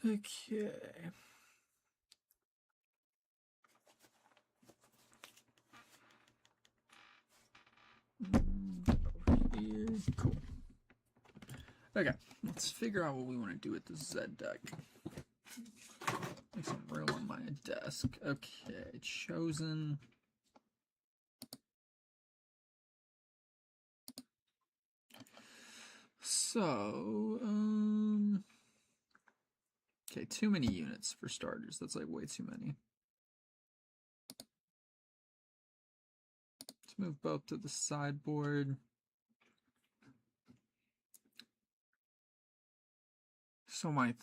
Okay. Over here. Cool. Okay, let's figure out what we want to do with the Z deck. Make some room on my desk. Okay, chosen. So, okay, too many units for starters. That's like way too many. Let's move both to the sideboard. So my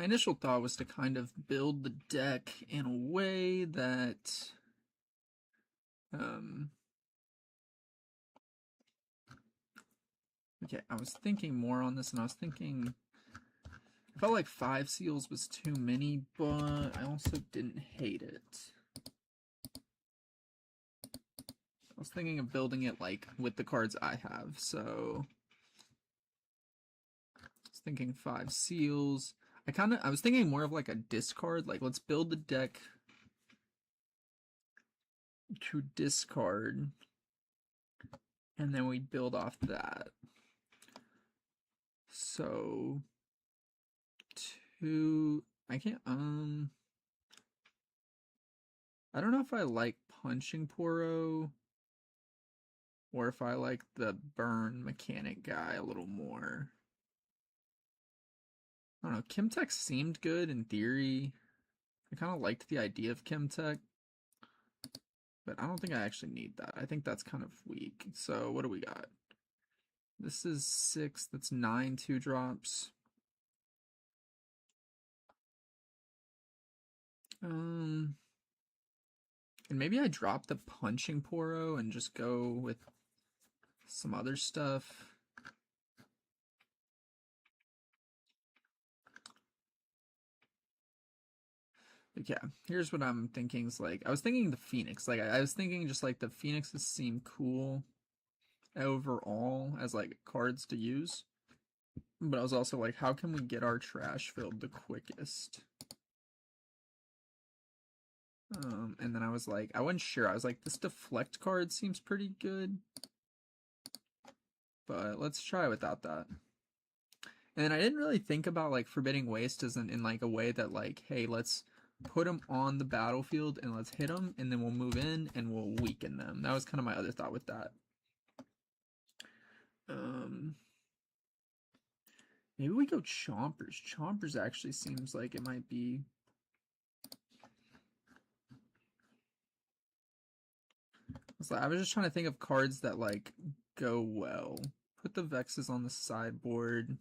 initial thought was to kind of build the deck in a way that, okay, I was thinking more on this, and I was thinking, I felt like 5 seals was too many, but I also didn't hate it. I was thinking of building it like with the cards I have, so I was thinking 5 seals. I was thinking more of like a discard, like let's build the deck to discard, and then we build off that. So I can't I don't know if I like punching Poro or if I like the burn mechanic guy a little more. I don't know. Chemtech seemed good in theory. I kind of liked the idea of Chemtech, but I don't think I actually need that. I think that's kind of weak. So what do we got? This is 6. That's 9 2-drops. And maybe I drop the punching Poro and just go with some other stuff. But yeah, here's what I'm thinking is like, I was thinking the Phoenix. Like, I was thinking just like the Phoenixes seem cool overall as like cards to use. But I was also like, how can we get our trash filled the quickest? And then I was like, I wasn't sure. I was like, this deflect card seems pretty good. But let's try without that. And I didn't really think about like forbidding waste as in like a way that like, hey, let's put them on the battlefield and let's hit them, and then we'll move in and we'll weaken them. That was kind of my other thought with that. Maybe we go Chompers. Chompers actually seems like it might be. I was just trying to think of cards that like go well. Put the Vexes on the sideboard.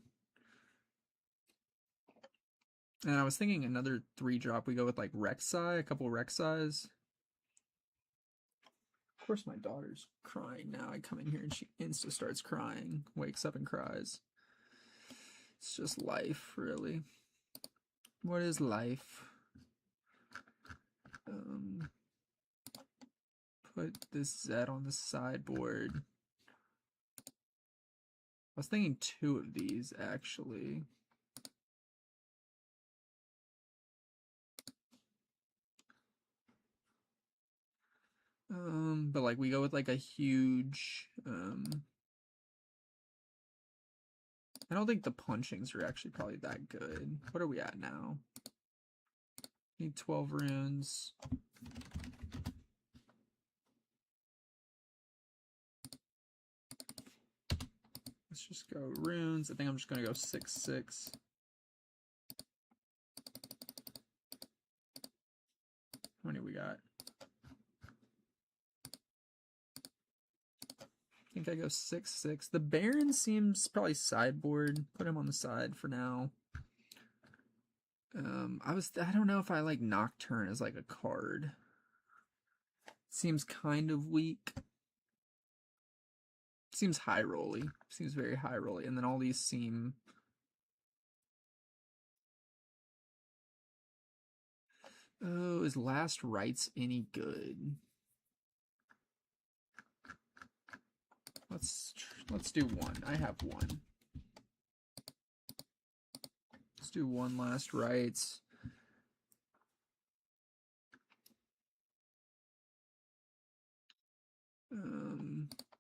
And I was thinking another 3-drop. We go with like Rek'Sai, a couple Rek'Sais. Of course, my daughter's crying now. I come in here and she insta starts crying, wakes up and cries. It's just life, really. What is life? Put this Z on the sideboard. I was thinking 2 of these, actually. But like we go with like a huge, I don't think the punchings are actually probably that good. What are we at now? Need 12 runes. Let's just go runes. I think I'm just gonna go 6/6. How many we got? I think I go 6/6. The Baron seems probably sideboard. Put him on the side for now. I don't know if I like Nocturne as like a card. Seems kind of weak. Seems high rolly. Seems very high rolly. And then all these seem. Oh, is Last Rites any good? Let's do 1. I have 1. do one last rights.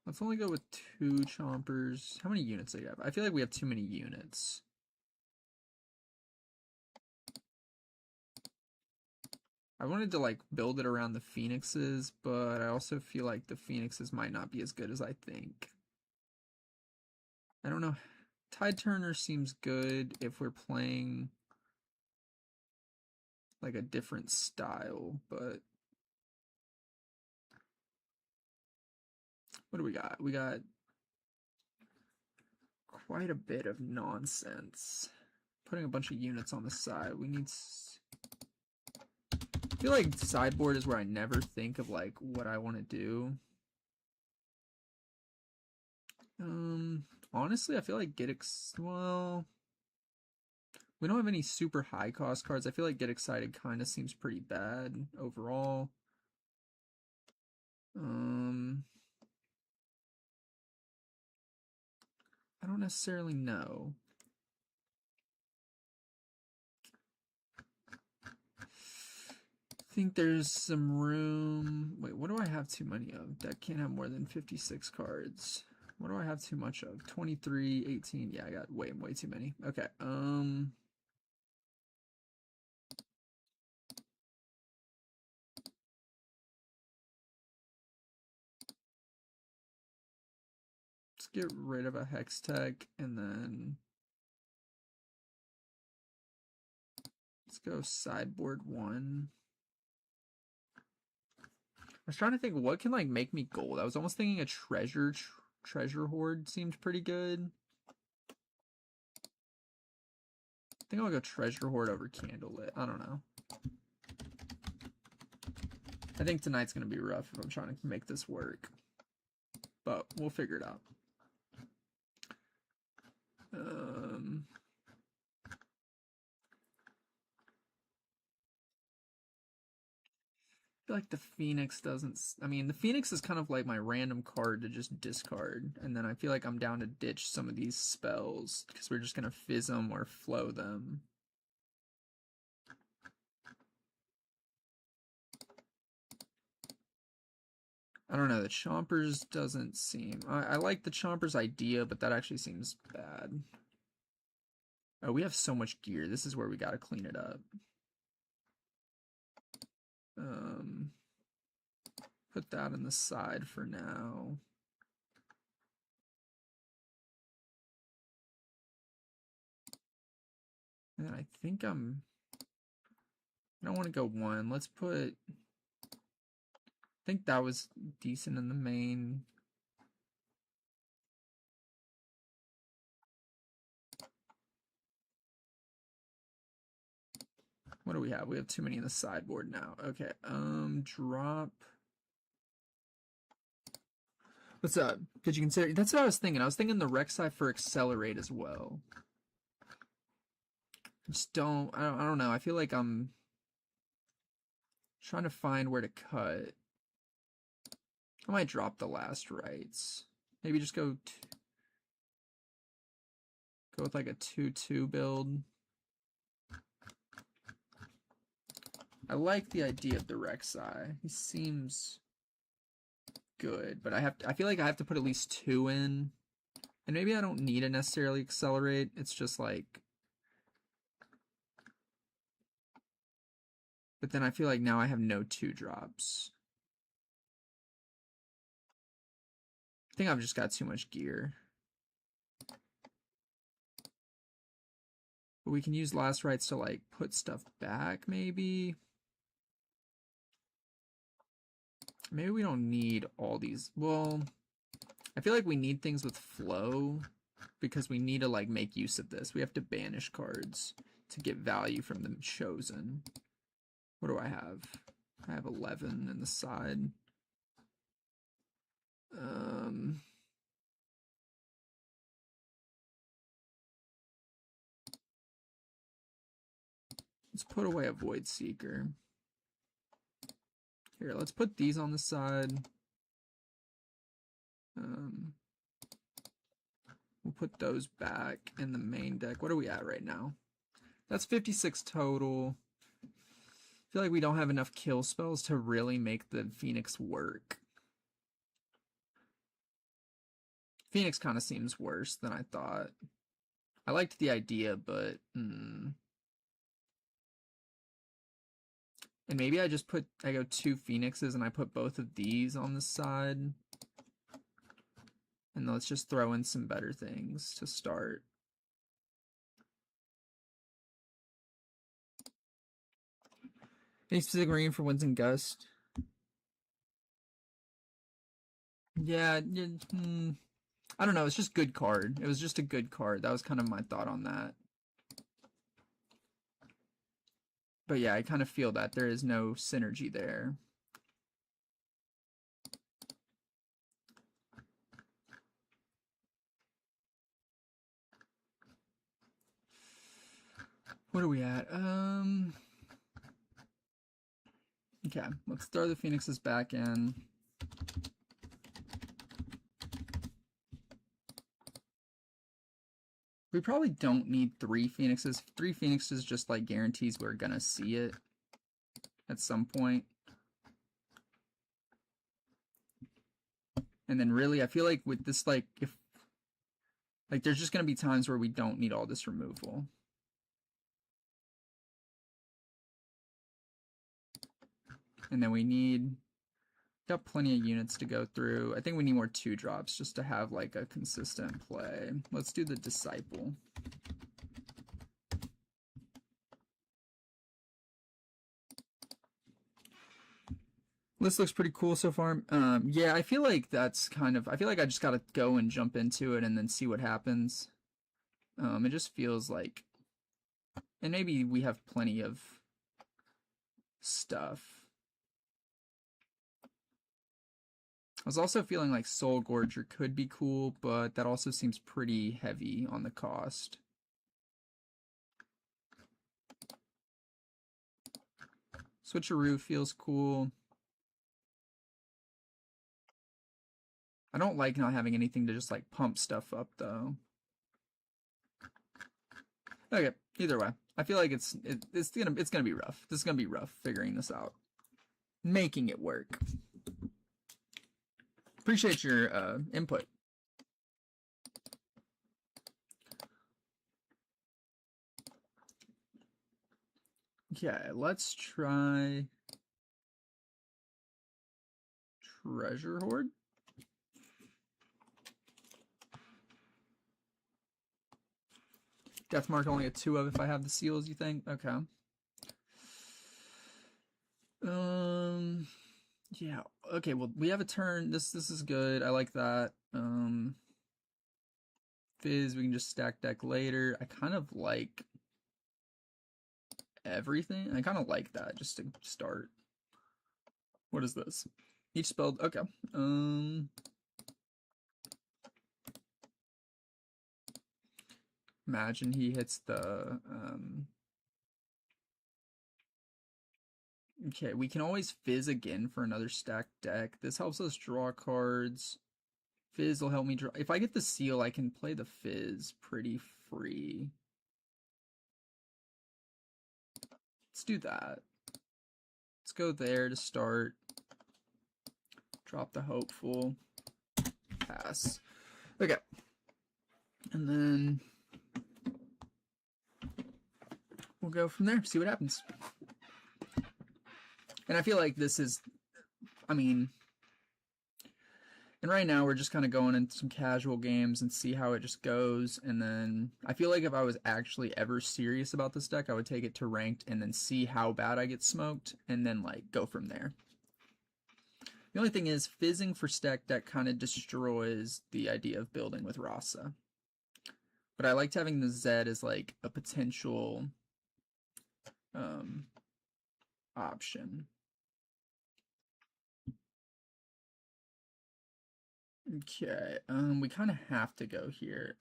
Let's only go with 2 chompers. How many units do you have? I feel like we have too many units. I wanted to like build it around the phoenixes, but I also feel like the phoenixes might not be as good as I think. I don't know. Tide Turner seems good if we're playing like a different style, but what do we got? We got quite a bit of nonsense. Putting a bunch of units on the side. We need... I feel like sideboard is where I never think of like what I want to do. Honestly, I feel like well, we don't have any super high cost cards. I feel like Get Excited kind of seems pretty bad overall. I don't necessarily know. I think there's some room. Wait, what do I have too many of? Deck can't have more than 56 cards. What do I have too much of? 23, 18. Yeah, I got way too many. Okay. Let's get rid of a Hex Tech and then let's go sideboard 1. I was trying to think what can like make me gold. I was almost thinking a treasure hoard seemed pretty good. I think I'll go treasure hoard over candlelit. I don't know. I think tonight's gonna be rough if I'm trying to make this work, but we'll figure it out. I feel like the Phoenix doesn't... I mean, the Phoenix is kind of like my random card to just discard, and then I feel like I'm down to ditch some of these spells, because we're just going to fizz them or flow them. I don't know, the Chompers doesn't seem... I like the Chompers idea, but that actually seems bad. Oh, we have so much gear. This is where we gotta clean it up. Put that on the side for now. And I think I don't want to go 1. Let's put... I think that was decent in the main. What do we have? We have too many in the sideboard now. Okay, drop. What's up? Could you consider... That's what I was thinking. I was thinking the Rek'Sai for Accelerate as well. Just don't... I don't know. I feel like I'm trying to find where to cut. I might drop the last rights. Maybe just go with like a 2-2 build. I like the idea of the Rek'Sai. He seems good, but I feel like I have to put at least 2 in. And maybe I don't need to necessarily accelerate. It's just like... But then I feel like now I have no 2 drops. I think I've just got too much gear. But we can use last rights to like put stuff back, maybe. Maybe we don't need all these. Well, I feel like we need things with flow because we need to like make use of this. We have to banish cards to get value from the chosen. What do I have? I have 11 in the side. Let's put away a Void Seeker. Here, let's put these on the side. We'll put those back in the main deck. What are we at right now? That's 56 total. I feel like we don't have enough kill spells to really make the Phoenix work. Phoenix kind of seems worse than I thought. I liked the idea, but... And maybe I go 2 Phoenixes and I put both of these on the side. And let's just throw in some better things to start. Any specific reason for Winds and Gust? Yeah, I don't know. It's just good card. It was just a good card. That was kind of my thought on that. But yeah, I kind of feel that there is no synergy there. What are we at? Okay, let's throw the Phoenixes back in. We probably don't need 3 Phoenixes. 3 Phoenixes just like guarantees we're gonna see it at some point. And then really, I feel like with this, like, if... Like, there's just gonna be times where we don't need all this removal. And then we need... Got plenty of units to go through. I think we need more 2-drops just to have, like, a consistent play. Let's do the Disciple. This looks pretty cool so far. Yeah, I feel like that's kind of... I feel like I just gotta go and jump into it and then see what happens. It just feels like... And maybe we have plenty of stuff. I was also feeling like Soul Gorger could be cool, but that also seems pretty heavy on the cost. Switcheroo feels cool. I don't like not having anything to just like pump stuff up though. Okay, either way, I feel like it's gonna be rough. This is gonna be rough figuring this out, making it work. Appreciate your input. Okay, let's try Treasure Hoard. Deathmark only a 2 of if I have the seals, you think? Okay. Yeah. Okay, well, we have a turn. This is good. I like that. Fizz, we can just stack deck later. I kind of like everything. I kind of like that just to start. What is this? Each spell. Okay. Imagine he hits the Okay, we can always Fizz again for another stacked deck. This helps us draw cards. Fizz will help me draw. If I get the seal, I can play the Fizz pretty free. Let's do that. Let's go there to start. Drop the Hopeful. Pass. Okay. And then we'll go from there, see what happens. And I feel like this is, I mean, and right now we're just kind of going into some casual games and see how it just goes. And then I feel like if I was actually ever serious about this deck, I would take it to ranked and then see how bad I get smoked and then like go from there. The only thing is, fizzing for stacked deck kind of destroys the idea of building with Rasa. But I liked having the Zed as like a potential option. Okay, we kind of have to go here.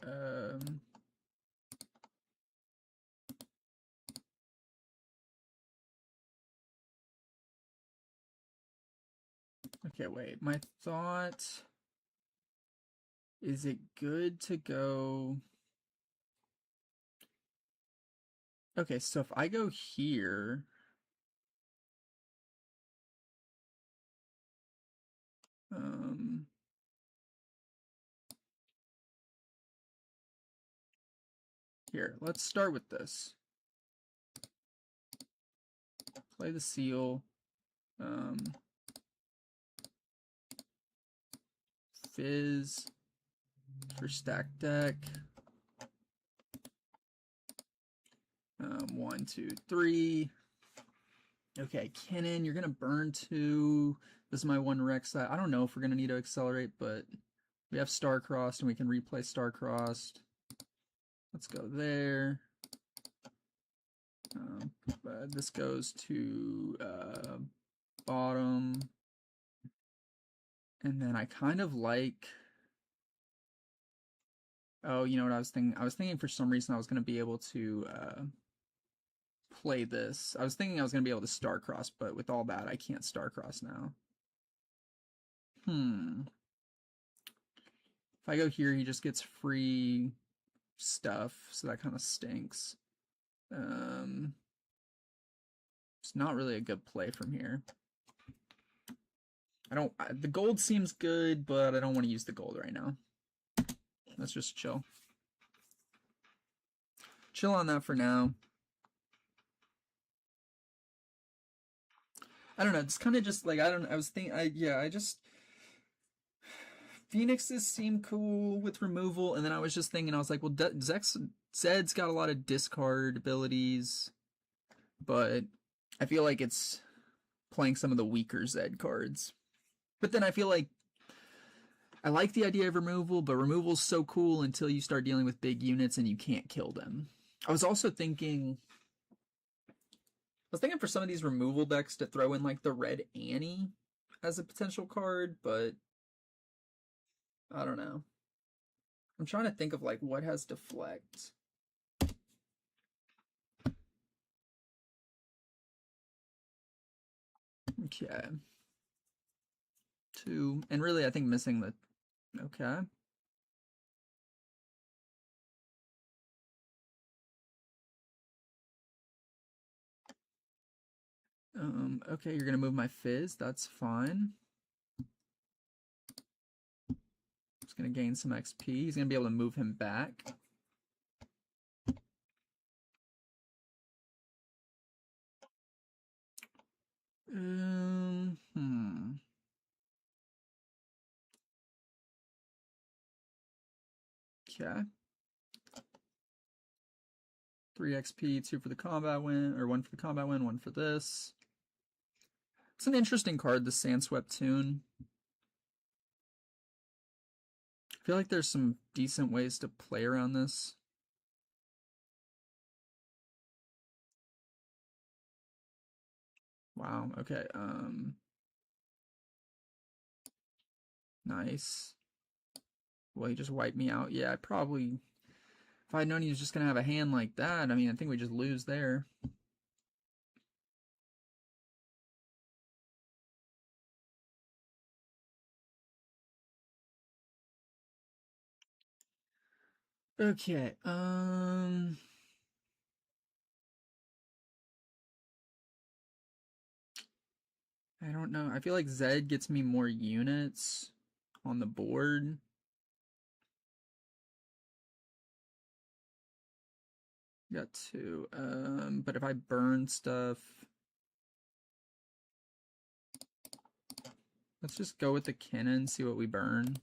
Okay, wait. My thought, is it good to go? Okay, so if I go here, um, here, let's start with this. Play the seal. Fizz for stack deck. 1, 2, 3. Okay, Kennen, you're gonna burn 2. This is my one Rex. I don't know if we're gonna need to accelerate, but we have Star-Crossed and we can replay Star-Crossed. Let's go there. This goes to bottom. And then I kind of like... Oh, you know what I was thinking? I was thinking for some reason I was going to be able to play this. I was thinking I was going to be able to Star-Cross, but with all that, I can't Star-Cross now. If I go here, he just gets free stuff, so that kind of stinks. It's not really a good play from here. The gold seems good, but I don't want to use the gold right now. Let's just chill. Chill on that for now. I don't know. It's kind of just like, I was thinking, Phoenixes seem cool with removal, and then I was just thinking, I was like, well, Zed's got a lot of discard abilities, but I feel like it's playing some of the weaker Zed cards. But then I feel like I like the idea of removal, but removal's so cool until you start dealing with big units and you can't kill them. I was also thinking... for some of these removal decks to throw in like the Red Annie as a potential card, but I don't know. I'm trying to think of like what has deflect. Okay. 2. And really I think missing the... Okay. Okay, you're gonna move my Fizz. That's fine. He's gonna gain some XP. He's gonna be able to move him back. Okay. 3 XP, 2 for the combat win, or 1 for the combat win, 1 for this. It's an interesting card, the Sandswept Tune. I feel like there's some decent ways to play around this. Wow, okay, nice. Well, he just wiped me out. Yeah, I probably... If I'd known he was just gonna have a hand like that, I mean, I think we just lose there. Okay, I don't know. I feel like Zed gets me more units on the board. Got 2. But if I burn stuff... Let's just go with the Kennen, see what we burn.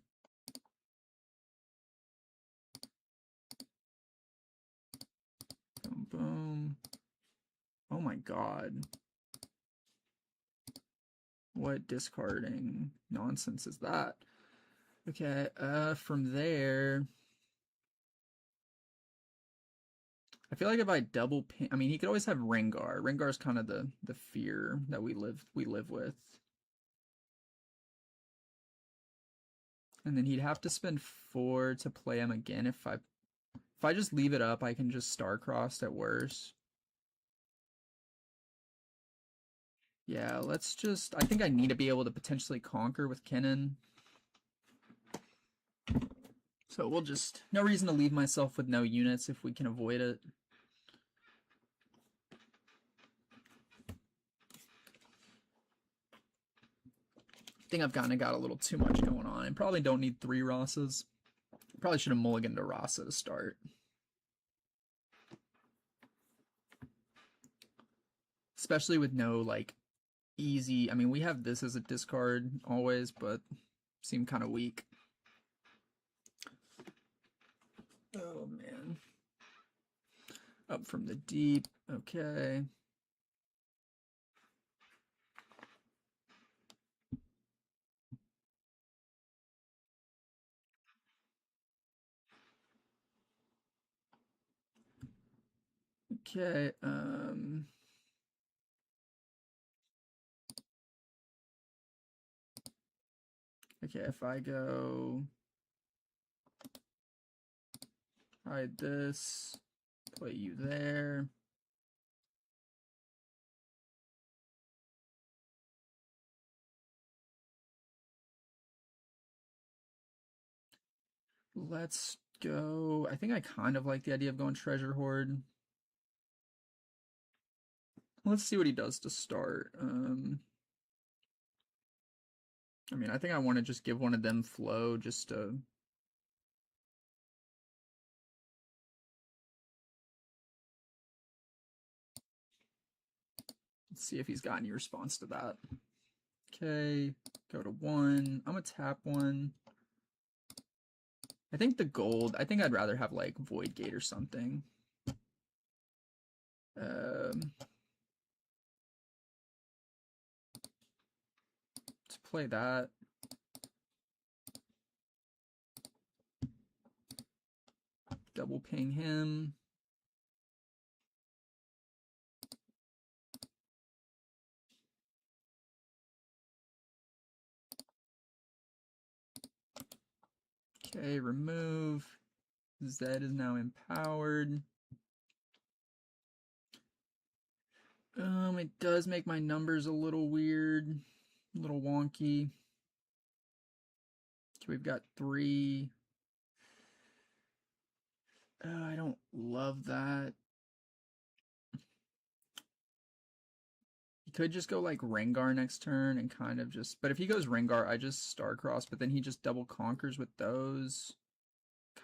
Boom, boom. Oh my god. What discarding nonsense is that? Okay, from there... I feel like if I double pin... I mean, he could always have Rengar. Rengar's kind of the fear that we live with. And then he'd have to spend 4 to play him again. If I just leave it up, I can just Star-Crossed at worst. Yeah, let's just... I think I need to be able to potentially conquer with Kennen. So we'll just... No reason to leave myself with no units if we can avoid it. think I've kind of got a little too much going on. I probably don't need 3 Rosses. Probably should have mulliganed a Rasa to start. Especially with no, like, easy... I mean, we have this as a discard always, but seem kind of weak. Oh, man. Up from the deep. Okay. Okay, okay, if I go hide this, put you there. Let's go. I think I kind of like the idea of going Treasure Hoard. Let's see what he does to start. I mean, I think I want to just give one of them flow just to... Let's see if he's got any response to that. Okay, go to 1. I'm gonna tap 1. I think the gold, I think I'd rather have like Void Gate or something. Let's play that. Double ping him. Okay, remove. Zed is now empowered. It does make my numbers a little weird, a little wonky. Okay, we've got 3. I don't love that. He could just go like Rengar next turn and kind of just... But if he goes Rengar, I just Starcross, but then he just double conquers with those.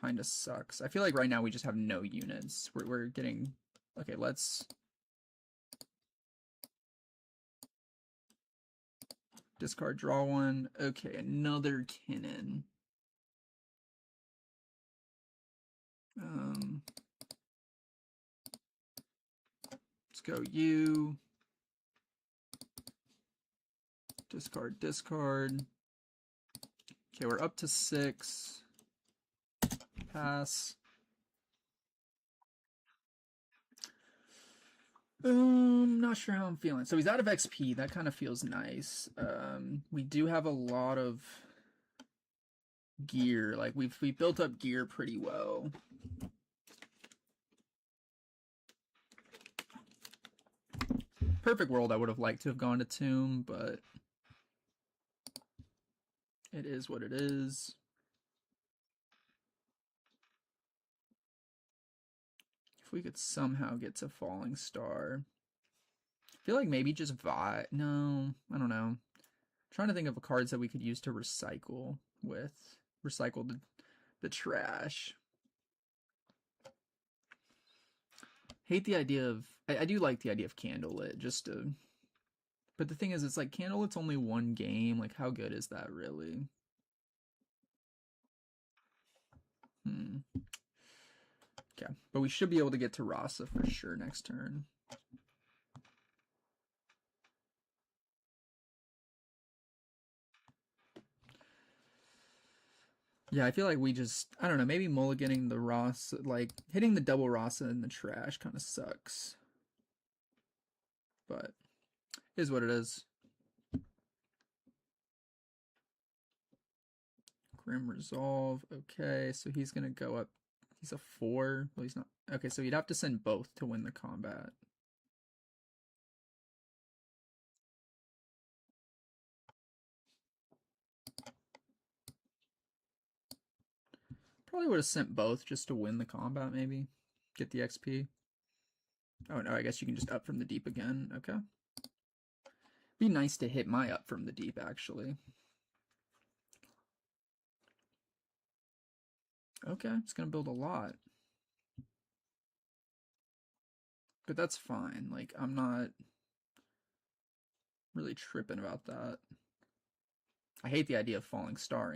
Kind of sucks. I feel like right now we just have no units. We're getting... Okay, let's... Discard, draw 1. Okay, another Kinnan. Let's go you. Discard, discard. Okay, we're up to 6. Pass. Not sure how I'm feeling. So he's out of XP. That kind of feels nice. We do have a lot of gear. Like we built up gear pretty well. Perfect world, I would have liked to have gone to Tomb, but it is what it is. If we could somehow get to Falling Star. I feel like maybe just no, I don't know. I'm trying to think of cards that we could use to recycle with. Recycle the trash. Hate the idea of... I do like the idea of Candlelit, just to... But the thing is, it's like, Candlelight's only 1 game. Like, how good is that, really? Okay, but we should be able to get to Rasa for sure next turn. Yeah, I feel like we just... I don't know, maybe mulliganing the Rasa... Like, hitting the double Rasa in the trash kind of sucks. But, is what it is. Grim Resolve. Okay, so he's going to go up. He's a 4. Well, he's not. Okay, so you'd have to send both to win the combat. Probably would have sent both just to win the combat, maybe. Get the XP. Oh, no, I guess you can just up from the deep again. Okay. Be nice to hit my up from the deep, actually. Okay, it's gonna build a lot. But that's fine. Like, I'm not really tripping about that. I hate the idea of falling star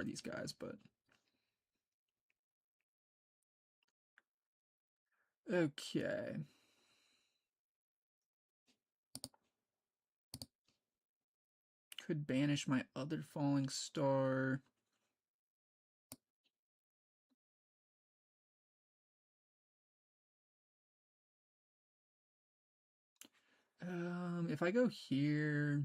these guys, but okay. Could banish my other falling star. If I go here,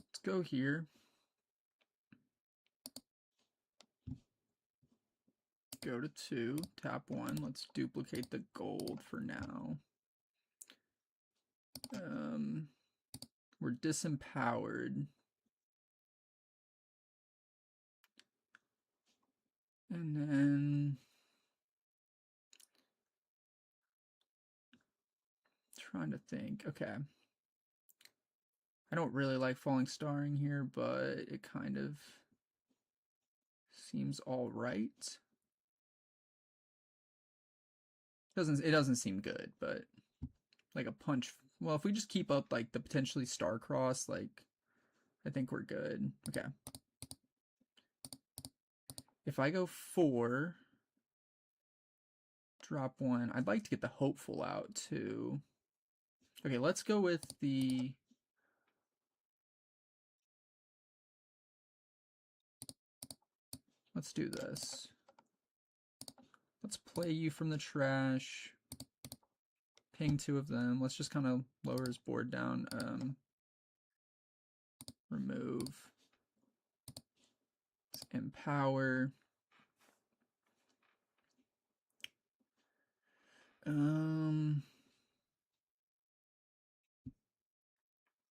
let's go here. Go to 2, tap 1. Let's duplicate the gold for now. We're disempowered. And then trying to think. Okay. I don't really like falling starring here, but it kind of seems all right. It doesn't seem good, but like a punch. Well, if we just keep up like the potentially star cross, like I think we're good. Okay. If I go 4, drop 1, I'd like to get the hopeful out too. Okay, let's go with the let's do this. Let's play you from the trash. Ping 2 of them. Let's just kind of lower his board down. Remove. Empower.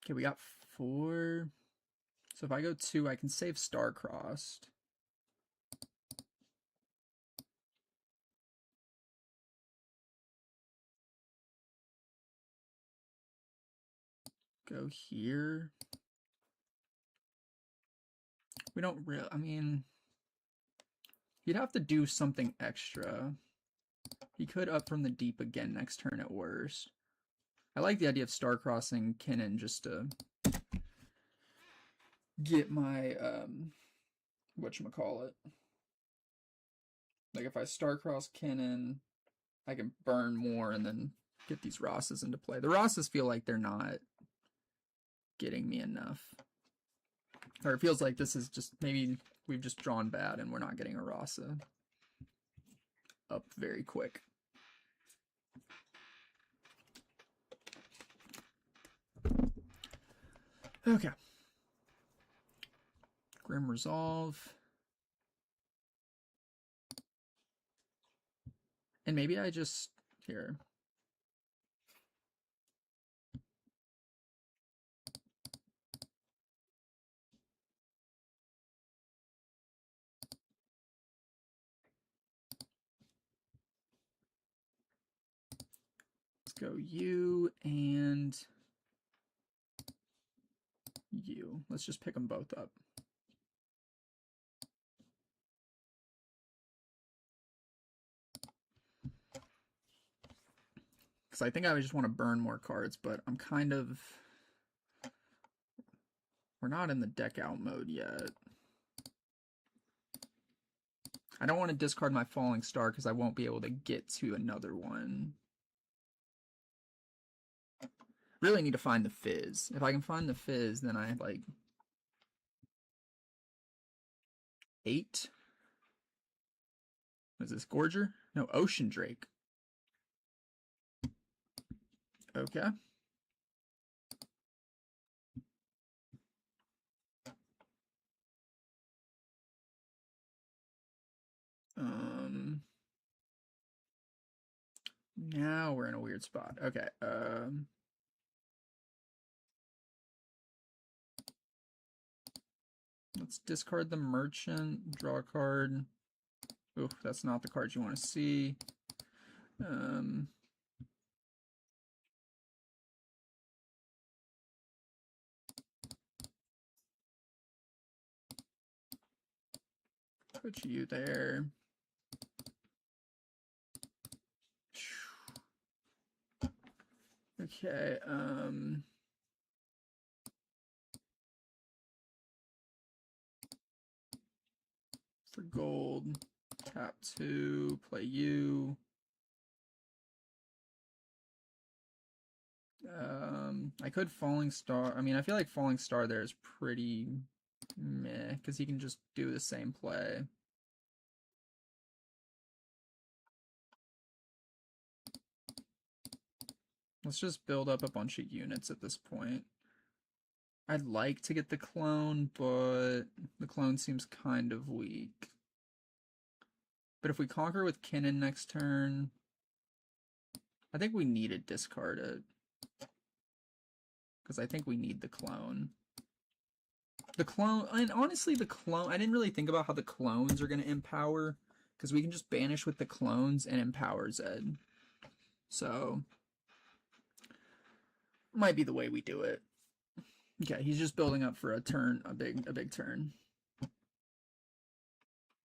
Okay, we got 4. So if I go 2, I can save star-crossed. Go here. We don't really, I mean, he'd have to do something extra. He could up from the deep again next turn at worst. I like the idea of star-crossing Kinnan just to get my, whatchamacallit. Like if I star-cross Kinnan, I can burn more and then get these Rosses into play. The Rosses feel like they're not getting me enough. Or it feels like this is just, maybe we've just drawn bad and we're not getting a Rasa up very quick. Okay. Grim Resolve. And maybe I just, here. Let's go you and you. Let's just pick them both up. Because I think I just want to burn more cards, but I'm kind of... We're not in the deck out mode yet. I don't want to discard my Falling Star because I won't be able to get to another one. Really need to find the Fizz. If I can find the Fizz, then I like 8. What is this, Gorger? No, Ocean Drake. Okay. Now we're in a weird spot. Okay. Let's discard the Merchant, draw a card. Oof, that's not the card you want to see. Put you there. Okay, for gold, tap 2, play you. I could Falling Star. I mean, I feel like Falling Star there is pretty meh, because he can just do the same play. Let's just build up a bunch of units at this point. I'd like to get the clone, but the clone seems kind of weak. But if we conquer with Kinnan next turn, I think we need to discard it. Because I think we need the clone. The clone, and honestly, the clone, I didn't really think about how the clones are going to empower. Because we can just banish with the clones and empower Zed. So, might be the way we do it. Okay, he's just building up for a turn, a big turn.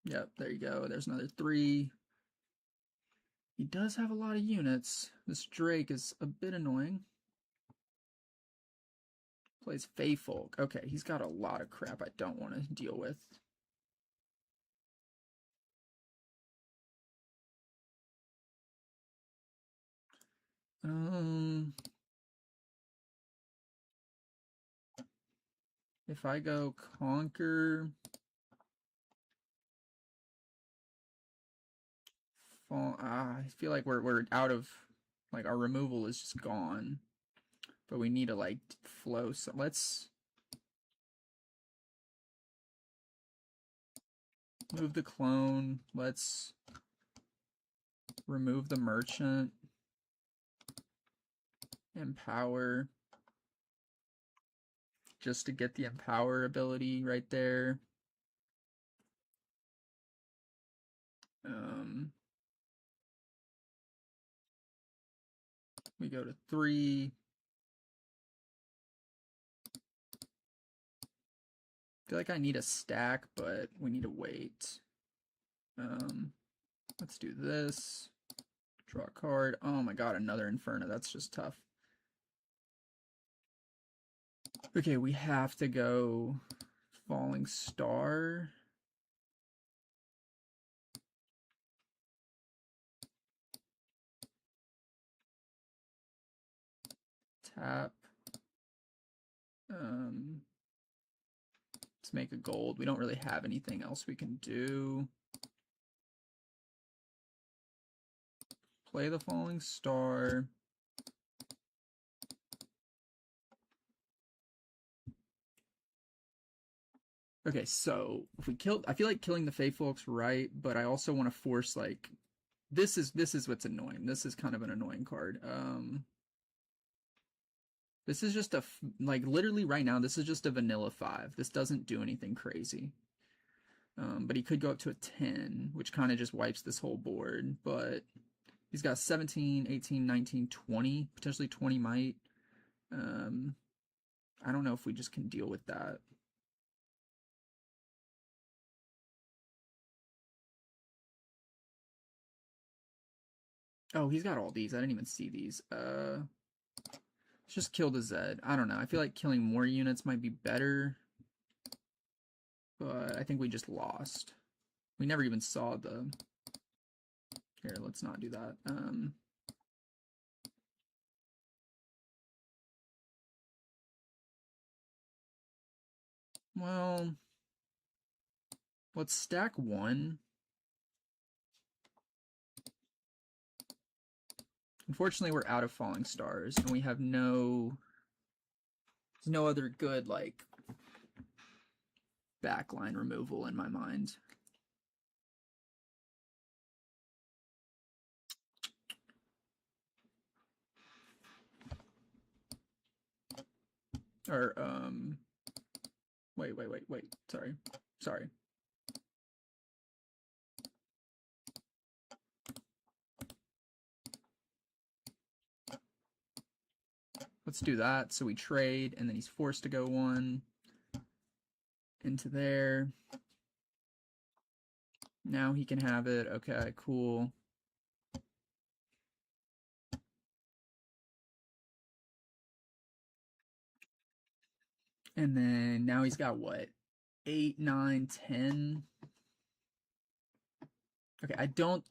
Yep, there you go. There's another 3. He does have a lot of units. This Drake is a bit annoying. Plays Feyfolk. Okay, he's got a lot of crap I don't want to deal with. If I go Conquer, I feel like we're out of, like, our removal is just gone, but we need to like flow. So let's move the clone. Let's remove the merchant. Empower. Just to get the empower ability right there. We go to 3. I feel like I need a stack, but we need to wait. Let's do this. Draw a card. Oh my god, another Inferno. That's just tough. Okay, we have to go Falling Star. Tap. Let's make a gold. We don't really have anything else we can do. Play the Falling Star. Okay, so if we kill, I feel like killing the Feyfolk's right, but I also want to force, like, this is what's annoying. This is kind of an annoying card. This is just like, literally right now, this is just a vanilla 5. This doesn't do anything crazy. But he could go up to a 10, which kind of just wipes this whole board. But he's got 17, 18, 19, 20, potentially 20 might. I don't know if we just can deal with that. Oh, he's got all these. I didn't even see these. Let's just kill the Zed. I don't know. I feel like killing more units might be better. But I think we just lost. We never even saw the... Here, let's not do that. Well, let's stack 1. Unfortunately, we're out of Falling Stars, and we have no other good, like, backline removal in my mind. Or, wait. Sorry. Let's do that. So we trade, and then he's forced to go 1 into there. Now he can have it. Okay, cool. And then now he's got what? 8, 9, 10. Okay,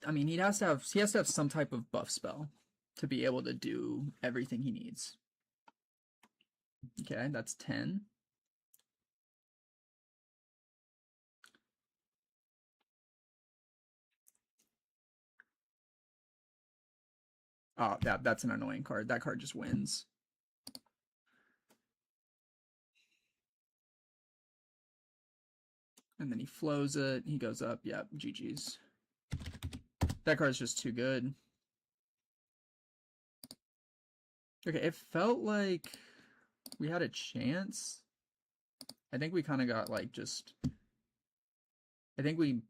I mean he has to have some type of buff spell to be able to do everything he needs. Okay, that's 10. Oh, that's an annoying card. That card just wins. And then he flows it. He goes up. Yep, GG's. That card's just too good. Okay, it felt like we had a chance. I think we kind of got like just. I think we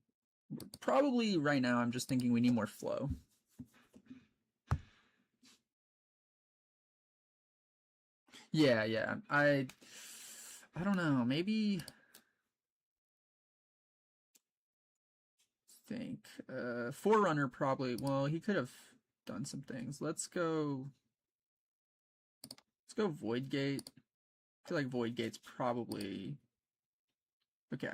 probably right now. I'm just thinking we need more flow. Yeah, yeah. I don't know. Maybe think Forerunner probably. Well, he could have done some things. Let's go. Let's go Void Gate. I feel like Void Gate's probably okay.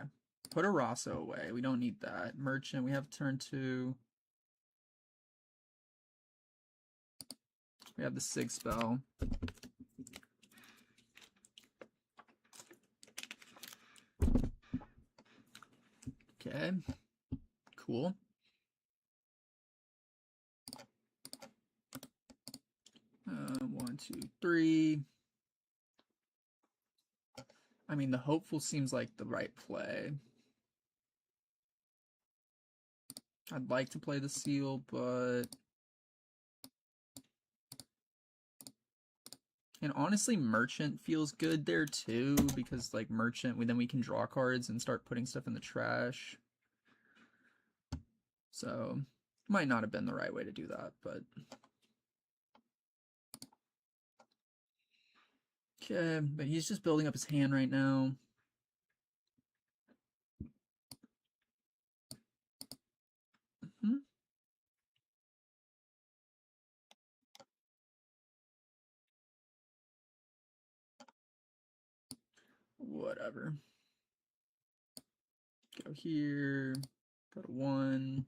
Put a Rosso away. We don't need that. Merchant. We have turn 2. We have the Sig spell. Okay. Cool. One, two, three. I mean, the Hopeful seems like the right play. I'd like to play the Seal, but... And honestly, Merchant feels good there too, because like Merchant, then we can draw cards and start putting stuff in the trash. So, might not have been the right way to do that, but... Okay, but he's just building up his hand right now. Hmm? Whatever. Go here. Go to 1.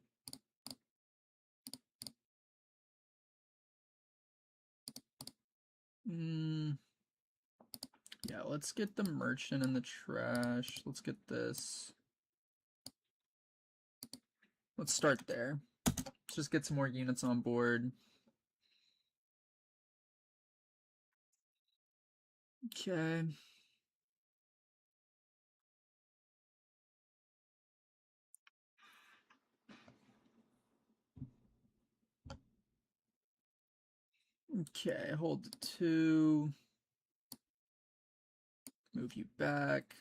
Yeah, let's get the Merchant in the trash. Let's get this. Let's start there. Let's just get some more units on board. Okay. Okay, hold the 2. Move you back.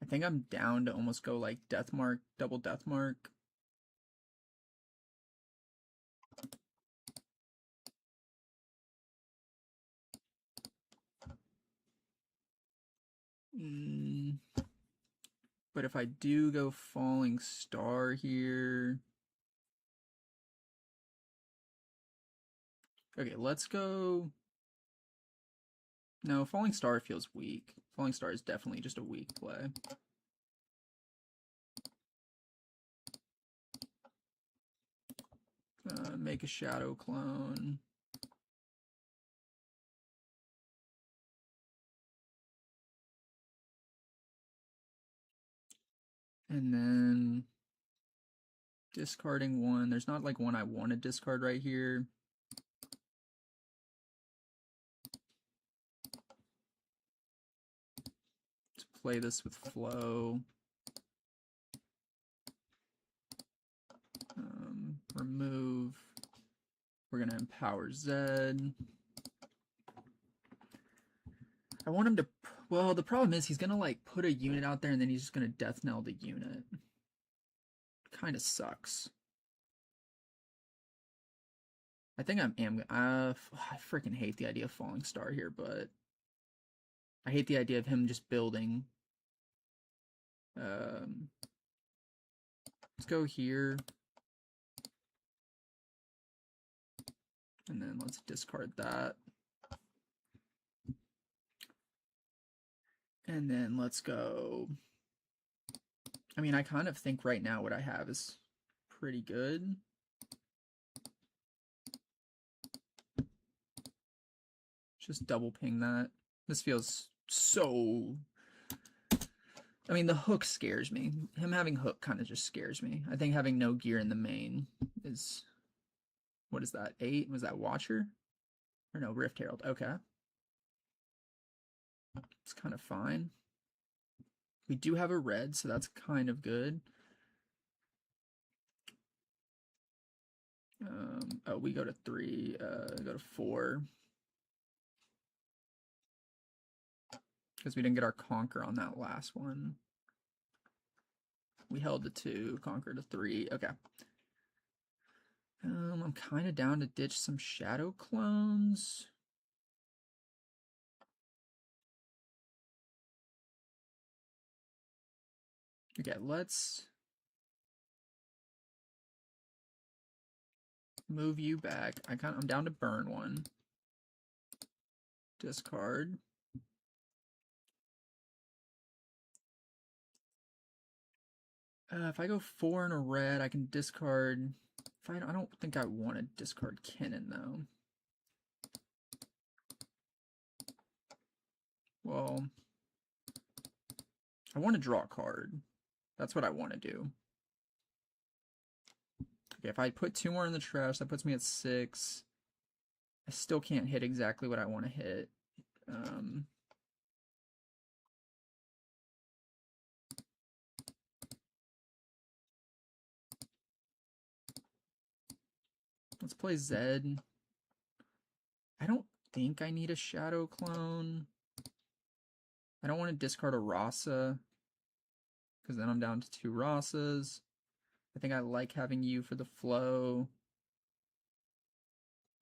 I think I'm down to almost go like Death Mark, double Death Mark. But if I do go Falling Star here... Okay, let's go... No, Falling Star feels weak. Falling Star is definitely just a weak play. Make a Shadow Clone. And then discarding 1. There's not like one I want to discard right here. Let's play this with flow. Remove. We're going to empower Zed. I want him to... Well, the problem is he's going to like put a unit out there and then he's just going to death knell the unit. Kind of sucks. I think I freaking hate the idea of Falling Star here, but I hate the idea of him just building. Let's go here. And then let's discard that. And then let's go. I mean, I kind of think right now what I have is pretty good. Just double ping that. This feels so... I mean, the hook scares me. Him having hook kind of just scares me. I think having no gear in the main is... What is that? 8? Was that Watcher? Or no, Rift Herald. Okay. It's kind of fine. We do have a red, so that's kind of good. Oh, we go to 3, go to 4. Because we didn't get our Conquer on that last one. We held to 2, Conquer to 3. Okay. I'm kind of down to ditch some Shadow Clones. Okay, let's move you back. I'm down to burn one. Discard. If I go 4 in a red, I can discard. I don't think I want to discard Kennen though. Well, I want to draw a card. That's what I want to do. Okay, if I put 2 more in the trash, that puts me at 6. I still can't hit exactly what I want to hit. Let's play Zed. I don't think I need a Shadow Clone. I don't want to discard a Rasa, because then I'm down to 2 Rasas. I think I like having you for the flow.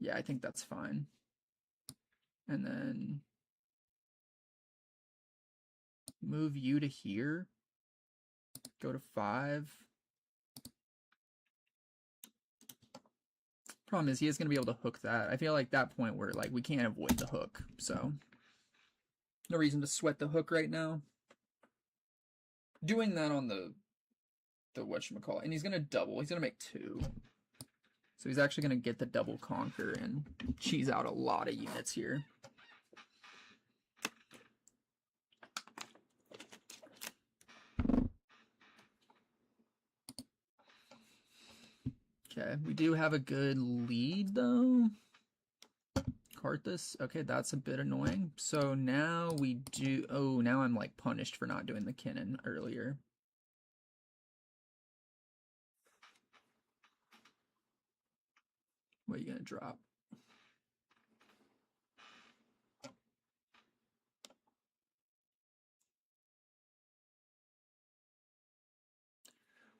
Yeah, I think that's fine. And then move you to here. Go to 5. Problem is, he is going to be able to hook that. I feel like that point where like we can't avoid the hook, so no reason to sweat the hook right now. Doing that on the whatchamacallit, and he's going to double. He's going to make 2. So he's actually going to get the double Conquer and cheese out a lot of units here. Okay, we do have a good lead though. Karthus. Okay, that's a bit annoying. So now we do... Oh, now I'm like punished for not doing the Kennen earlier. What are you going to drop?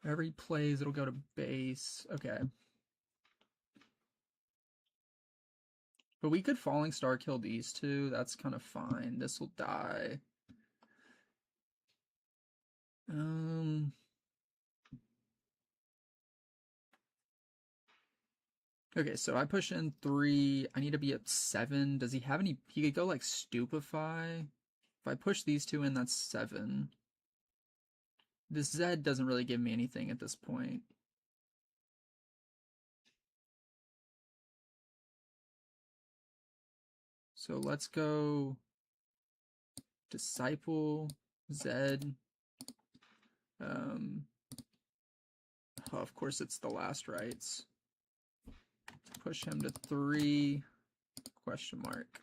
Whenever he plays, it'll go to base. Okay. But we could Falling Star kill these 2. That's kind of fine. This will die. Okay, so I push in 3. I need to be at 7. Does he have any... He could go like Stupefy. If I push these 2 in, that's 7. This Zed doesn't really give me anything at this point. So let's go Disciple, Zed. Oh, of course it's the last rites. Push him to 3, question mark.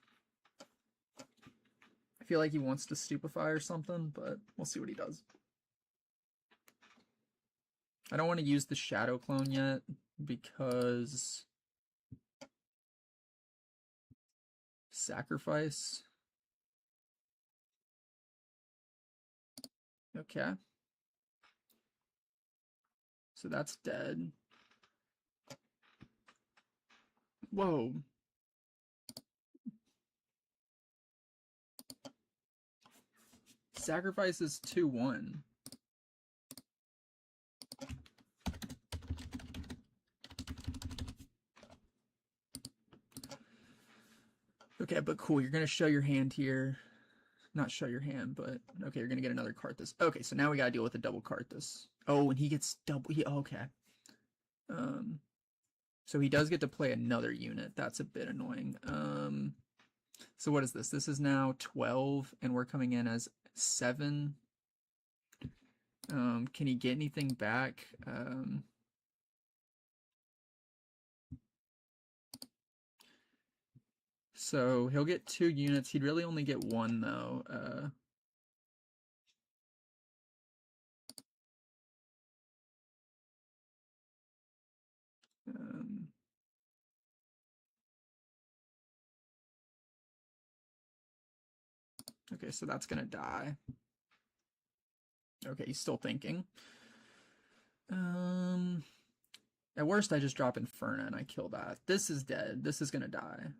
I feel like he wants to Stupefy or something, but we'll see what he does. I don't want to use the Shadow Clone yet, because... Sacrifice. Okay. So that's dead. Whoa. sacrifices 2/1. Okay, but cool. You're gonna show your hand here. Not show your hand, but okay, you're gonna get another Karthus. Okay, so now we gotta deal with a double Karthus. Oh, and he gets double. Okay. So he does get to play another unit. That's a bit annoying. So what is this? This is now 12, and we're coming in as 7. Can he get anything back? So he'll get 2 units. He'd really only get 1 though. Okay, so that's gonna die. Okay, he's still thinking. At worst, I just drop Inferno and I kill that. This is dead. This is gonna die.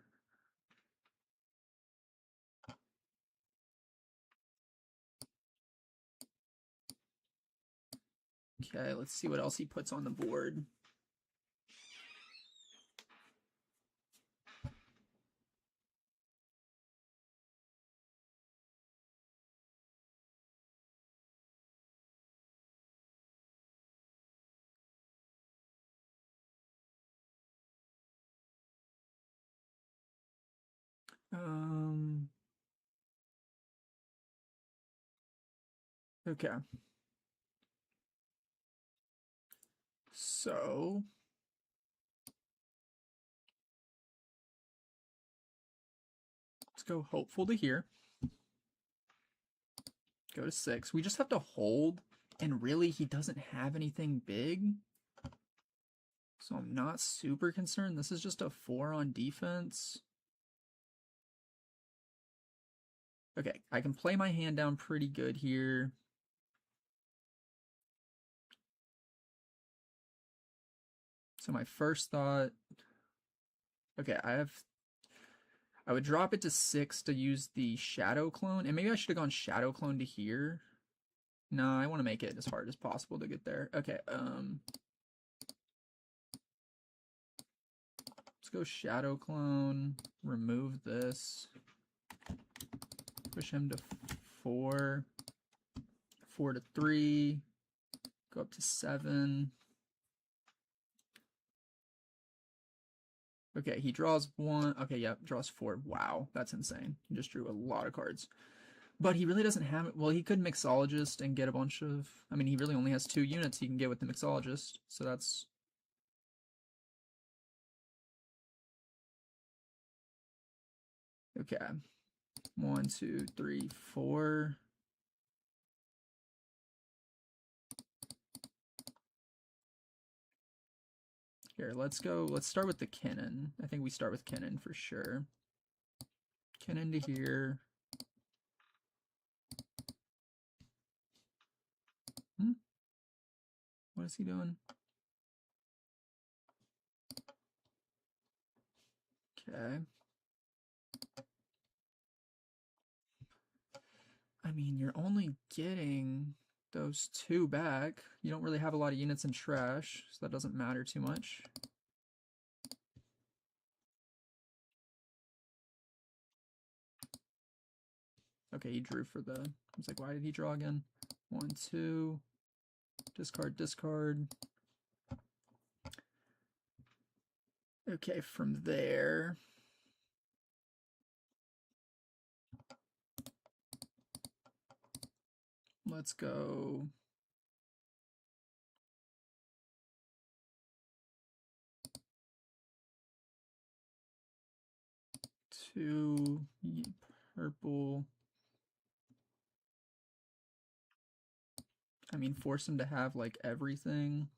Okay, let's see what else he puts on the board. Okay. So let's go hopeful to here. Go to 6. We just have to hold, and really he doesn't have anything big. So I'm not super concerned. This is just a 4 on defense. Okay, I can play my hand down pretty good here. So my first thought, okay, I would drop it to 6 to use the Shadow Clone, and maybe I should have gone Shadow Clone to here. No, I want to make it as hard as possible to get there. Okay, let's go Shadow Clone, remove this, push him to 4, 4 to 3, go up to 7. Okay, he draws 1. Okay, yep, draws 4. Wow, that's insane. He just drew a lot of cards. But he really doesn't have it. Well, he could Mixologist and get a bunch of... I mean, he really only has 2 units he can get with the Mixologist. So that's... Okay. 1, 2, 3, 4. Here, let's go. Let's start with the Kinnan. I think we start with Kinnan for sure. Kinnan to here. What is he doing? Okay. I mean, you're only getting those 2 back. You don't really have a lot of units in trash, so that doesn't matter too much. Okay, he drew for the... I was like, why did he draw again? 1, 2. Discard, discard. Okay, from there... Let's go... 2 purple. I mean, force him to have, like, everything.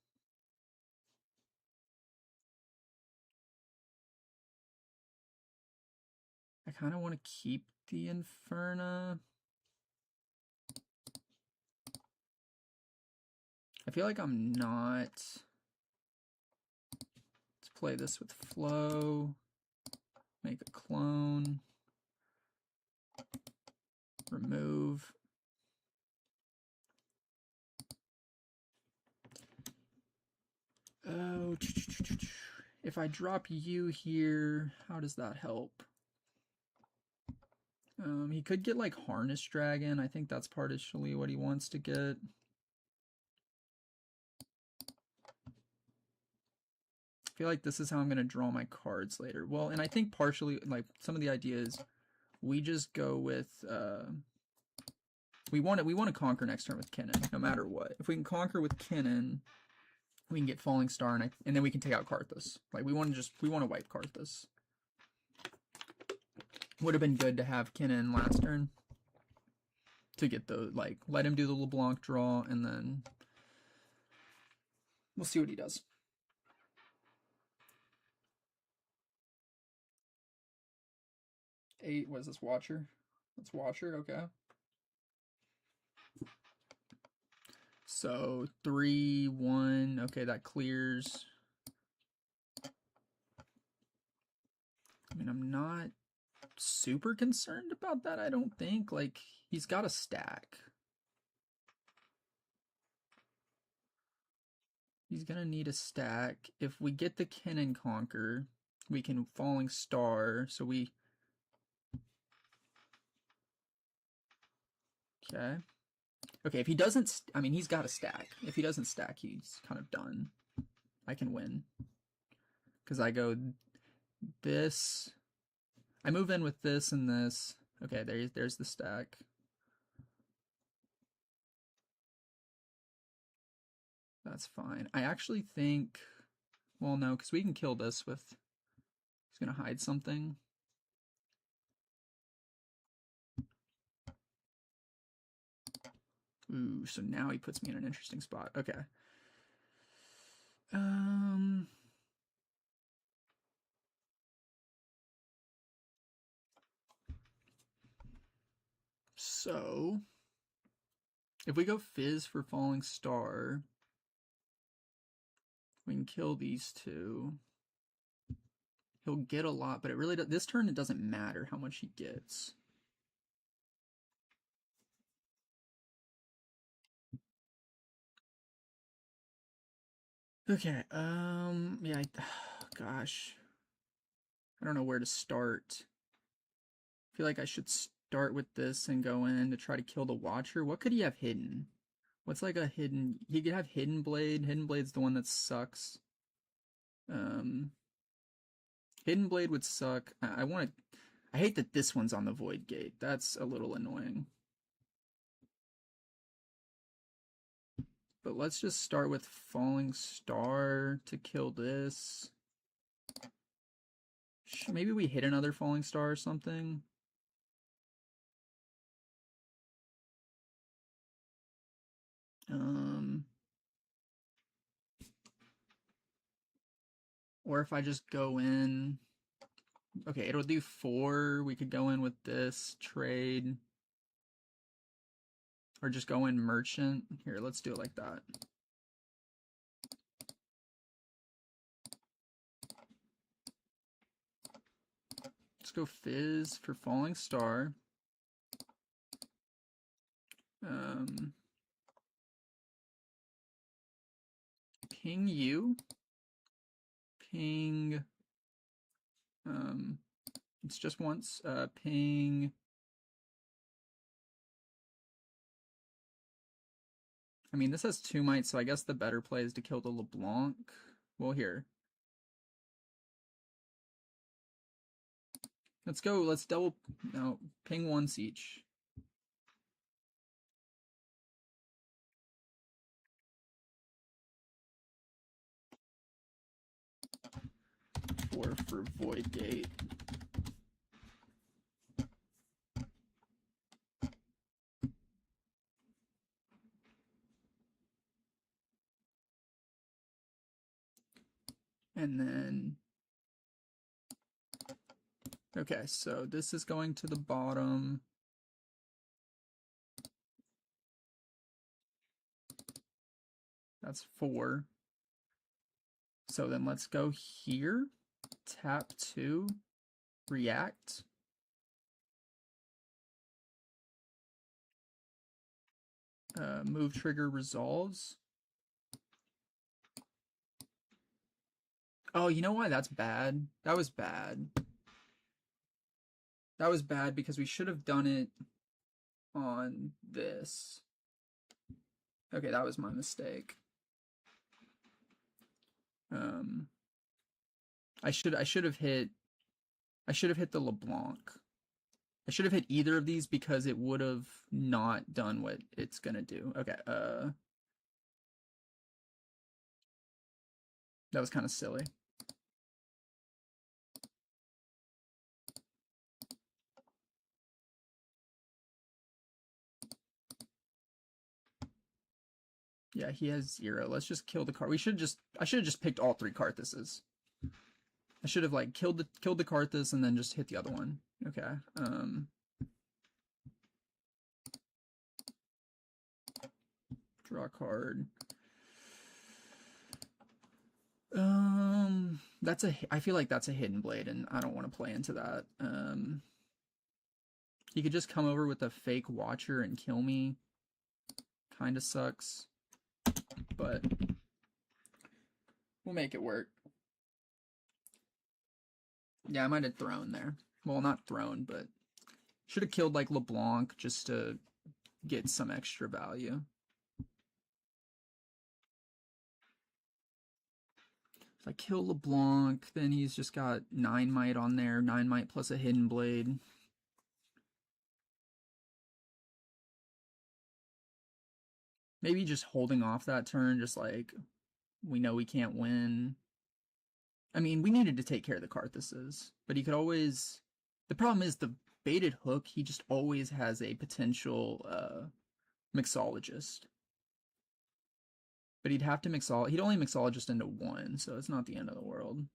I kind of want to keep the Inferna. I feel like I'm not... Let's play this with flow. Make a clone. Remove. If I drop you here, how does that help? He could get like Harness Dragon. I think that's partially what he wants to get. I feel like this is how I'm going to draw my cards later. Well, and I think partially, like, some of the ideas, we just go with, we want to conquer next turn with Kinnan, no matter what. If we can conquer with Kinnan, we can get Falling Star, and then we can take out Karthus. Like, we want to wipe Karthus. Would have been good to have Kinnan last turn to get the, like, let him do the LeBlanc draw, and then we'll see what he does. 8, what is this, Watcher? That's Watcher, okay. So 3, 1, okay, that clears. I mean, I'm not super concerned about that, I don't think. Like, he's got a stack. He's gonna need a stack. If we get the Kinnan Conquer, we can Falling Star, so we... Okay. Okay, if he doesn't... I mean, he's got a stack. If he doesn't stack, he's kind of done. I can win. Because I go this... I move in with this and this. Okay, there's the stack. That's fine. I actually think... Well, no, because we can kill this with... He's going to hide something. Ooh, so now he puts me in an interesting spot. Okay. So... If we go Fizz for Falling Star... We can kill these two. He'll get a lot, but it really this turn it doesn't matter how much he gets. Okay, yeah, gosh. I don't know where to start. I feel like I should start with this and go in to try to kill the Watcher. What could he have hidden? What's like a hidden... He could have Hidden Blade. Hidden Blade's the one that sucks. Hidden Blade would suck. I hate that this one's on the Void Gate. That's a little annoying. But let's just start with Falling Star to kill this. Maybe we hit another Falling Star or something. Or if I just go in... Okay, it'll do 4. We could go in with this, trade. Or just go in Merchant. Here, let's do it like that. Let's go Fizz for Falling Star. Ping you. Ping... it's just once. Ping... I mean, this has 2 might, so I guess the better play is to kill the LeBlanc. Well, here. Let's go. Let's double... No, ping once each. For Void Gate. And then... Okay, so this is going to the bottom. That's 4. So then let's go here. Tap 2. React. Move trigger resolves. Oh, you know why that's bad? That was bad. That was bad because we should have done it on this. Okay, that was my mistake. Um, I should have hit the LeBlanc. I should have hit either of these because it would have not done what it's gonna do. Okay, that was kind of silly. Yeah, he has 0. Let's just kill the card. I should have just picked all 3 Karthuses. I should have like killed the Karthus and then just hit the other one. Okay. Draw a card. I feel like that's a Hidden Blade, and I don't want to play into that. He could just come over with a fake Watcher and kill me. Kinda sucks, but we'll make it work. Yeah, I might have thrown there. Well, not thrown, but should have killed like LeBlanc just to get some extra value. If I kill LeBlanc, then he's just got 9 might on there, 9 might plus a Hidden Blade. Maybe just holding off that turn, just like we know we can't win. I mean, we needed to take care of the Karthuses, but he could always. The problem is the baited hook, he just always has a potential mixologist. But he'd have to he'd only mixologist into 1, so it's not the end of the world.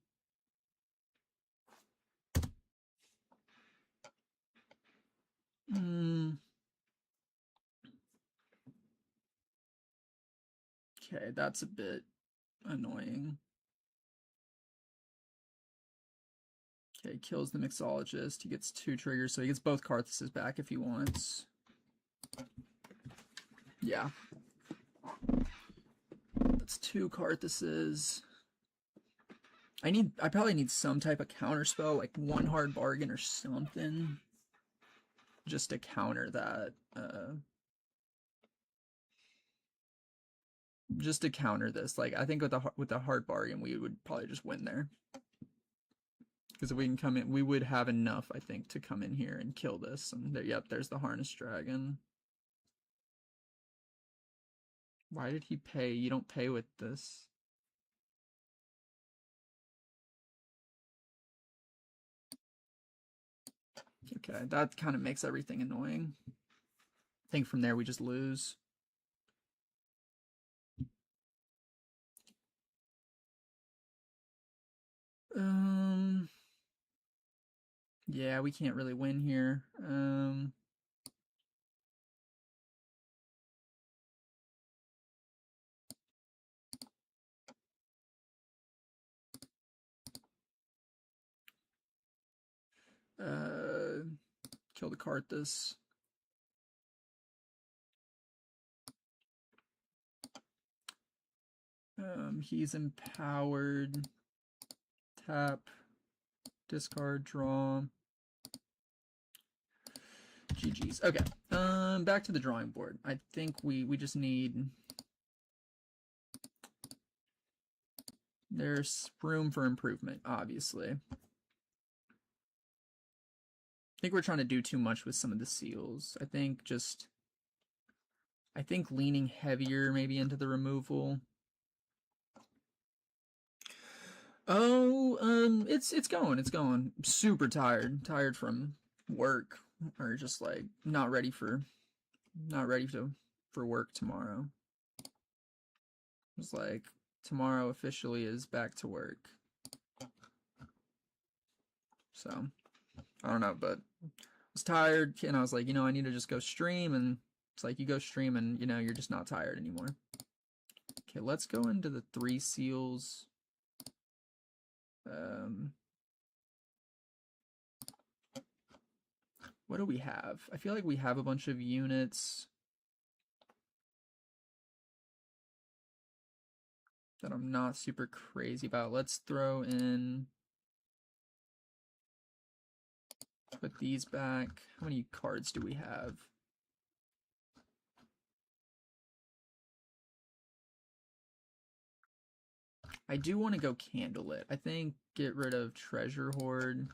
Okay, that's a bit annoying. Okay, kills the mixologist. He gets 2 triggers, so he gets both Karthuses back if he wants. Yeah. That's 2 Karthuses. I probably need some type of counter spell, like 1 hard bargain or something, just to counter that. Just to counter this. Like, I think with the hard bargain, we would probably just win there. Because if we can come in, we would have enough, I think, to come in here and kill this. And there, yep, there's the Harness Dragon. Why did he pay? You don't pay with this. Okay, that kind of makes everything annoying. I think from there we just lose. Yeah, we can't really win here. Kill the Karthus. He's empowered. Tap. Discard, draw. GG's. Okay. Back to the drawing board. I think we just need. There's room for improvement, obviously. I think we're trying to do too much with some of the seals. I think leaning heavier maybe into the removal. Oh, it's going. I'm super tired from work, or just like not ready for work tomorrow. It's like tomorrow officially is back to work. So I don't know, but I was tired and I was like, I need to just go stream, and it's like you go stream and you're just not tired anymore. Okay, let's go into the 3 seals. What do we have? I feel like we have a bunch of units. that I'm not super crazy about. Let's throw in, put these back. How many cards do we have? I do want to go Candlelit. I think get rid of Treasure Hoard.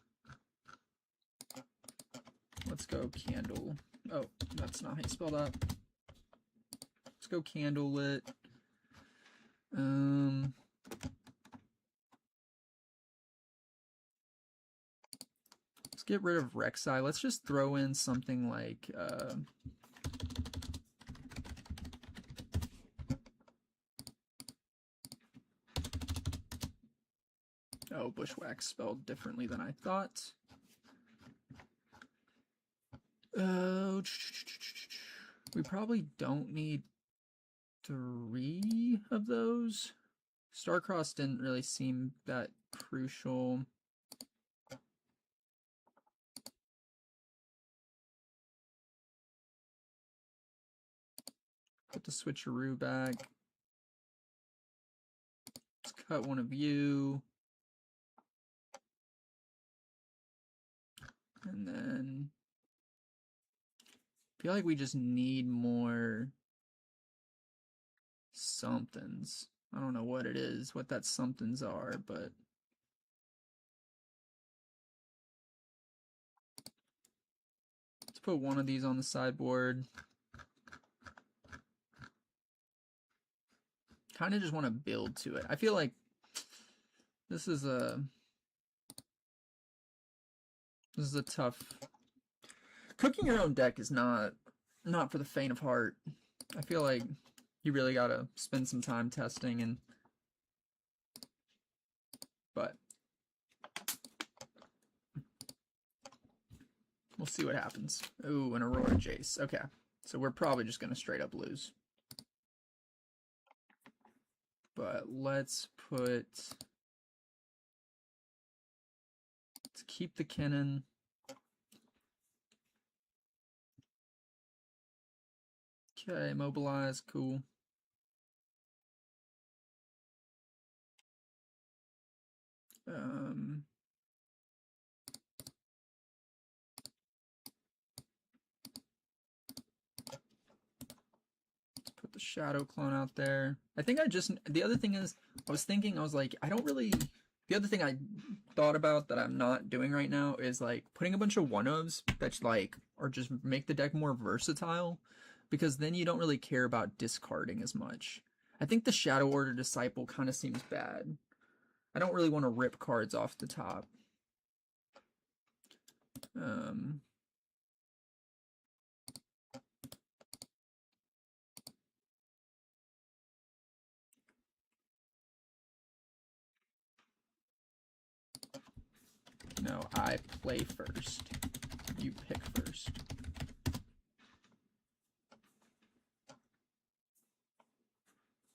Let's go Candle. Oh, that's not how you spell that. Let's go Candlelit. Let's get rid of Rek'Sai. Let's just throw in something like oh, Bushwhack spelled differently than I thought. We probably don't need 3 of those. Starcross didn't really seem that crucial. Put the switcheroo back. Let's cut one of you. And then I feel like we just need more somethings. I don't know what it is, what that somethings are, but let's put one of these on the sideboard. Kind of just want to build to it. I feel like this is a tough. Cooking your own deck is not for the faint of heart. I feel like you really gotta spend some time testing but we'll see what happens. Ooh, an Aurora Jace. Okay, so we're probably just gonna straight up lose. But let's keep the Kinnan. Okay, mobilize, cool. Let's put the Shadow Clone out there. I think the other thing is, I was like, the other thing I thought about that I'm not doing right now is like putting a bunch of one-ofs that like or just make the deck more versatile, because then you don't really care about discarding as much. I think the Shadow Order Disciple kind of seems bad. I don't really want to rip cards off the top. No, I play first. You pick first.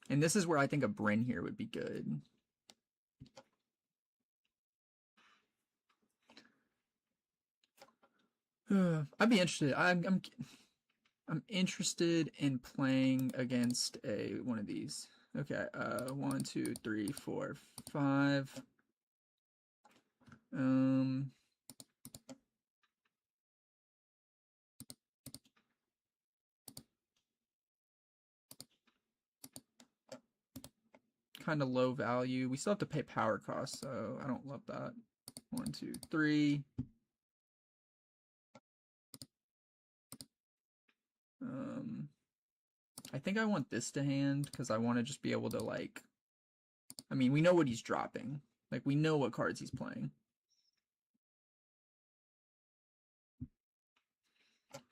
And this is where I think a Bryn here would be good. I'd be interested. I'm interested in playing against one of these. Okay, 1, 2, 3, 4, 5. Kind of low value. We still have to pay power costs, so I don't love that. 1, 2, 3. I think I want this to hand because I want to just be able to like. I mean, we know what he's dropping. Like we know what cards he's playing.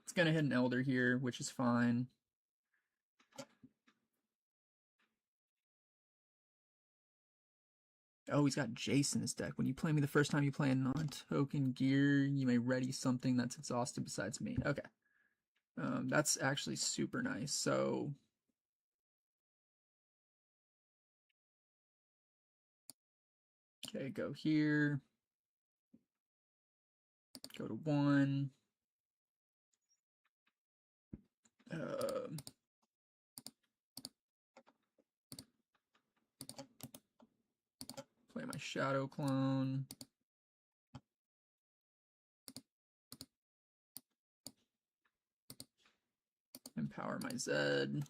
It's gonna hit an Elder here, which is fine. Oh, he's got Jace in his deck. When you play me the first time you play a non-token gear, you may ready something that's exhausted besides me. Okay. That's actually super nice. So okay, go here. Go to 1. Shadow Clone. Empower my Zed.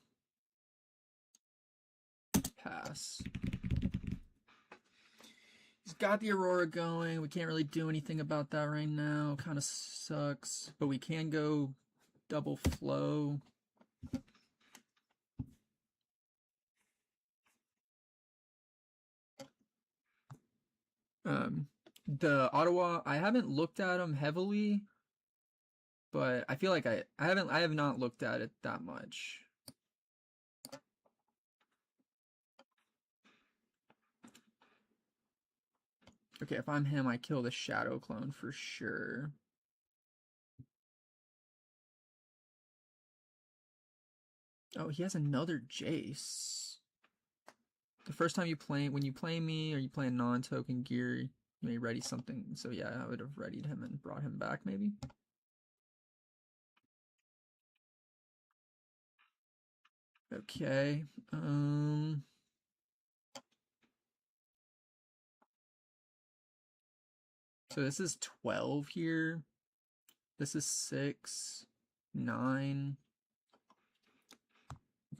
Pass. He's got the Aurora going. We can't really do anything about that right now. Kind of sucks. But we can go double flow. The Ottawa, I haven't looked at them heavily, but I feel like I have not looked at it that much. Okay, if I'm him, I kill the Shadow Clone for sure. Oh, he has another Jace. The first time when you play me or you play a non-token gear, you may ready something. So yeah, I would have readied him and brought him back maybe. Okay. So this is 12 here. This is 6, 9.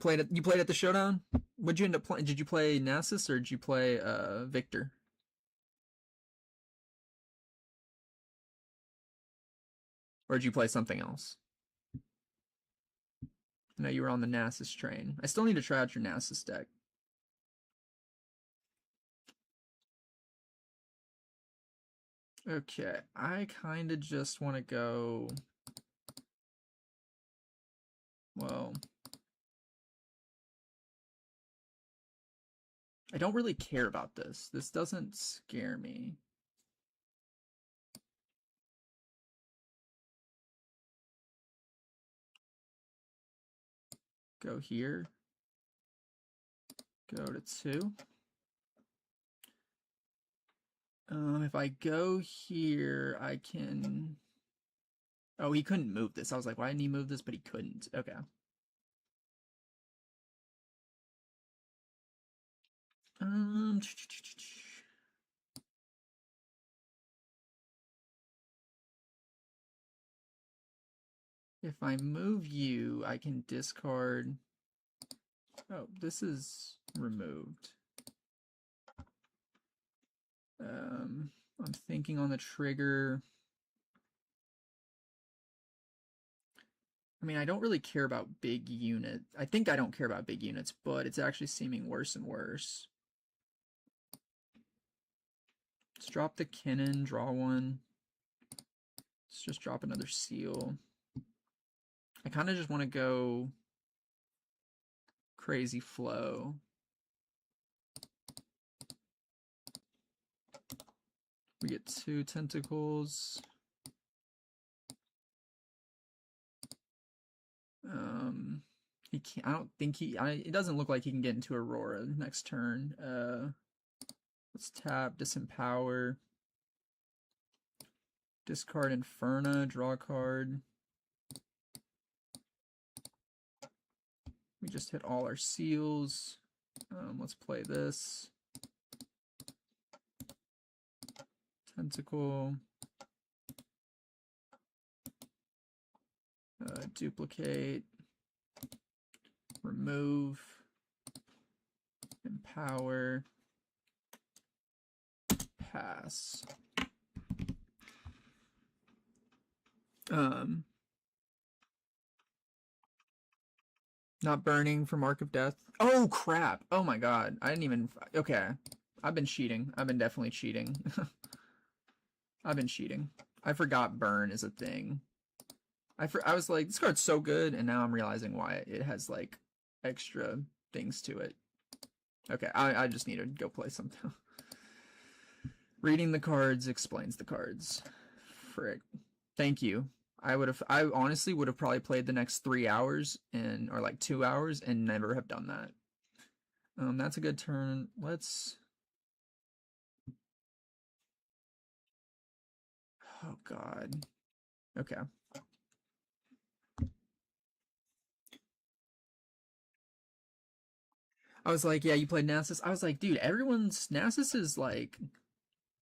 You played at the Showdown? What'd you end up playing? Did you play Nasus or did you play Victor? Or did you play something else? I know you were on the Nasus train. I still need to try out your Nasus deck. Okay, I kind of just want to go... Well... I don't really care about this. This doesn't scare me. Go here. Go to 2. If I go here, I can... Oh, he couldn't move this. I was like, why didn't he move this? But he couldn't. Okay. If I move you, I can discard... Oh, this is removed. I'm thinking on the trigger. I mean, I don't really care about big units. I think I don't care about big units, but it's actually seeming worse and worse. Let's drop the Kinnan, draw one. Let's just drop another seal. I kind of just want to go crazy flow. We get 2 tentacles. He can't. I don't think he. It doesn't look like he can get into Aurora next turn. Let's tap, disempower, discard Inferna, draw a card. We just hit all our seals. Let's play this. Tentacle. Duplicate. Remove. Empower. Pass. Not burning for Mark of Death. Oh, crap. Oh, my God. I didn't even... Okay. I've been cheating. I've been definitely cheating. I've been cheating. I forgot burn is a thing. I was like, this card's so good, and now I'm realizing why it has, like, extra things to it. Okay, I just need to go play something. Reading the cards explains the cards. Frick. Thank you. I honestly would have probably played the next 3 hours or like 2 hours and never have done that. That's a good turn. Let's... Oh, God. Okay. I was like, yeah, you played Nasus. I was like, dude, everyone's... Nasus is like...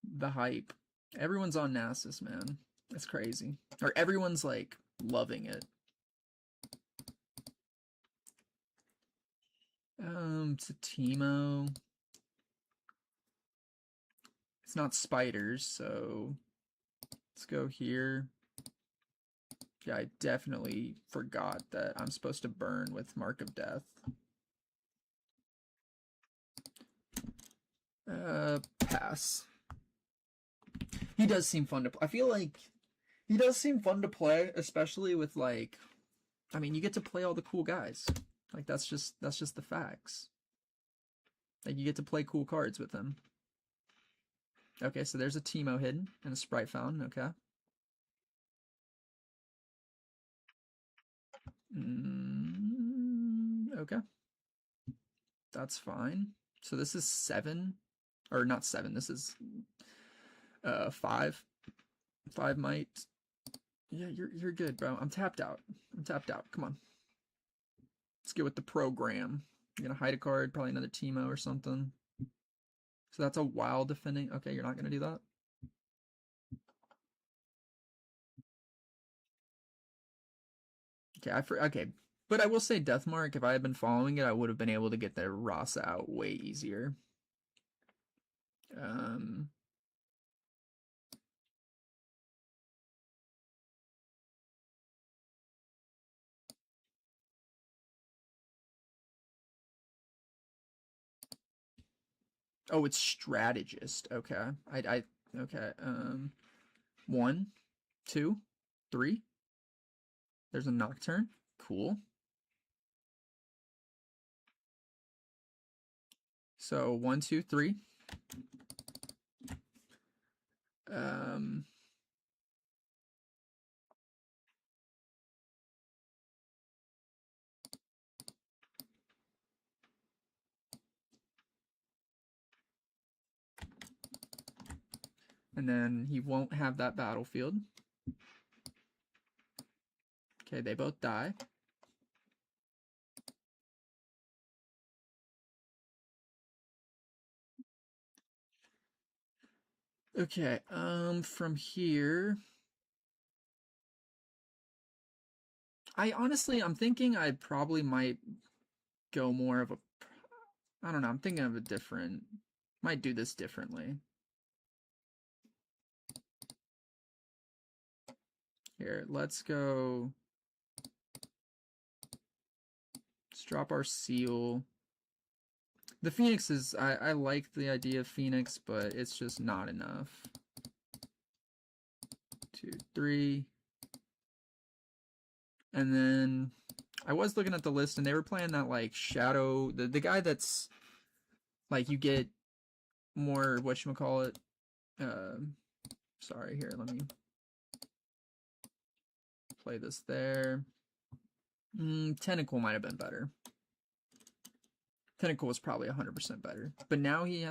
The hype. Everyone's on Nasus, man. It's crazy. Or everyone's like loving it. It's a Teemo. It's not spiders, so let's go here. Yeah, I definitely forgot that I'm supposed to burn with Mark of Death. Pass. He does seem fun to play. I feel like he does seem fun to play, especially with like, I mean, you get to play all the cool guys. Like that's just the facts. Like you get to play cool cards with him. Okay, so there's a Teemo hidden and a Sprite Fountain. Okay. Okay. That's fine. So this is 7. Or not 7, this is 5. 5 might. Yeah, you're good, bro. I'm tapped out. Come on. Let's get with the program. You're gonna hide a card, probably another Teemo or something. So that's a wild defending. Okay, you're not gonna do that. Okay, but I will say Deathmark, if I had been following it, I would have been able to get the Rasa out way easier. Oh, it's strategist. Okay. Okay. 1, 2, 3. There's a Nocturne. Cool. So 1, 2, 3. And then he won't have that battlefield. Okay, they both die. Okay, from here, I'm thinking I probably might go more of a, I don't know, I'm thinking of a different, might do this differently. Here, let's go, let's drop our seal. The Phoenix is, I like the idea of Phoenix, but it's just not enough. 2, 3. And then I was looking at the list and they were playing that like Shadow, the guy that's like you get more whatchamacallit. Sorry, here, let me play this there. Tentacle might have been better. Tentacle was probably 100% better. But now he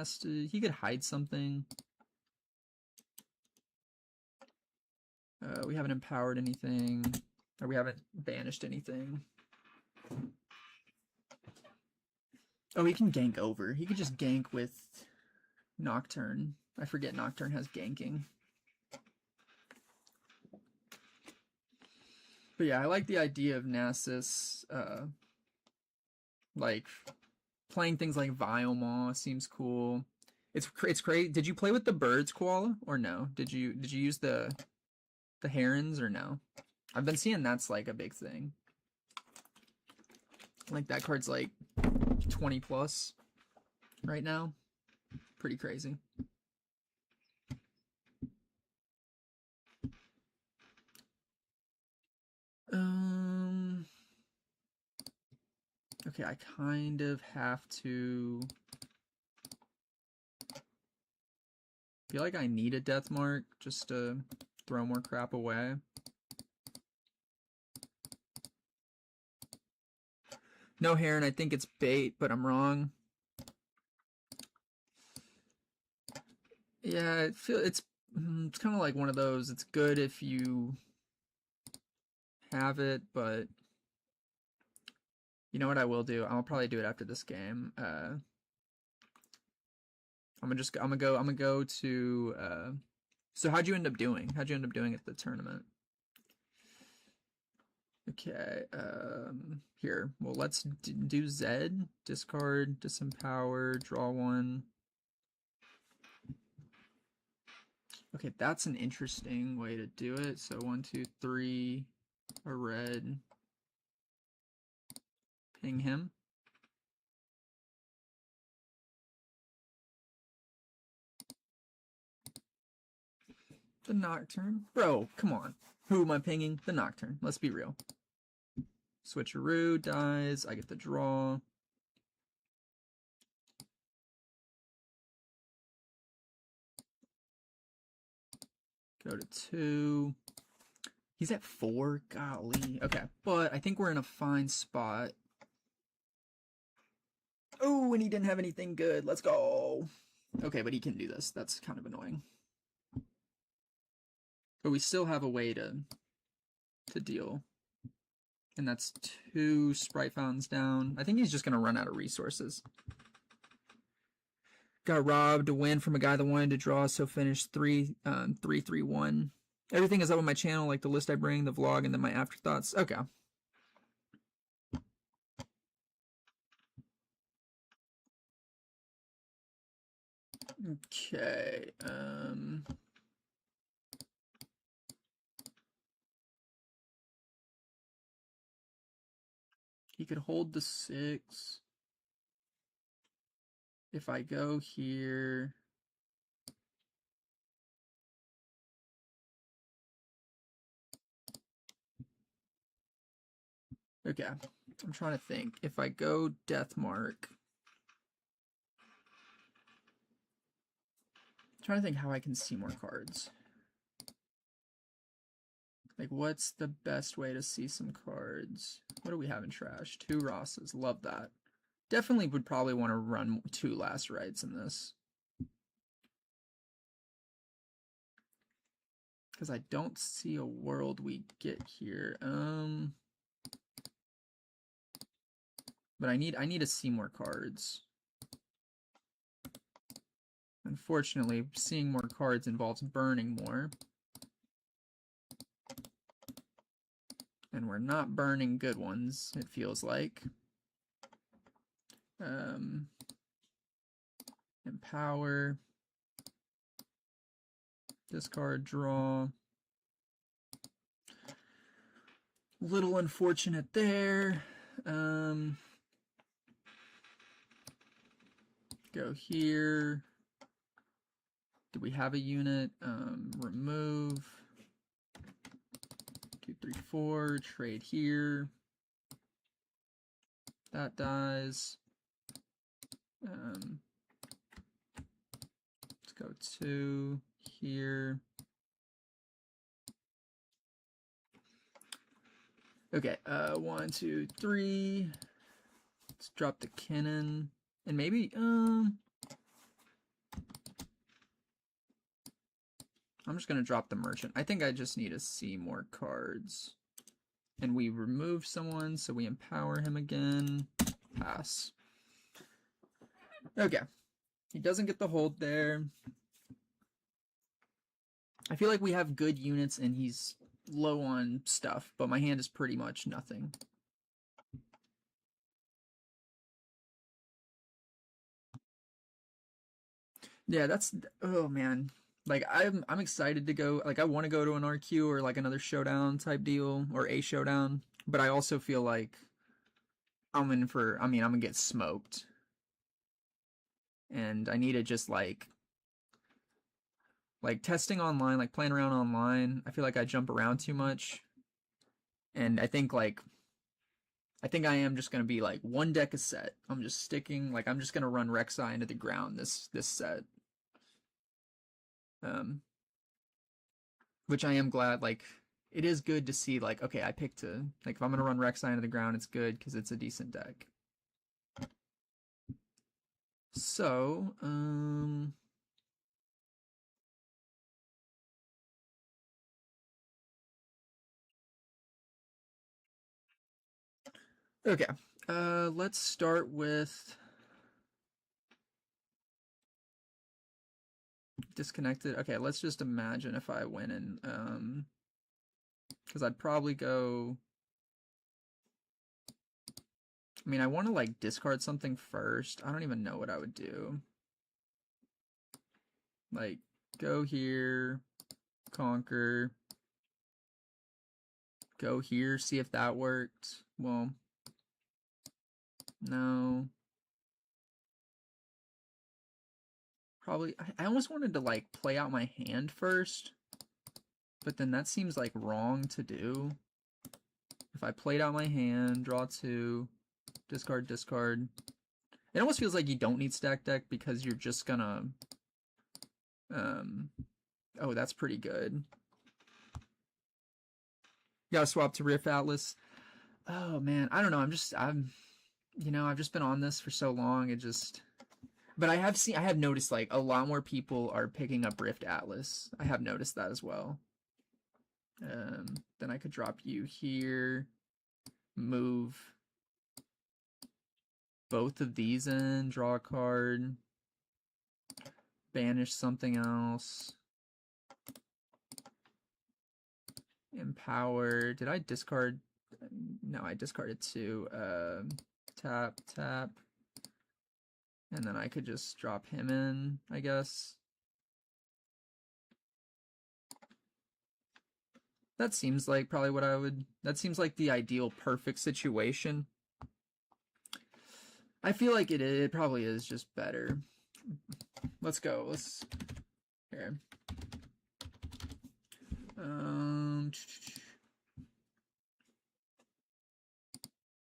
could hide something. We haven't empowered anything. Or we haven't banished anything. Oh, he can gank over. He could just gank with Nocturne. I forget Nocturne has ganking. But yeah, I like the idea of Nasus, like playing things like Violmaw seems cool. It's crazy. Did you play with the birds, Koala, or no? Did you use the herons or no? I've been seeing that's like a big thing. Like that card's like 20 plus right now. Pretty crazy. Okay, I kind of have to feel like I need a death mark just to throw more crap away. No heron, I think it's bait, but I'm wrong. Yeah, it's kind of like one of those. It's good if you have it, but you know what I will do? I'll probably do it after this game. I'm gonna go to so how'd you end up doing? How'd you end up doing at the tournament? Okay, here. Well, let's do Zed. Discard, disempower, draw one. Okay, that's an interesting way to do it. So 1, 2, 3, a red. Ping him. The Nocturne. Bro, come on. Who am I pinging? The Nocturne. Let's be real. Switcheroo dies. I get the draw. Go to 2. He's at 4. Golly. Okay, but I think we're in a fine spot. Oh, and he didn't have anything good. Let's go. Okay, but he can do this. That's kind of annoying. But we still have a way to deal. And that's 2 Sprite Fountains down. I think he's just going to run out of resources. Got robbed to win from a guy that wanted to draw, so finished 3-3-1. Everything is up on my channel, like the list I bring, the vlog, and then my afterthoughts. Okay. Okay. He could hold the 6. If I go here, okay, I'm trying to think. If I go Deathmark, I'm trying to think how I can see more cards. Like, what's the best way to see some cards? What do we have in trash? 2 Rosses, love that. Definitely would probably want to run 2 Last Rites in this. Because I don't see a world we get here. But I need to see more cards. Unfortunately, seeing more cards involves burning more. And we're not burning good ones, it feels like. Empower. Discard, draw. Little unfortunate there. Go here. Do we have a unit? Remove. 2, 3, 4. Trade here. That dies. Let's go 2 here. Okay, 1, 2, 3. Let's drop the cannon. And maybe, I'm just gonna drop the merchant. I think I just need to see more cards. And we remove someone, so we empower him again. Pass. Okay. He doesn't get the hold there. I feel like we have good units and he's low on stuff, but my hand is pretty much nothing. Yeah, that's, oh man. Like I'm excited to go, like I want to go to an RQ or like another showdown type deal or a showdown, but I also feel like I'm gonna get smoked. And I need to just like testing online, like playing around online. I feel like I jump around too much. And I think I am just gonna be like 1 deck a set. I'm just sticking, like I'm just gonna run Rek'Sai into the ground this set. Which I am glad, like it is good to see, like, okay, I picked to, like if I'm gonna run Rek'Sai into the ground, it's good because it's a decent deck. So, okay, let's start with disconnected. Okay, let's just imagine if I went in, because I'd probably go. I mean, I want to like discard something first. I don't even know what I would do. Like, go here, conquer, go here, see if that worked. Well, no. Probably, I almost wanted to like play out my hand first, but then that seems like wrong to do. If I played out my hand, draw 2, discard, discard. It almost feels like you don't need stack deck because you're just gonna, oh, that's pretty good. Gotta swap to Rift Atlas. Oh man, I don't know. I've just been on this for so long. But I have noticed like a lot more people are picking up Rift Atlas. I have noticed that as well. Then I could drop you here, move both of these in, draw a card, banish something else, empower. Did I discard? No, I discarded 2. Tap, tap. And then I could just drop him in, I guess. That seems like probably what I would... That seems like the ideal perfect situation. I feel like it probably is just better. Let's go. Let's... Here.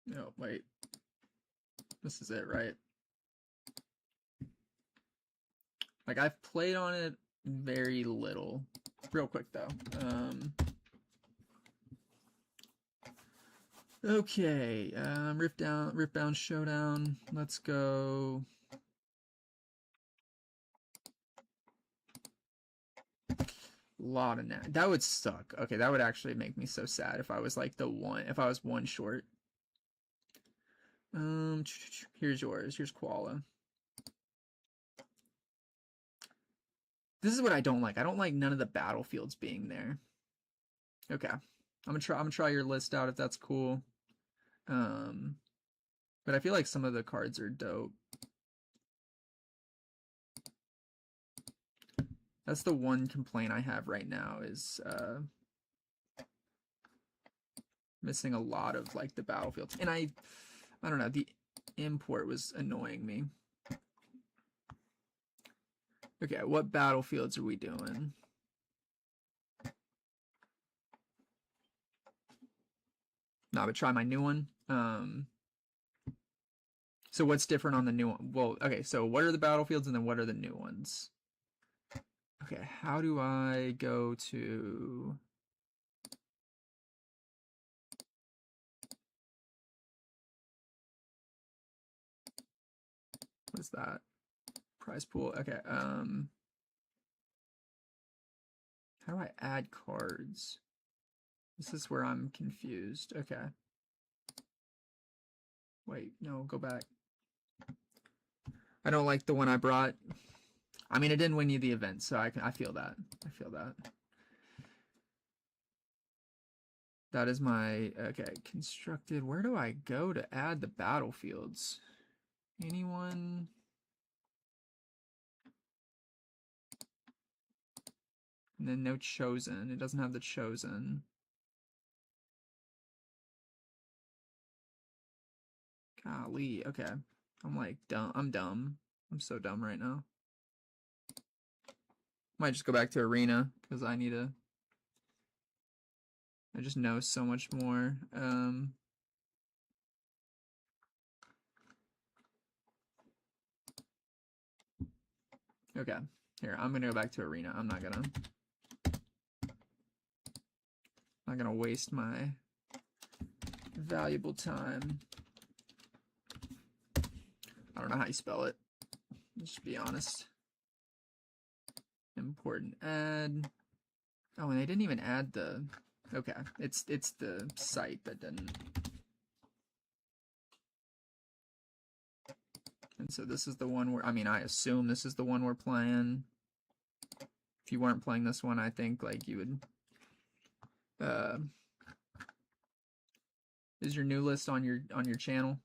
No, wait. This is it, right? Like, I've played on it very little. Real quick, though. Okay, Riftbound Showdown. Let's go. Lot of that would suck. Okay, that would actually make me so sad if I was like if I was 1 short. Here's yours. Here's Koala. This is what I don't like. I don't like none of the battlefields being there. Okay. I'm gonna try your list out if that's cool. But I feel like some of the cards are dope. That's the one complaint I have right now is missing a lot of like the battlefields. And I don't know, the import was annoying me. Okay, what battlefields are we doing? No, but try my new one. So what's different on the new one? Well, okay, so what are the battlefields and then what are the new ones? Okay, how do I go to... What's that? Prize pool. Okay, how do I add cards? This is where I'm confused. Okay. Wait, no, go back. I don't like the one I brought. I mean, it didn't win you the event, so I feel that. I feel that. That is my... Okay, constructed. Where do I go to add the battlefields? Anyone? And then no chosen. It doesn't have the chosen. Golly. Okay. I'm like dumb. I'm dumb. I'm so dumb right now. Might just go back to arena because I need to... I just know so much more. Okay. Here, I'm gonna go back to arena. I'm not gonna waste my valuable time. I don't know how you spell it. Let's just be honest. Important add. Oh, and they didn't even add the... Okay, it's the site that didn't. And so this is the one where... I mean, I assume this is the one we're playing. If you weren't playing this one, I think like you would. Is your new list on your channel?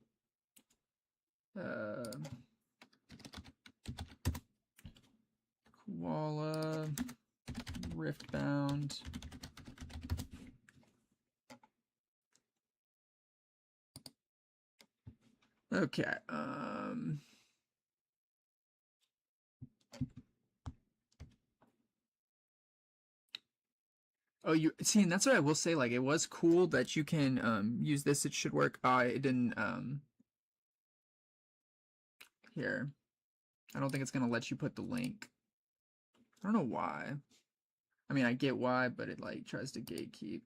Koala, Riftbound. Okay. Oh, you see, and that's what I will say. Like, it was cool that you can use this. It should work. It didn't. Here, I don't think it's gonna let you put the link. I don't know why. I mean, I get why, but it like tries to gatekeep.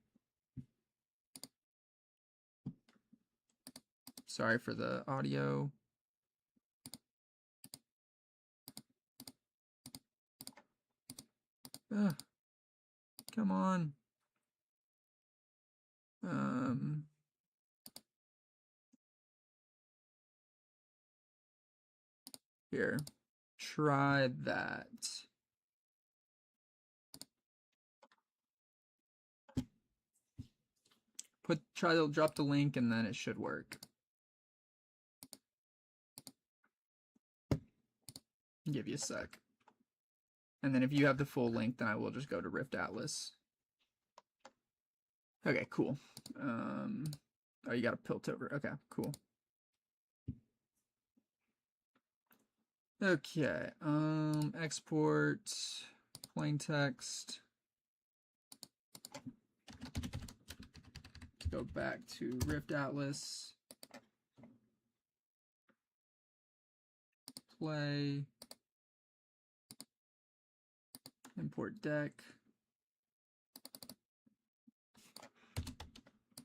Sorry for the audio. Ugh. Come on. Here, try that. Try to drop the link and then it should work. Give you a sec. And then if you have the full link, then I will just go to Rift Atlas. Okay, cool. Oh, you got a Piltover. Okay, cool. Okay, export plain text. Go back to Rift Atlas. Play. Import deck.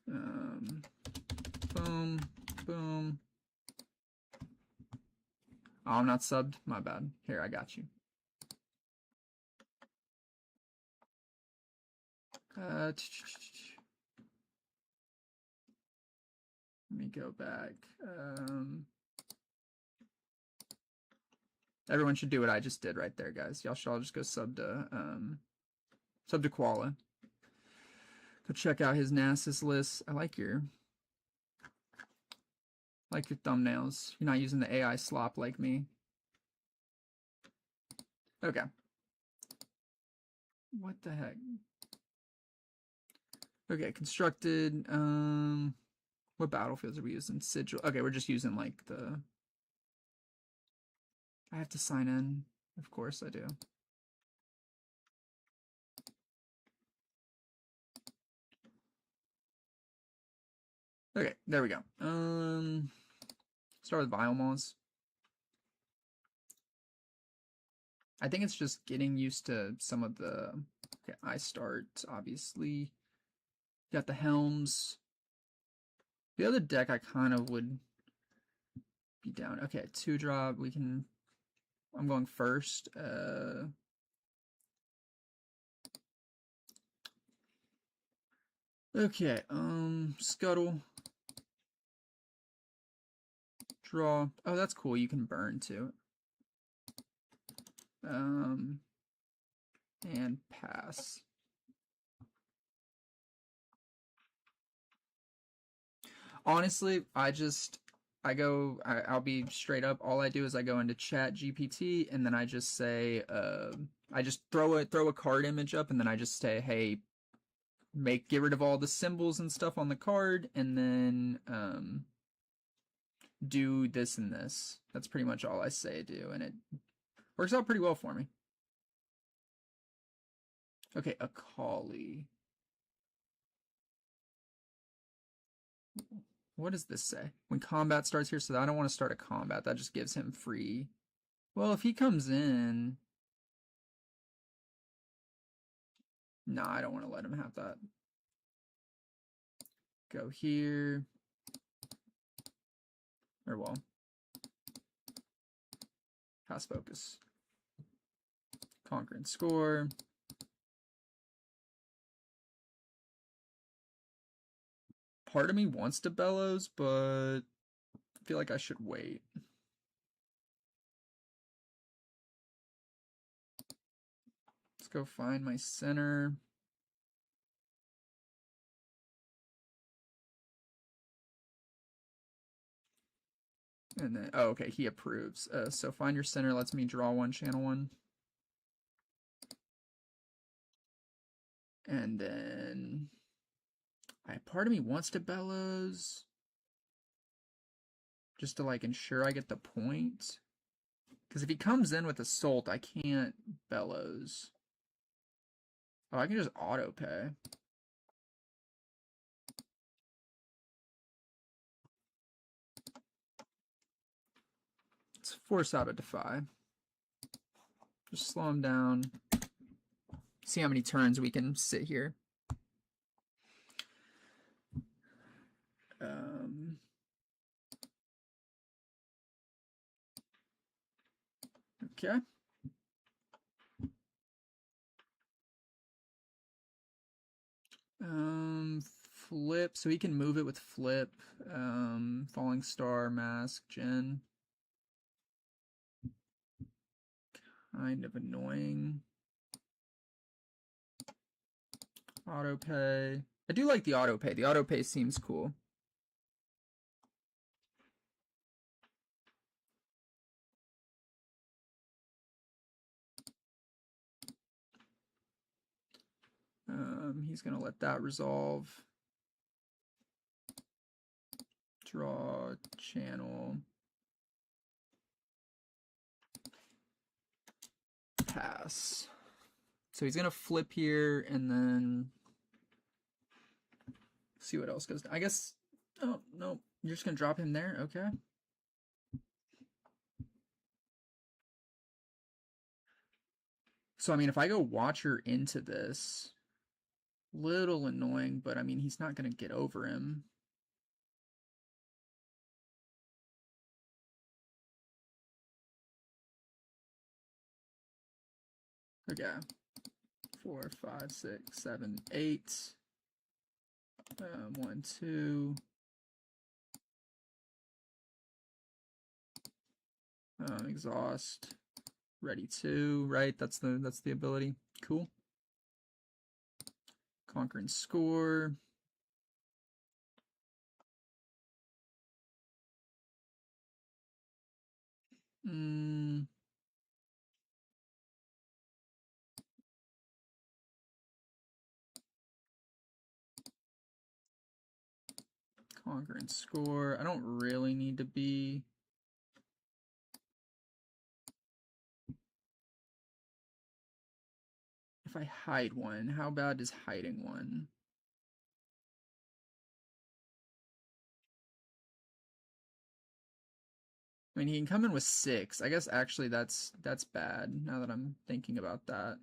Boom, boom. Oh, I'm not subbed. My bad. Here, I got you. Let me go back. Everyone should do what I just did right there, guys. Y'all should all just go sub to Koala. Go check out his Nasus list. I like your thumbnails. You're not using the AI slop like me. Okay. What the heck? Okay, constructed. What battlefields are we using? Sigil. Okay, we're just using like the. I have to sign in. Of course I do. Okay, there we go. Start with Biomoss. I think it's just getting used to some of the. Okay, I start obviously. Got the Helms. The other deck I kind of would be down. Okay, 2-drop. We can. I'm going first. Okay, Scuttle. Draw. Oh, that's cool. You can burn too. And pass. Honestly, I'll be straight up. All I do is I go into Chat GPT and then I just say, I just throw a card image up and then I just say, hey, get rid of all the symbols and stuff on the card and then do this and this. That's pretty much all I say do, and it works out pretty well for me. Okay, Akali. What does this say? When combat starts here, so I don't want to start a combat. That just gives him free. Well, if he comes in... Nah, I don't want to let him have that. Go here. Or, well... Pass focus. Conquer and score. Part of me wants to bellows, but I feel like I should wait. Let's go find my center. And then, oh, okay, he approves. So find your center lets me draw one, channel one. And then, part of me wants to bellows. Just to, like, ensure I get the point. Because if he comes in with assault, I can't bellows. Oh, I can just auto pay. Let's force out a defy. Just slow him down. See how many turns we can sit here. Okay. Flip. So he can move it with flip. Falling star, mask, gen. Kind of annoying. Auto pay. I do like the auto pay. The auto pay seems cool. He's gonna let that resolve. Draw, channel. Pass. So he's gonna flip here and then see what else goes. I guess. Oh no, you're just gonna drop him there. Okay. So I mean, if I go Watcher into this, little annoying, but I mean, he's not gonna get over him. Okay. 4, 5, 6, 7, 8. 1, 2. Exhaust. Ready 2, right? That's the ability. Cool. Conquer and score. Conquer and score. I don't really need to be. If I hide one, how bad is hiding one? I mean, he can come in with 6. I guess actually that's bad now that I'm thinking about that.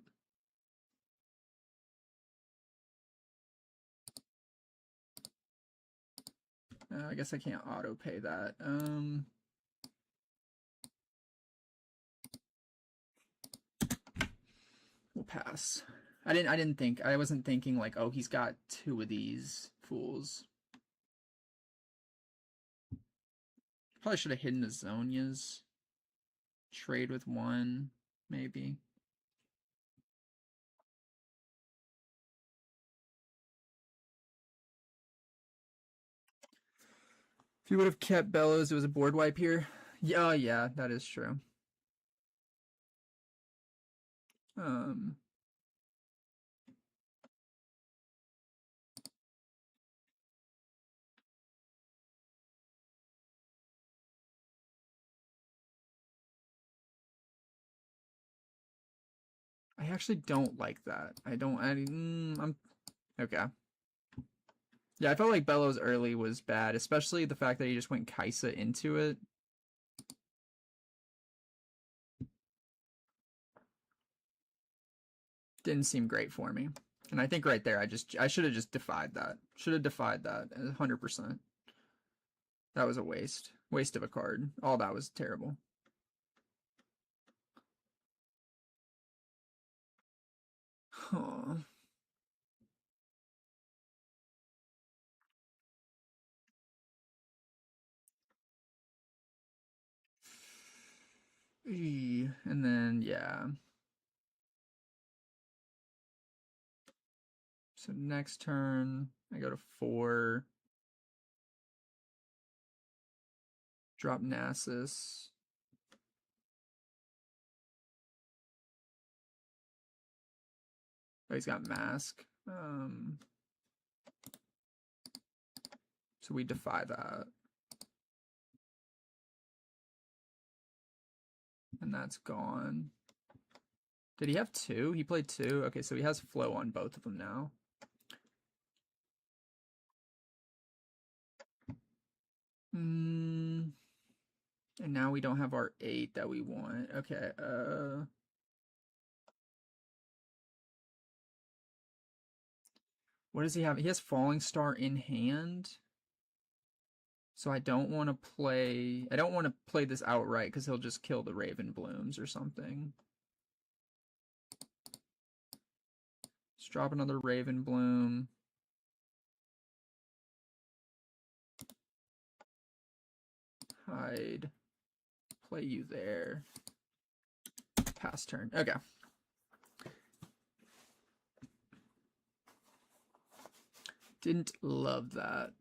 I guess I can't auto pay that. We'll pass. I wasn't thinking like, oh, he's got 2 of these fools. Probably should have hidden the Zonias. Trade with 1, maybe. If you would have kept Bellows, it was a board wipe here. Yeah, that is true. I actually don't like that. I'm okay. Yeah, I felt like Bellows early was bad, especially the fact that he just went Kaisa into it. Didn't seem great for me. And I think right there, I should have just defied that. Should have defied that 100%. That was a waste. Waste of a card. All that was terrible. Huh. And then, yeah. So next turn, I go to 4. Drop Nasus. Oh, he's got Mask. So we defy that. And that's gone. Did he have 2? He played 2. Okay, so he has flow on both of them now. And now we don't have our 8 that we want. Okay, what does he have? He has Falling Star in hand. So I don't want to play this outright because he'll just kill the Raven Blooms or something. Let's drop another Raven Bloom. Hide. Play you there. Pass turn. Okay. Didn't love that.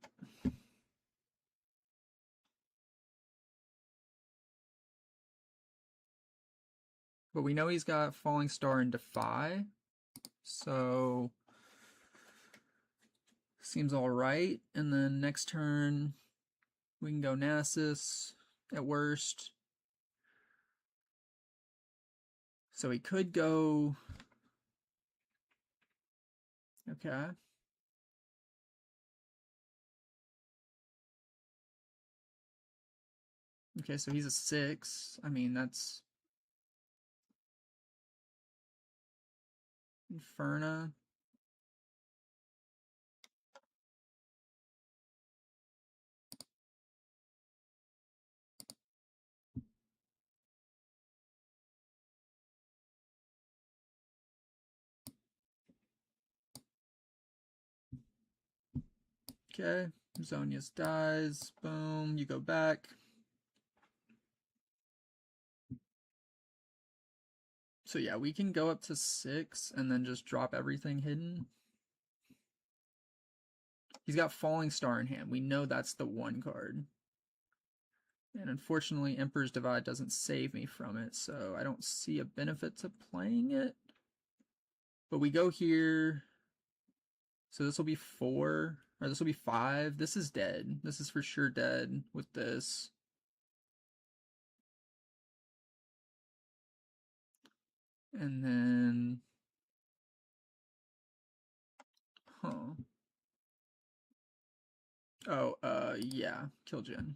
But we know he's got Falling Star and Defy. So seems all right. And then next turn we can go Nasus at worst. So he could go. Okay. Okay, so he's a 6. I mean, that's Inferna. Okay, Zonius dies. Boom, you go back. So yeah, we can go up to 6 and then just drop everything hidden. He's got Falling Star in hand. We know that's the 1 card. And unfortunately, Emperor's Divide doesn't save me from it, so I don't see a benefit to playing it. But we go here. So this will be 4, or this will be 5. This is dead. This is for sure dead with this. And then, yeah, kill Jin.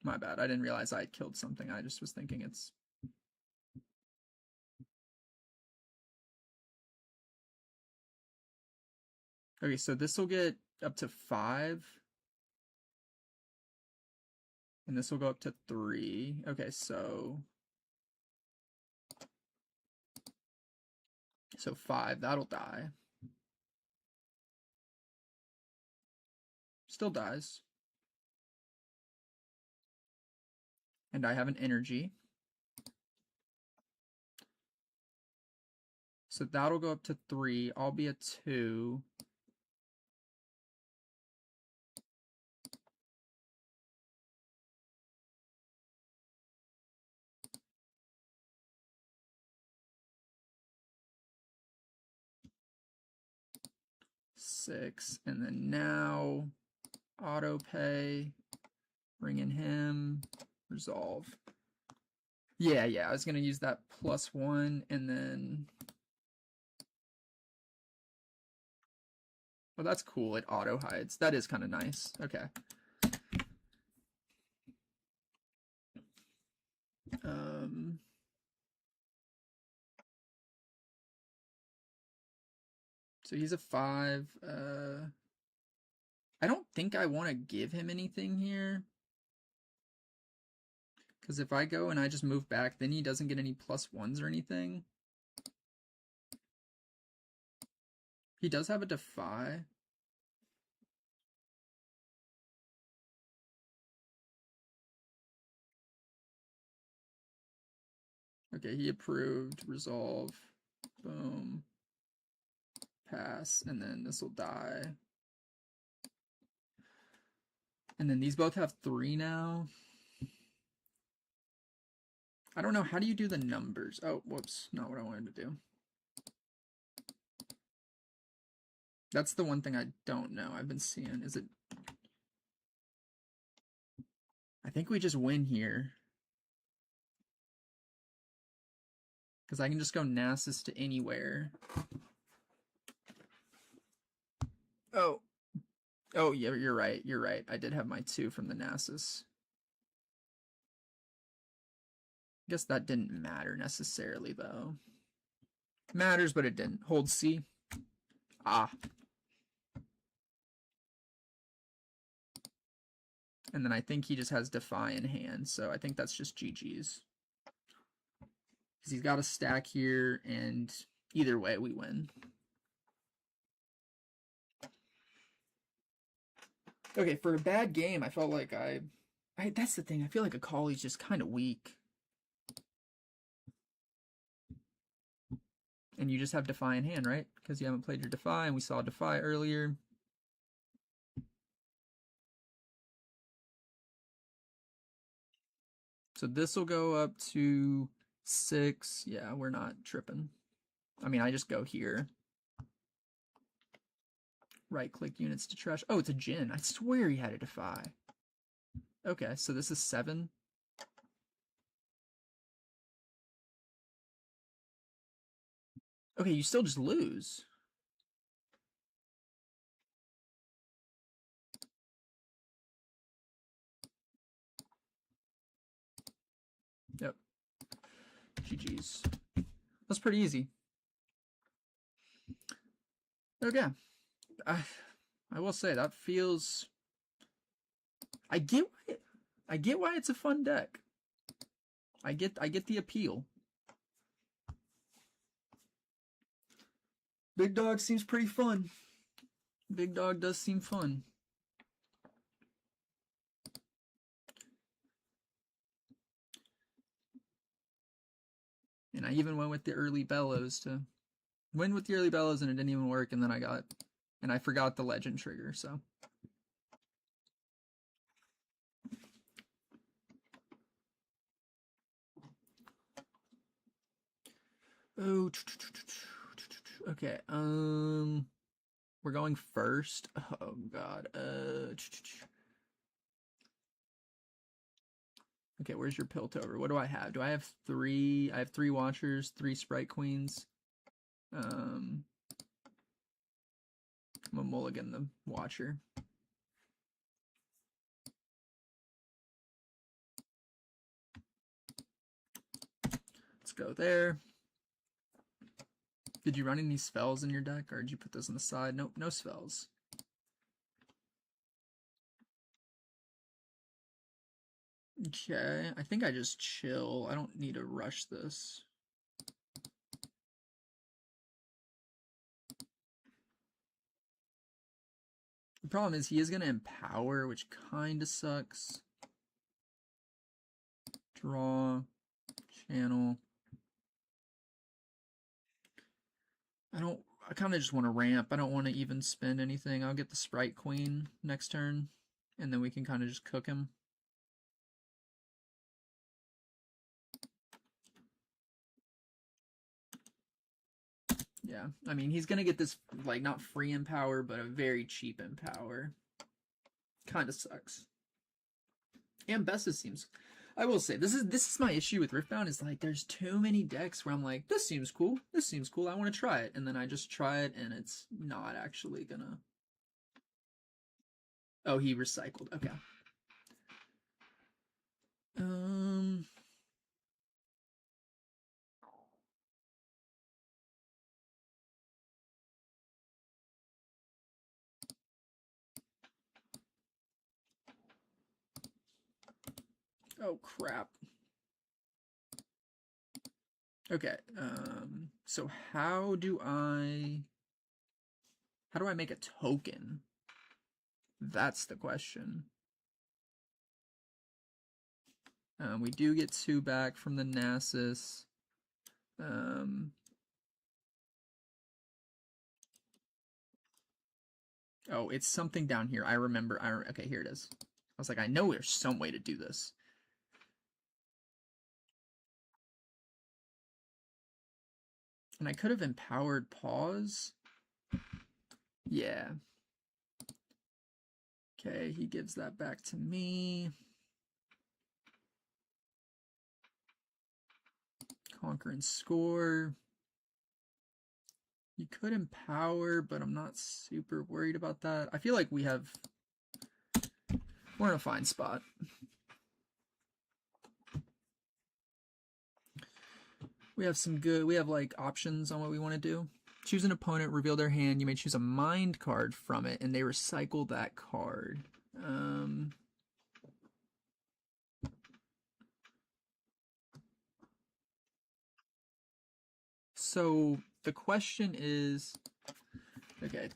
My bad. I didn't realize I had killed something. I just was thinking it's. Okay, so this will get up to 5. And this will go up to 3. Okay, so 5, that'll die. Still dies. And I have an energy. So that'll go up to 3. I'll be a 2. Six, and then now auto pay, bring in him, resolve. Yeah, I was gonna use that +1 and then. Oh, that's cool. It auto hides. That is kind of nice. Okay. So he's a 5. I don't think I want to give him anything here. Because if I go and I just move back, then he doesn't get any +1s or anything. He does have a Defy. Okay, he approved. Resolve. Boom. pass, and then this will die. And then these both have 3 now. I don't know, how do you do the numbers? Oh, whoops, not what I wanted to do. That's the one thing I don't know. I've been seeing, is it... I think we just win here. Because I can just go Nasus to anywhere. Oh. Oh, yeah, you're right. You're right. I did have my 2 from the Nasus. I guess that didn't matter necessarily, though. Matters, but it didn't. Hold C. Ah. And then I think he just has Defy in hand, so I think that's just GG's. Because he's got a stack here, and either way, we win. Okay, for a bad game, I felt like that's the thing. I feel like Akali's just kind of weak. And you just have Defy in hand, right? Because you haven't played your Defy, and we saw Defy earlier. So this will go up to 6. Yeah, we're not tripping. I mean, I just go here. Right-click units to trash. Oh, it's a Jhin. I swear he had a Defy. Okay, so this is 7. Okay, you still just lose. Yep. GG's. That's pretty easy. Okay. I will say that feels... I get why it's a fun deck. I get the appeal. Big Dog seems pretty fun. Big Dog does seem fun. And I even went with the early Bellows to win with the early Bellows, and it didn't even work, and then I forgot the legend trigger, so. Oh, okay. We're going first. Oh God. Okay, where's your Piltover? What do I have? Do I have 3? I have 3 Watchers, 3 Sprite Queens. I'm a mulligan the Watcher. Let's go there. Did you run any spells in your deck, or did you put those on the side? Nope, no spells. Okay, I think I just chill. I don't need to rush this. The problem is he is going to empower, which kind of sucks. Draw, channel. I kind of just want to ramp. I don't want to even spend anything. I'll get the Sprite Queen next turn, and then we can kind of just cook him. Yeah, I mean, he's going to get this, like, not free Empower, but a very cheap Empower. Kind of sucks. And Bessa seems... I will say, this is my issue with Riftbound, is like, there's too many decks where I'm like, this seems cool, I want to try it, and then I just try it, and it's not actually gonna... Oh, he recycled, okay. Oh, crap. Okay, so how do I make a token? That's the question. We do get 2 back from the Nasus. Oh, it's something down here. I remember. Okay, here it is. I was like, I know there's some way to do this. And I could have empowered pause. Yeah. Okay, he gives that back to me. Conquer and score. You could empower, but I'm not super worried about that. I feel like we're in a fine spot. We have like options on what we want to do. Choose an opponent, reveal their hand. You may choose a mind card from it, and they recycle that card. So the question is, okay,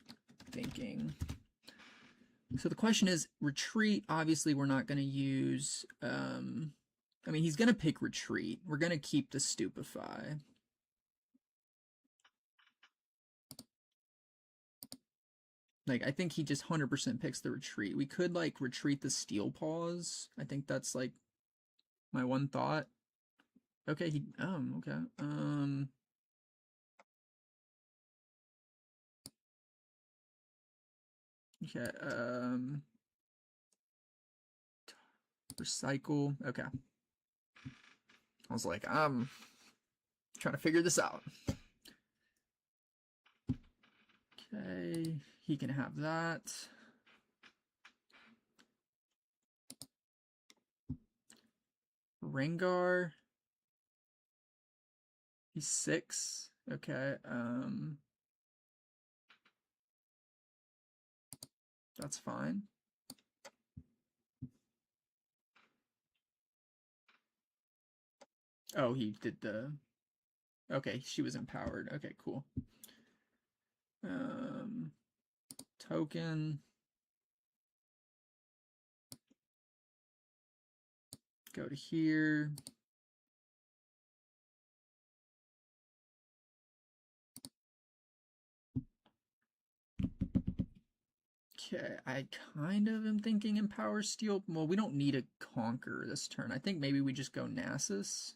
thinking. So the question is, retreat. Obviously, we're not going to use. I mean, he's going to pick retreat. We're going to keep the stupefy. Like, I think he just 100% picks the retreat. We could, like, retreat the steel paws. I think that's, like, my one thought. Okay, okay. Okay, recycle. Okay. I was like, I'm trying to figure this out. Okay, he can have that. Rengar. He's 6. Okay, that's fine. Oh, he did the... Okay, she was empowered. Okay, cool. Token. Go to here. Okay, I kind of am thinking Empower Steel. Well, we don't need a Conquer this turn. I think maybe we just go Nasus.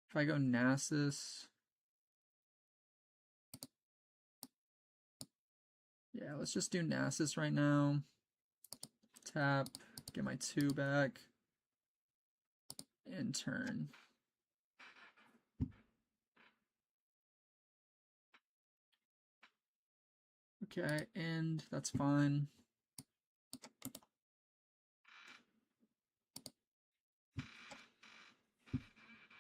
If I go Nasus... Yeah, let's just do Nasus right now. Tap, get my 2 back, and turn. Okay, and that's fine.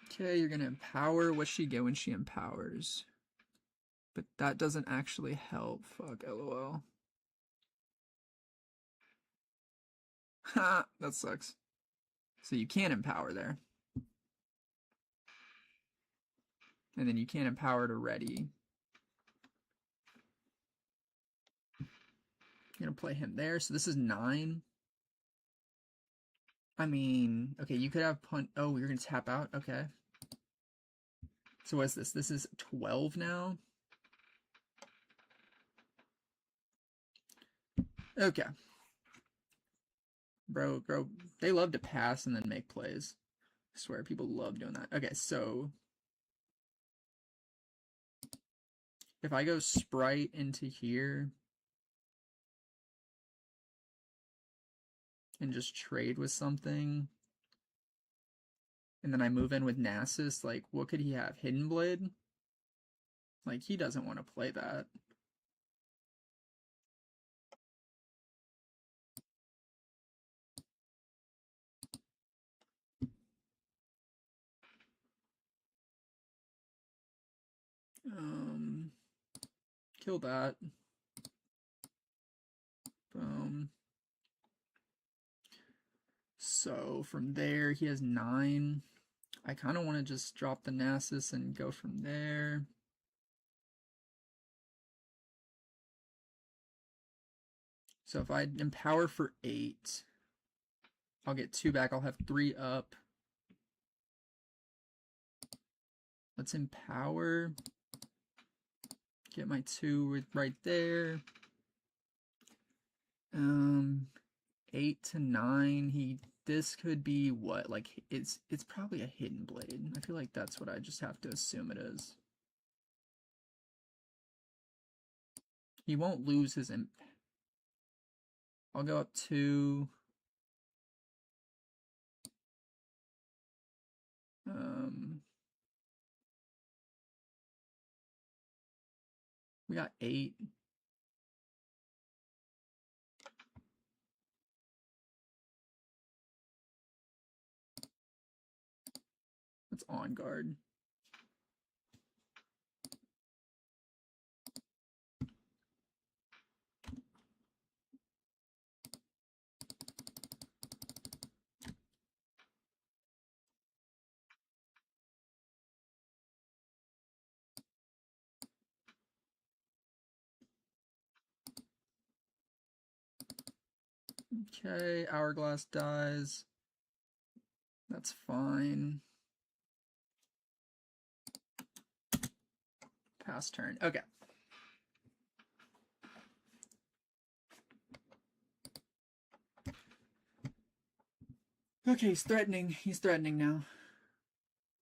Okay, you're gonna empower. What's she get when she empowers? But that doesn't actually help. Fuck, lol. Ha, that sucks. So you can't empower there. And then you can't empower to ready. You're gonna play him there. So this is 9. I mean, okay, you could have punt. Oh, you're gonna tap out? Okay. So what's this? This is 12 now? Okay. Bro, they love to pass and then make plays. I swear, people love doing that. Okay, so if I go Sprite into here and just trade with something, and then I move in with Nasus, like, what could he have? Hidden Blade? Like, he doesn't want to play that. Kill that. Boom. So from there, he has 9. I kind of want to just drop the Nasus and go from there. So if I empower for 8, I'll get 2 back. I'll have 3 up. Let's empower. Get my 2 right there. 8 to 9. This could be what? Like it's probably a hidden blade. I feel like that's what I just have to assume it is. He won't lose his imp. I'll go up 2. We got 8. Let's on guard. Okay, Hourglass dies. That's fine. Pass turn. Okay. Okay, he's threatening. He's threatening now.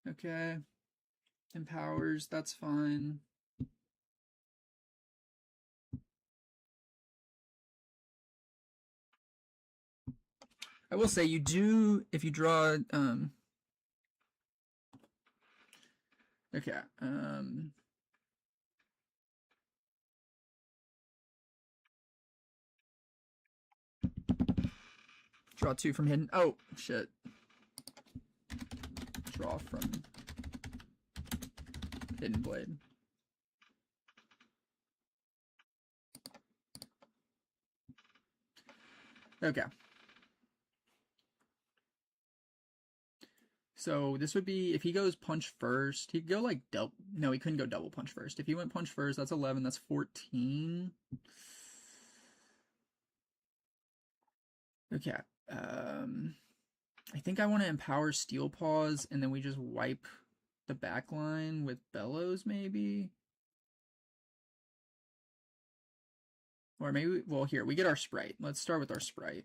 Okay. Empowers, that's fine. I will say you do, if you draw, okay, draw 2 from hidden. Oh, shit. Draw from hidden blade. Okay. So this would be, if he goes punch first, he'd go like double. No, he couldn't go double punch first. If he went punch first, that's 11, that's 14. Okay. I think I want to empower Steel Paws, and then we just wipe the back line with Bellows, maybe? Or maybe, well, here, we get our Sprite. Let's start with our Sprite.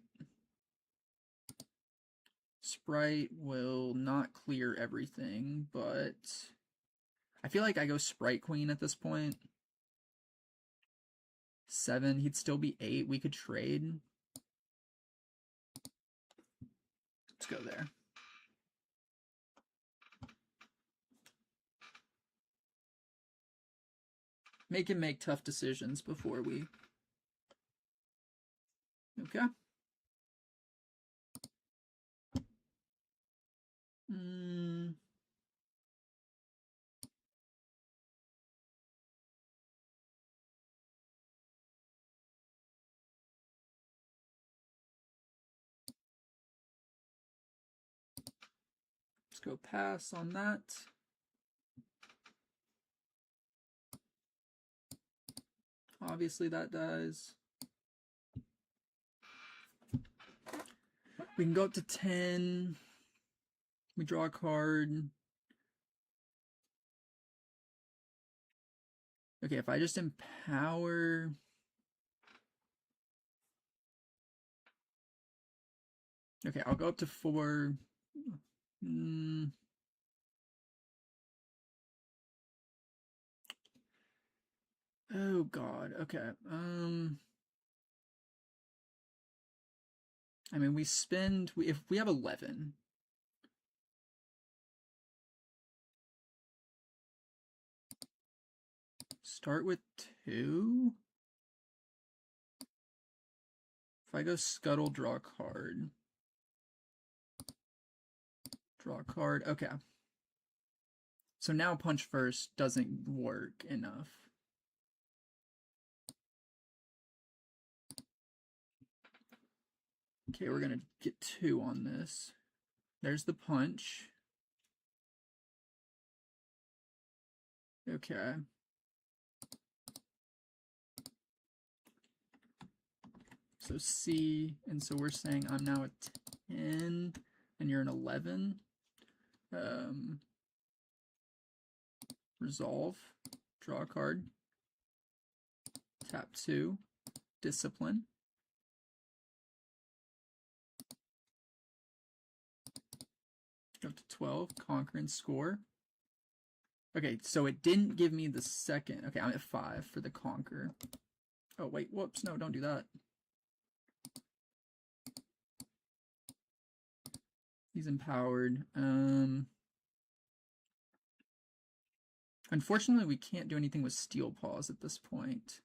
Sprite will not clear everything, but I feel like I go Sprite Queen at this point. 7, he'd still be 8. We could trade. Let's go there. Make him make tough decisions before we... Okay. Let's go pass on that. Obviously that dies. We can go up to 10. We draw a card. Okay, if I just empower... Okay, I'll go up to 4. Oh god, okay. I mean, we spend... if we have 11... Start with 2? If I go Scuttle, draw a card. Draw a card, okay. So now punch first doesn't work enough. Okay, we're gonna get 2 on this. There's the punch. Okay. So C, and so we're saying I'm now at 10, and you're an 11. Resolve, draw a card, tap 2, Discipline. Go up to 12, Conquer and Score. Okay, so it didn't give me the second. Okay, I'm at 5 for the Conquer. Oh, wait, whoops, no, don't do that. He's empowered. Unfortunately, we can't do anything with Steel Paws at this point.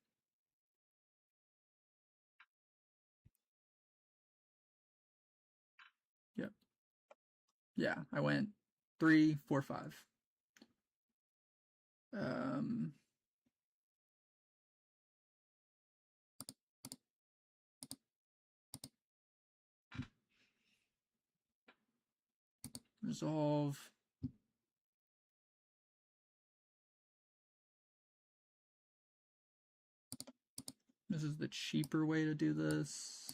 Yep. Yeah, I went 3, 4, 5. Resolve. This is the cheaper way to do this.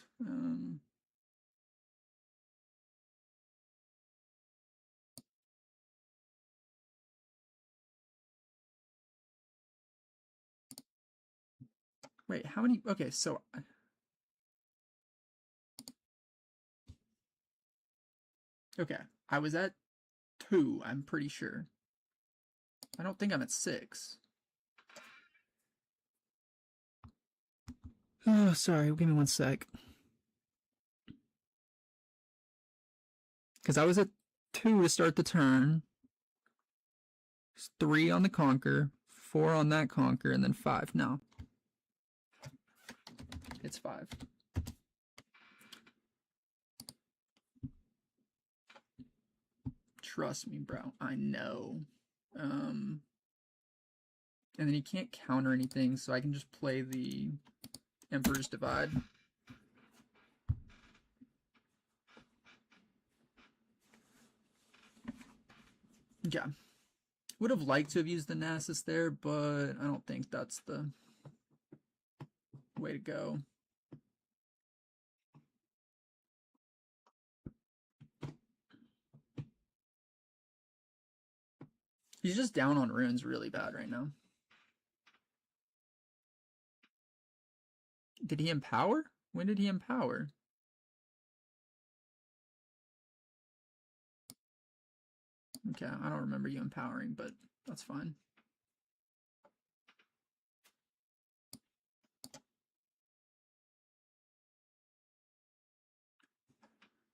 Wait, how many? Okay, so okay, I was at 2, I'm pretty sure. I don't think I'm at 6. Oh, sorry, give me one sec. Because I was at 2 to start the turn. 3 on the Conquer, 4 on that Conquer, and then 5 now. It's 5. Trust me, bro. I know. And then he can't counter anything, so I can just play the Emperor's Divide. Yeah. Would have liked to have used the Nasus there, but I don't think that's the way to go. He's just down on runes really bad right now. Did he empower? When did he empower? Okay, I don't remember you empowering, but that's fine.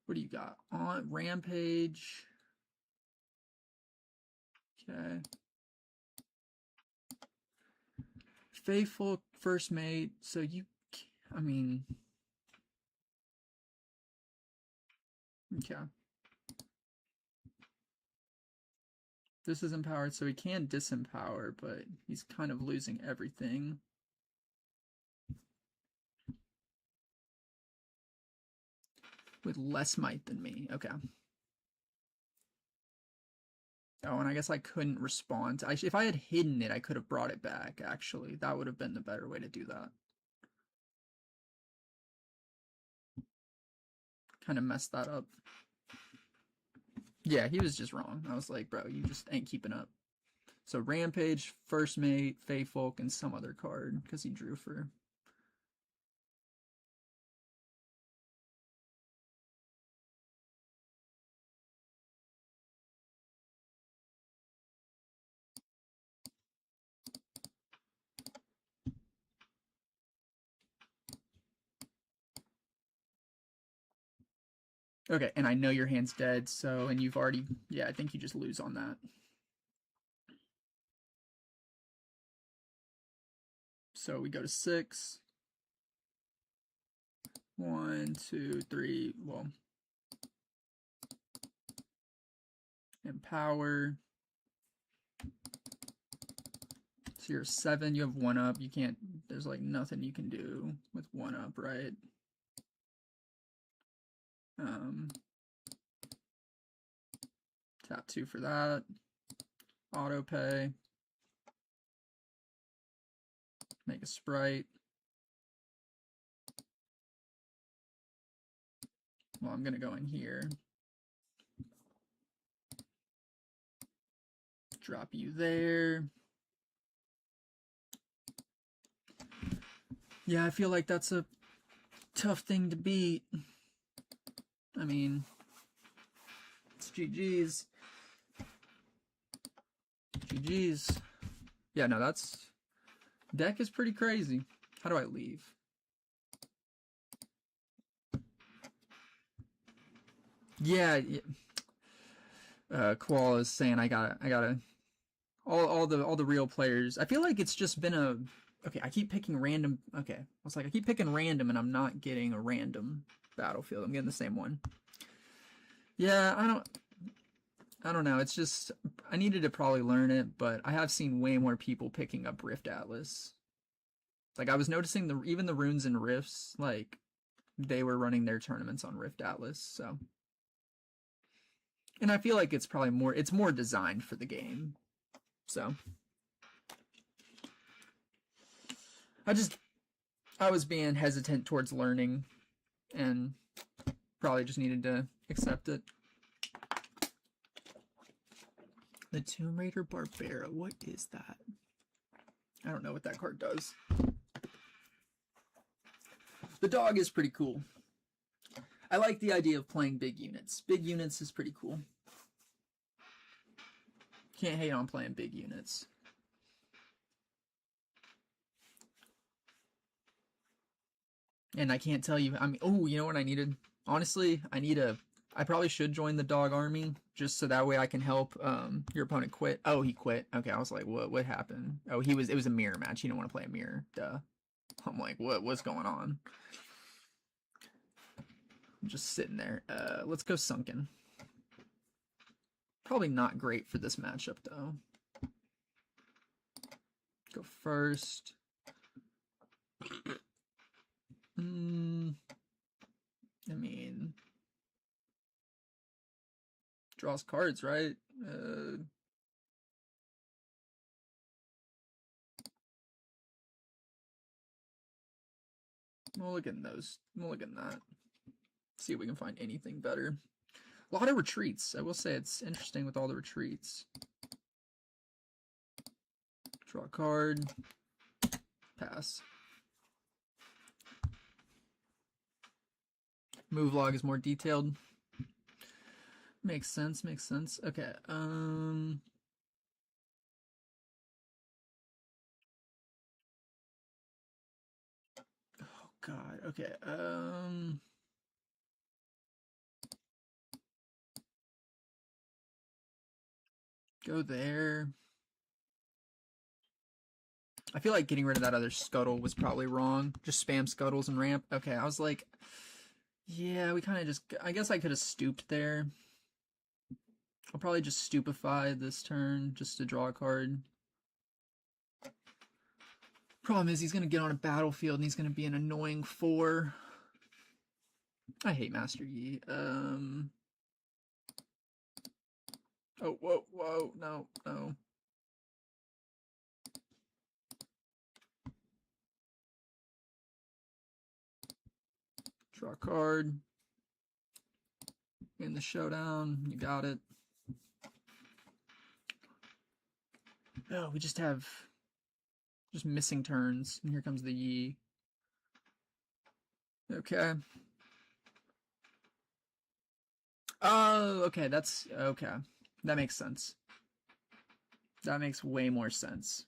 What do you got? On Rampage. Okay. Faithful first mate. So you, I mean, okay. This is empowered, so he can disempower, but he's kind of losing everything. With less might than me. Okay. Oh, and I guess I couldn't respond. If I had hidden it, I could have brought it back, actually. That would have been the better way to do that. Kind of messed that up. Yeah, he was just wrong. I was like, bro, you just ain't keeping up. So Rampage, First Mate, Faithfolk, and some other card, because he drew for... Okay, and I know your hand's dead, so, and you've already, yeah, I think you just lose on that. So we go to 6. 1, 2, 3, well, empower. So you're 7, you have 1 up, you can't, there's like nothing you can do with 1 up, right? Tap 2 for that. Auto pay. Make a sprite. Well, I'm gonna go in here. Drop you there. Yeah, I feel like that's a tough thing to beat. I mean, it's GG's. GG's. Yeah, no, that's... Deck is pretty crazy. How do I leave? Yeah, Koala is saying I gotta all the real players. I feel like it's just been a okay. I keep picking random. Okay, I was like I keep picking random, and I'm not getting a random battlefield. I'm getting the same one. Yeah, I don't know. It's just I needed to probably learn it, but I have seen way more people picking up Rift Atlas. Like I was noticing even the runes and rifts, like they were running their tournaments on Rift Atlas. So, and I feel like it's probably more designed for the game. So, I was being hesitant towards learning, and probably just needed to accept it. The Tomb Raider Barbara, what is that? I don't know what that card does. The dog is pretty cool. I like the idea of playing big units. Big units is pretty cool. Can't hate on playing big units. And I can't tell you, I mean, oh, you know what I needed? Honestly, I probably should join the dog army just so that way I can help your opponent quit. Oh, he quit. Okay, I was like, what happened? Oh, it was a mirror match. He didn't want to play a mirror. Duh. I'm like, what's going on? I'm just sitting there. Let's go Sunken. Probably not great for this matchup though. Go first. I mean, draws cards, right? Mulligan those. Mulligan that. See if we can find anything better. A lot of retreats. I will say it's interesting with all the retreats. Draw a card. Pass. Move log is more detailed. Makes sense, makes sense. Okay, oh god, okay, go there. I feel like getting rid of that other scuttle was probably wrong. Just spam scuttles and ramp. Okay, I was like, yeah, we kind of just, I guess I could have stooped there. I'll probably just stupefy this turn just to draw a card. Problem is he's going to get on a battlefield and he's going to be an annoying 4. I hate Master Yi. Oh, whoa, no. Draw a card. In the showdown, you got it. Oh, we just have missing turns. And here comes the Yi. Okay. Oh, okay, that's okay. That makes sense. That makes way more sense.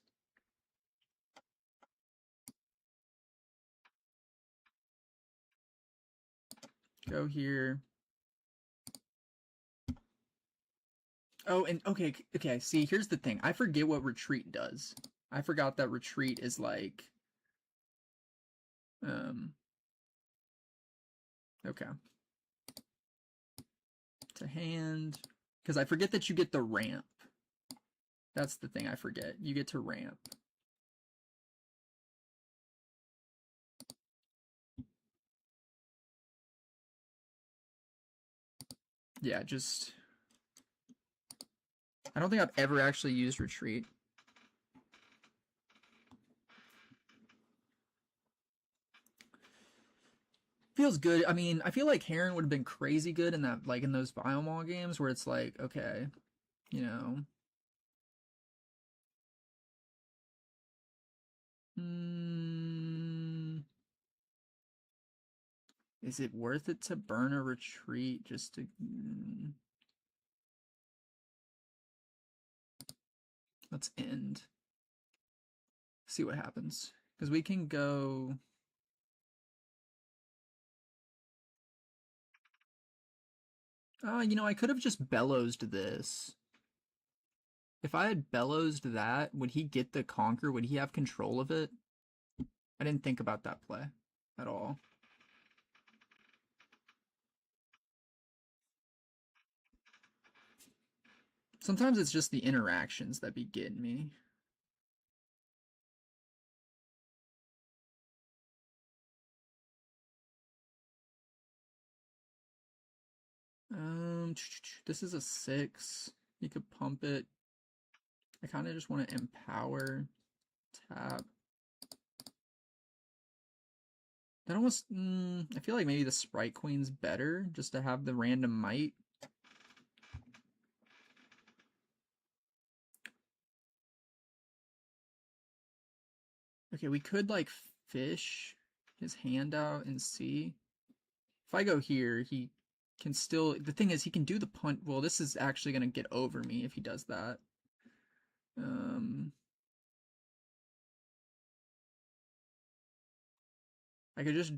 Go here. Oh, and okay, see, here's the thing. I forget what retreat does. I forgot that retreat is like okay. To hand. Because I forget that you get the ramp. That's the thing I forget. You get to ramp. Yeah, just... I don't think I've ever actually used retreat. Feels good. I mean, I feel like Heron would have been crazy good in that, like in those Biomall games where it's like, okay, you know, Is it worth it to burn a retreat just to... Let's end. See what happens. Because we can go... you know, I could have just bellowsed this. If I had bellowsed that, would he get the conquer? Would he have control of it? I didn't think about that play at all. Sometimes it's just the interactions that be getting me. This is a 6. You could pump it. I kind of just want to empower. Tap. That almost, I feel like maybe the Sprite Queen's better, just to have the random might. Okay, we could, like, fish his hand out and see. If I go here, he can still, the thing is, he can do the punt. Well, this is actually going to get over me if he does that. I could just,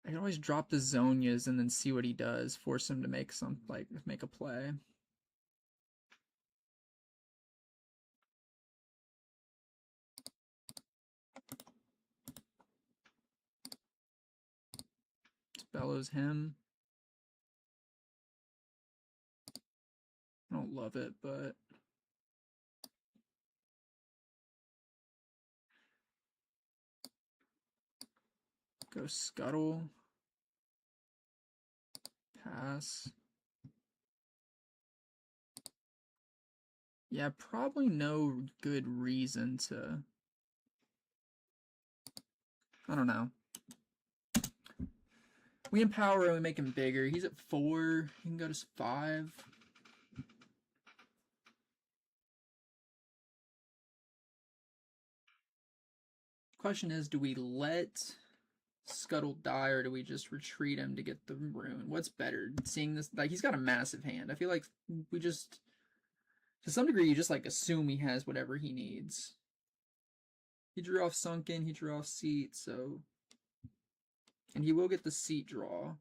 I can always drop the Zonias and then see what he does, force him to make some, like, make a play. Just bellows him. I don't love it, but go scuttle. Pass. Yeah, probably no good reason to... I don't know. We empower him, we make him bigger. He's at 4. He can go to 5. Question is, do we let Scuttle die or do we just retreat him to get the rune? What's better? Seeing this, like, he's got a massive hand. I feel like we just, to some degree, you just, like, assume he has whatever he needs. He drew off Sunken, he drew off Seat, so... And he will get the Seat draw.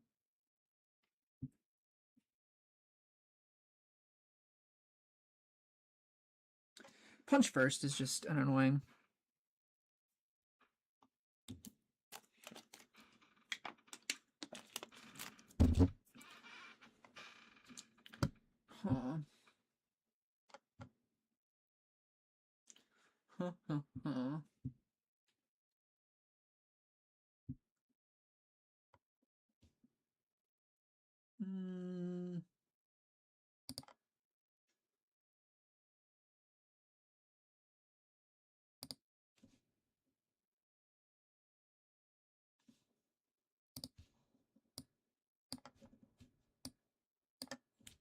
Punch first is just annoying. Huh. Huh, huh, huh.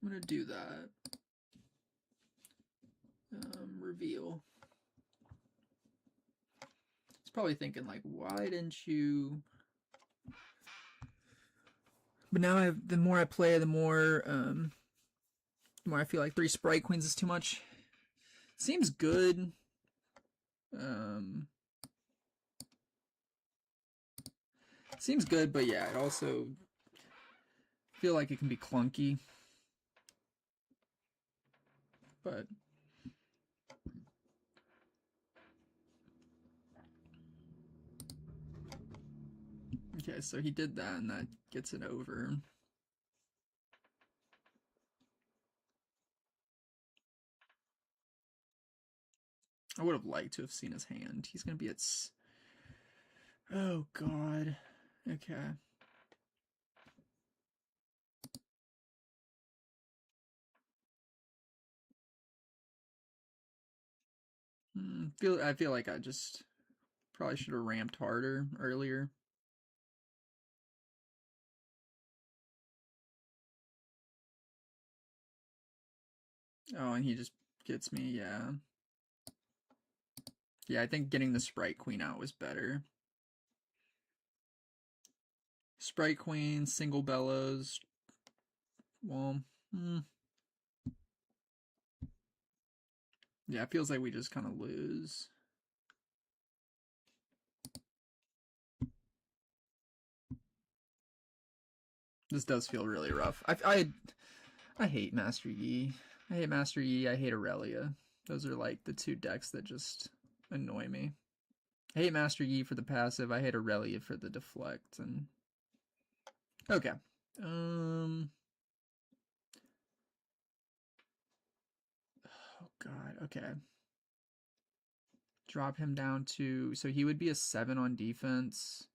I'm gonna do that. Reveal. He's probably thinking, like, why didn't you... But now the more I play, the more I feel like 3 Sprite Queens is too much. Seems good. Seems good, but yeah, it also feel like it can be clunky. But okay, so he did that, and that gets it over. I would have liked to have seen his hand. He's gonna be at... Oh, God. Okay. I feel like I just probably should have ramped harder earlier. Oh, and he just gets me, yeah. Yeah, I think getting the Sprite Queen out was better. Sprite Queen, single bellows. Well, yeah, it feels like we just kind of lose. This does feel really rough. I hate Master Yi. I hate Master Yi. I hate Aurelia. Those are like the two decks that just annoy me. I hate Master Yi for the passive. I hate Aurelia for the deflect. And okay, oh god. Okay, drop him down to, so he would be a 7 on defense.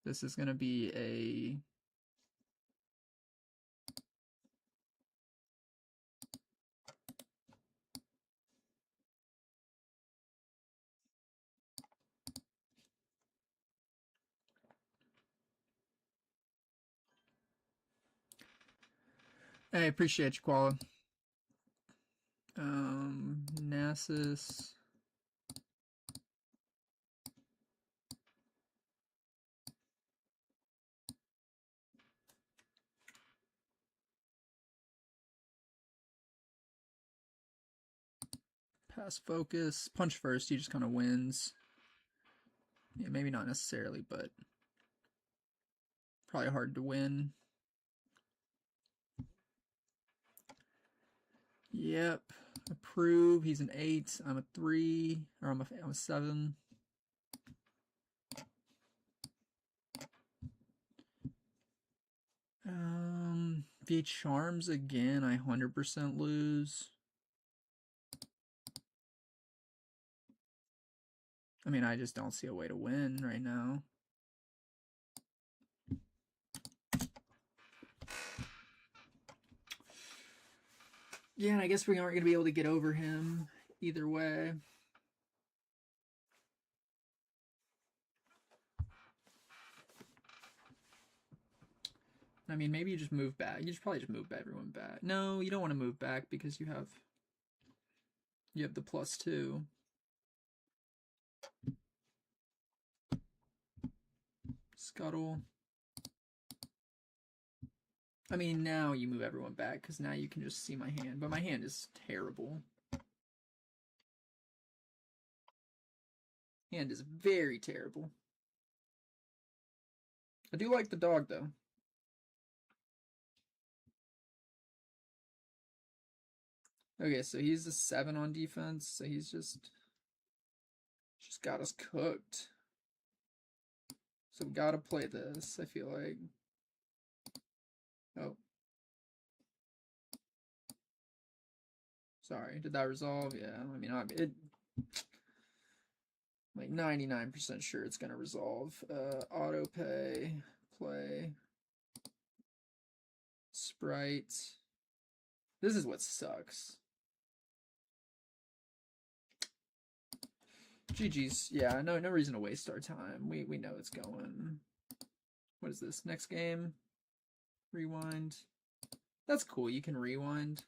This is gonna be a I appreciate you, Koala. Nasus. Pass focus. Punch first, he just kind of wins. Yeah, maybe not necessarily, but probably hard to win. Yep. Approve. He's an 8. I'm a 3. Or I'm a 7. If he charms again, I 100% lose. I mean, I just don't see a way to win right now. Yeah, and I guess we aren't going to be able to get over him either way. I mean, maybe you just move back. You should probably just move everyone back. No, you don't want to move back because you have the +2. Scuttle. I mean, now you move everyone back because now you can just see my hand. But my hand is terrible. Hand is very terrible. I do like the dog though. Okay, so he's a 7 on defense, so he's just got us cooked. So we gotta play this, I feel like. Oh. Sorry, did that resolve? Yeah, I mean, it like 99% sure it's gonna resolve. Auto pay, play, Sprite. This is what sucks. GG's. Yeah, no reason to waste our time. We know it's going. What is this? Next game? Rewind. That's cool. You can rewind.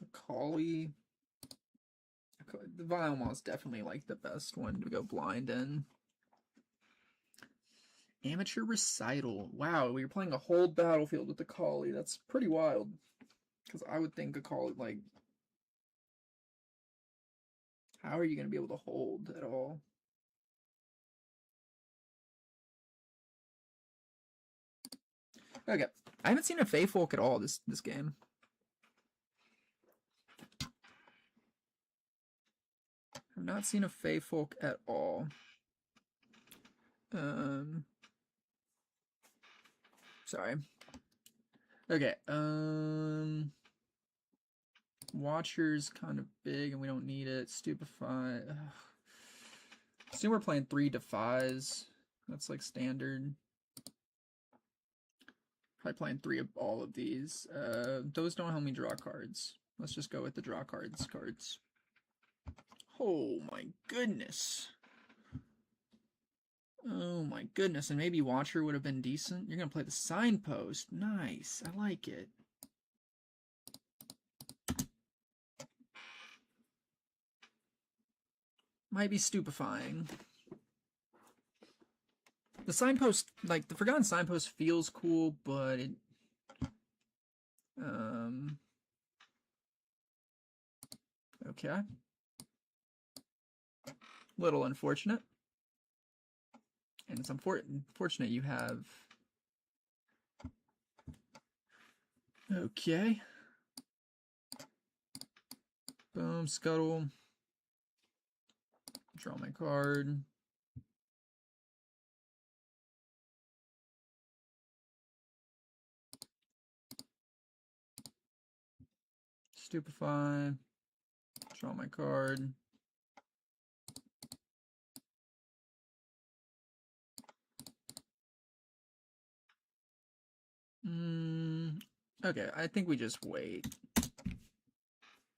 Akali. The Vial is definitely like the best one to go blind in. Amateur Recital. Wow, we were playing a whole battlefield with Akali. That's pretty wild. Because I would think Akali, like, how are you going to be able to hold at all? Okay, I haven't seen a Fey Folk at all this game. I've not seen a Fey Folk at all. Sorry. Okay, Watcher's kind of big and we don't need it. Stupefy. Assume we're playing 3 Defies. That's like standard. Probably playing 3 of all of these. Those don't help me draw cards. Let's just go with the draw cards. Oh my goodness. Oh my goodness. And maybe Watcher would have been decent. You're going to play the Signpost. Nice. I like it. Might be stupefying. The signpost, like, the Forgotten Signpost feels cool, but it... Okay. Little unfortunate. And it's unfortunate you have... Okay. Boom, Scuttle. Draw my card. Stupefy. Draw my card. Okay, I think we just wait.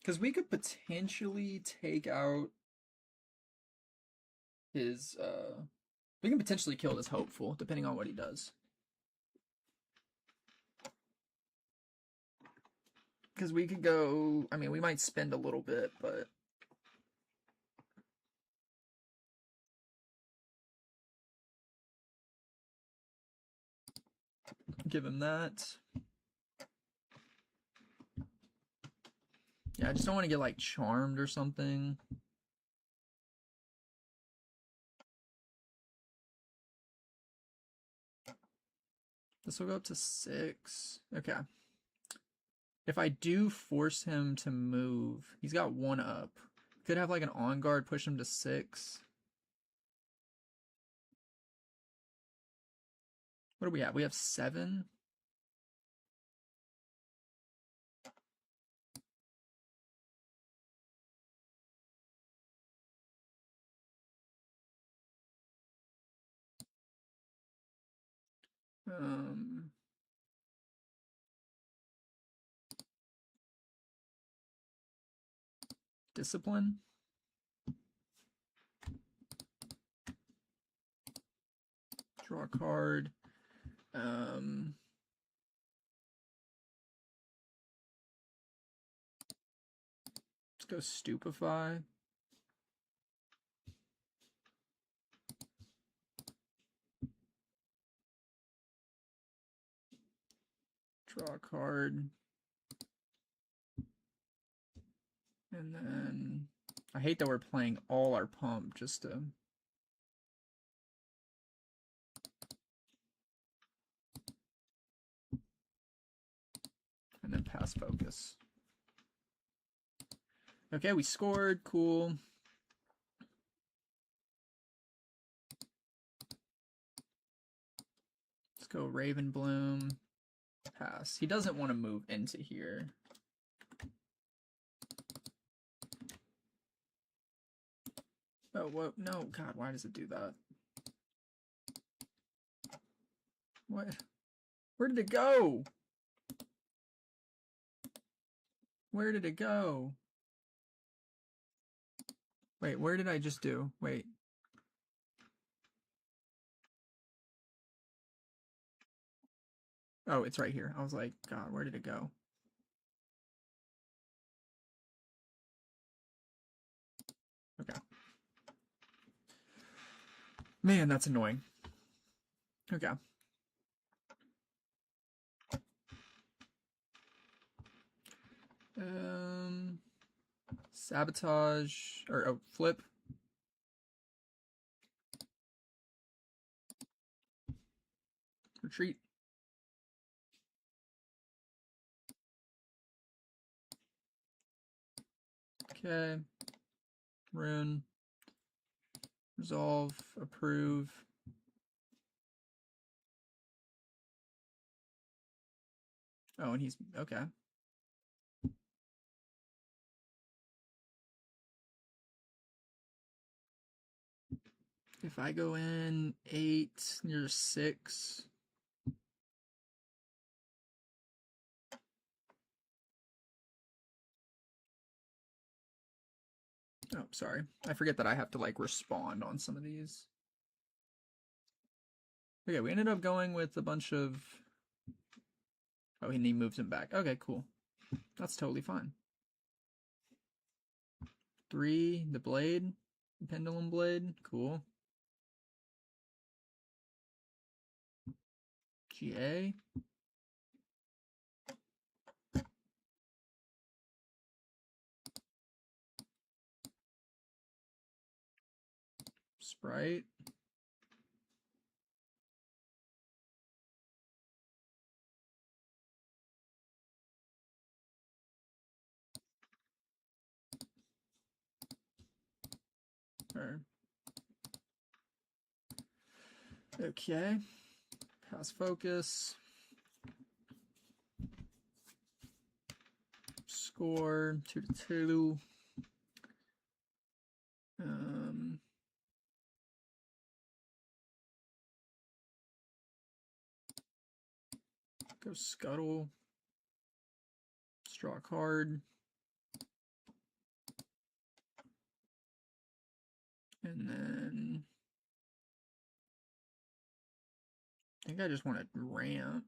Because we could potentially take out his, we can potentially kill this Hopeful, depending on what he does. Because we could go, I mean, we might spend a little bit, but... Give him that. Yeah, I just don't want to get, like, charmed or something. This will go up to 6. Okay. If I do force him to move, he's got 1 up. Could have, like, an on guard, push him to 6. What do we have? We have 7. Discipline. Draw a card. Let's go Stupefy. Draw a card. And then I hate that we're playing all our pump just to... And then pass focus. Okay, we scored. Cool. Let's go Raven Bloom. Pass. He doesn't want to move into here. Oh, what? No, God, why does it do that? What? Where did it go? Where did it go? Wait, where did I just do? Wait. Oh, it's right here. I was like, God, where did it go? Okay. Man, that's annoying. Okay. Sabotage, or flip. Retreat. Okay. Rune. Resolve. Approve. Oh, and he's... Okay. If I go in 8, you're 6. Oh, sorry. I forget that I have to, like, respond on some of these. Okay, we ended up going with a bunch of... Oh, and he moves him back. Okay, cool. That's totally fine. 3, the blade. Pendulum Blade, cool. GA. Sprite. Or, okay. Pass focus. Score 2-2. Go Scuttle. Draw a card. And then I think I just want to ramp.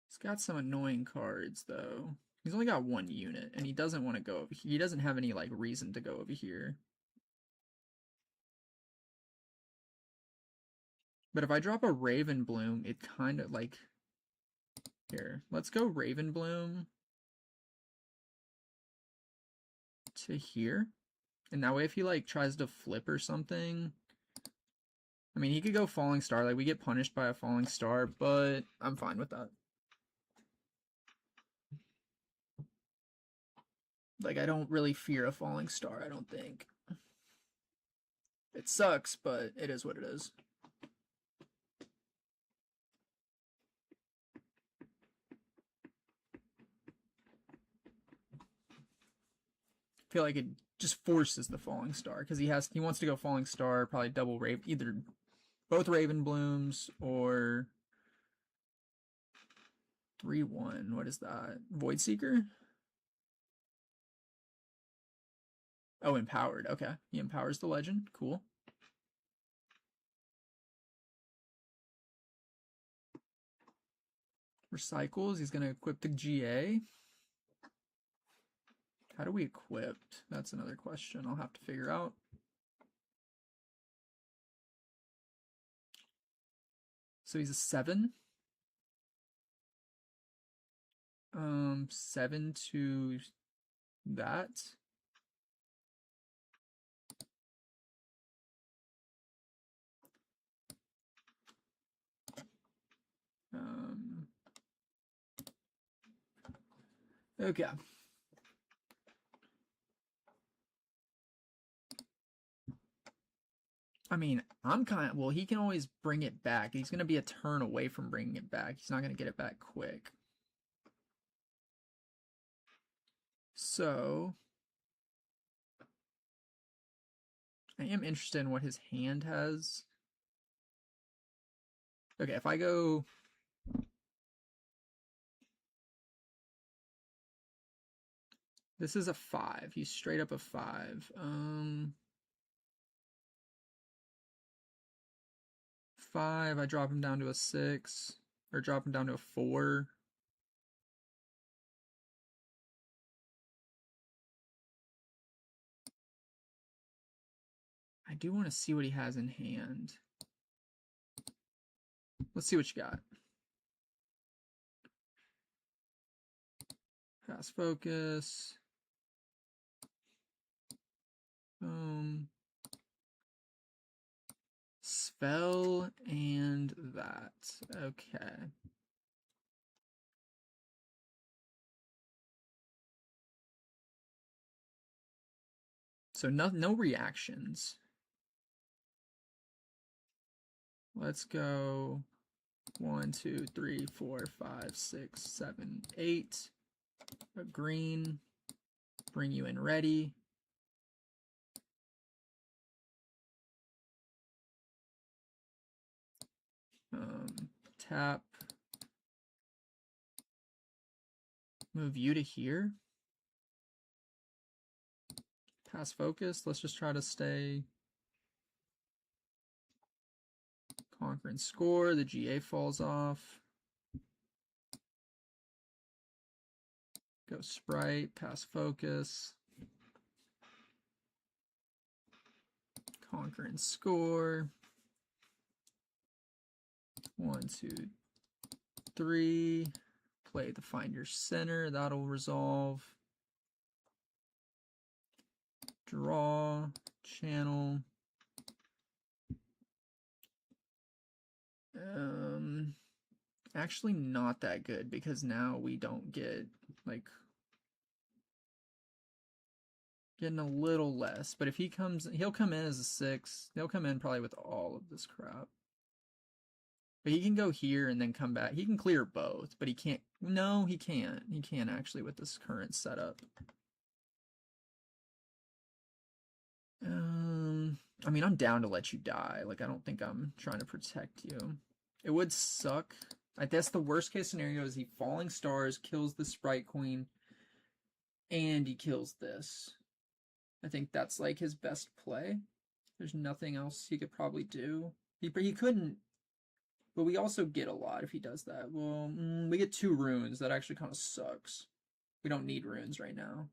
He's got some annoying cards though. He's only got one unit, and he doesn't want to go over here. He doesn't have any like reason to go over here. But if I drop a Raven Bloom, it kind of like here. Let's go Raven Bloom to here. And that way if he like tries to flip or something, I mean he could go Falling Star, like we get punished by a Falling Star, but I'm fine with that. Like I don't really fear a Falling Star, I don't think. It sucks, but it is what it is. I feel like it just forces the Falling Star because he wants to go Falling Star, probably double Raven, either both Raven Blooms or 3-1. What is that? Void Seeker? Oh, empowered. Okay. He empowers the legend. Cool. Recycles. He's going to equip the GA. How do we equip? That's another question I'll have to figure out. So he's a 7. 7 to that. Okay. I mean, I'm kind of, well, he can always bring it back. He's going to be a turn away from bringing it back. He's not going to get it back quick. So, I am interested in what his hand has. Okay, if I go... This is a 5. He's straight up a 5. 5, I drop him down to a 6. Or drop him down to a 4. I do want to see what he has in hand. Let's see what you got. Pass focus. Spell and that. Okay. So no reactions. Let's go 1, 2, 3, 4, 5, 6, 7, 8. A green. Bring you in ready. Tap. Move you to here. Pass focus. Let's just try to stay. Conquer and score. The GA falls off. Go Sprite, pass focus. Conquer and score. 1, 2, 3. Play the Find Your Center. That'll resolve. Draw. Channel. Actually not that good because now we don't get, like, getting a little less. But if he comes, he'll come in as a 6. He'll come in probably with all of this crap. But he can go here and then come back. He can clear both, but he can't. No, he can't. He can't actually with this current setup. I mean, I'm down to let you die. Like, I don't think I'm trying to protect you. It would suck. I guess the worst case scenario is he Falling Stars, kills the Sprite Queen, and he kills this. I think that's like his best play. There's nothing else he could probably do. He couldn't, but we also get a lot if he does that. Well, we get 2 runes. That actually kind of sucks. We don't need runes right now.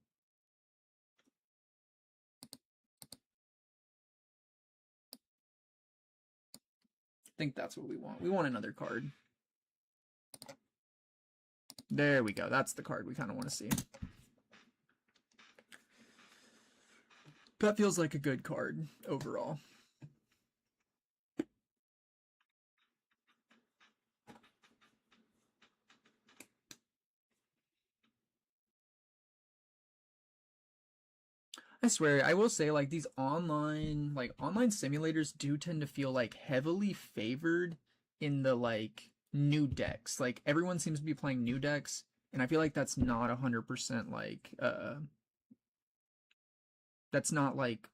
I think that's what we want. We want another card. There we go. That's the card we kind of want to see. That feels like a good card overall. I swear, I will say, like, these online simulators do tend to feel like heavily favored in the like new decks. Like, everyone seems to be playing new decks, and I feel like that's not 100% like that's not like,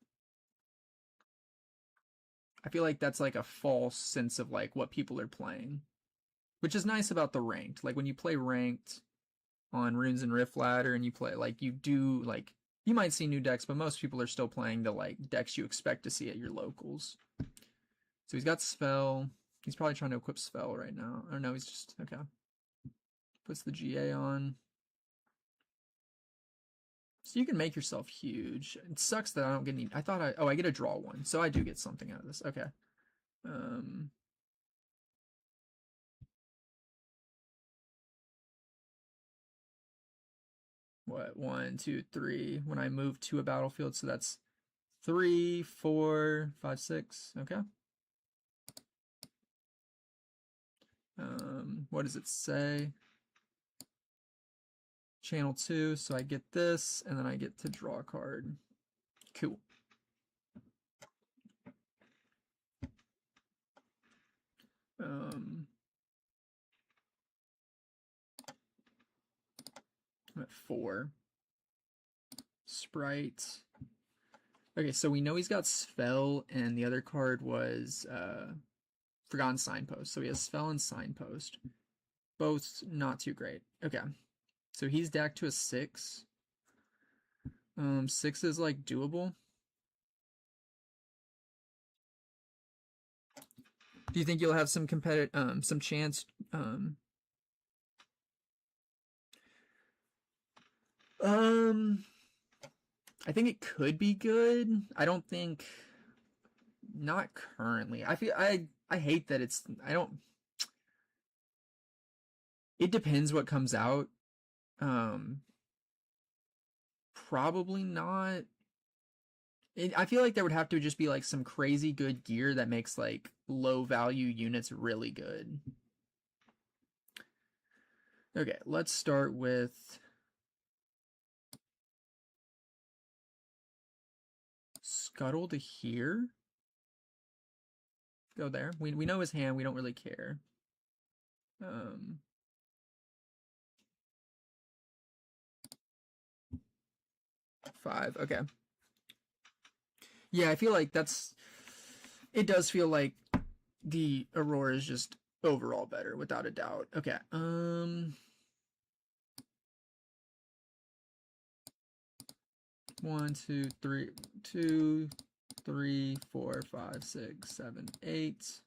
I feel like that's like a false sense of like what people are playing, which is nice about the ranked. Like, when you play ranked on Runes and Rift Ladder and you play, like, you do, like, you might see new decks, but most people are still playing the like decks you expect to see at your locals. So he's got Spell. He's probably trying to equip Spell right now. I don't know, he's just, okay. Puts the GA on. So you can make yourself huge. It sucks that I don't get any, I get a draw 1. So I do get something out of this. Okay. What, 1, 2, 3 when I move to a battlefield, so that's 3, 4, 5, 6. Okay. What does it say? Channel 2, so I get this, and then I get to draw a card. Cool. I'm at 4. Sprite. Okay, so we know he's got Spell, and the other card was Forgotten Signpost. So he has Spell and Signpost. Both not too great. Okay. So he's decked to a 6. 6 is like doable. Do you think you'll have some some chance? I think it could be good. I don't think, not currently. I hate that it's, it depends what comes out. Probably not. I feel like there would have to just be like some crazy good gear that makes like low value units really good. Okay, let's start with Scuttle to here. Go there. We know his hand. We don't really care. 5. Okay. Yeah, I feel like it does feel like the Aurora is just overall better, without a doubt. Okay. 1, 2, 3, 2, 3, 4, 5, 6, 7, 8.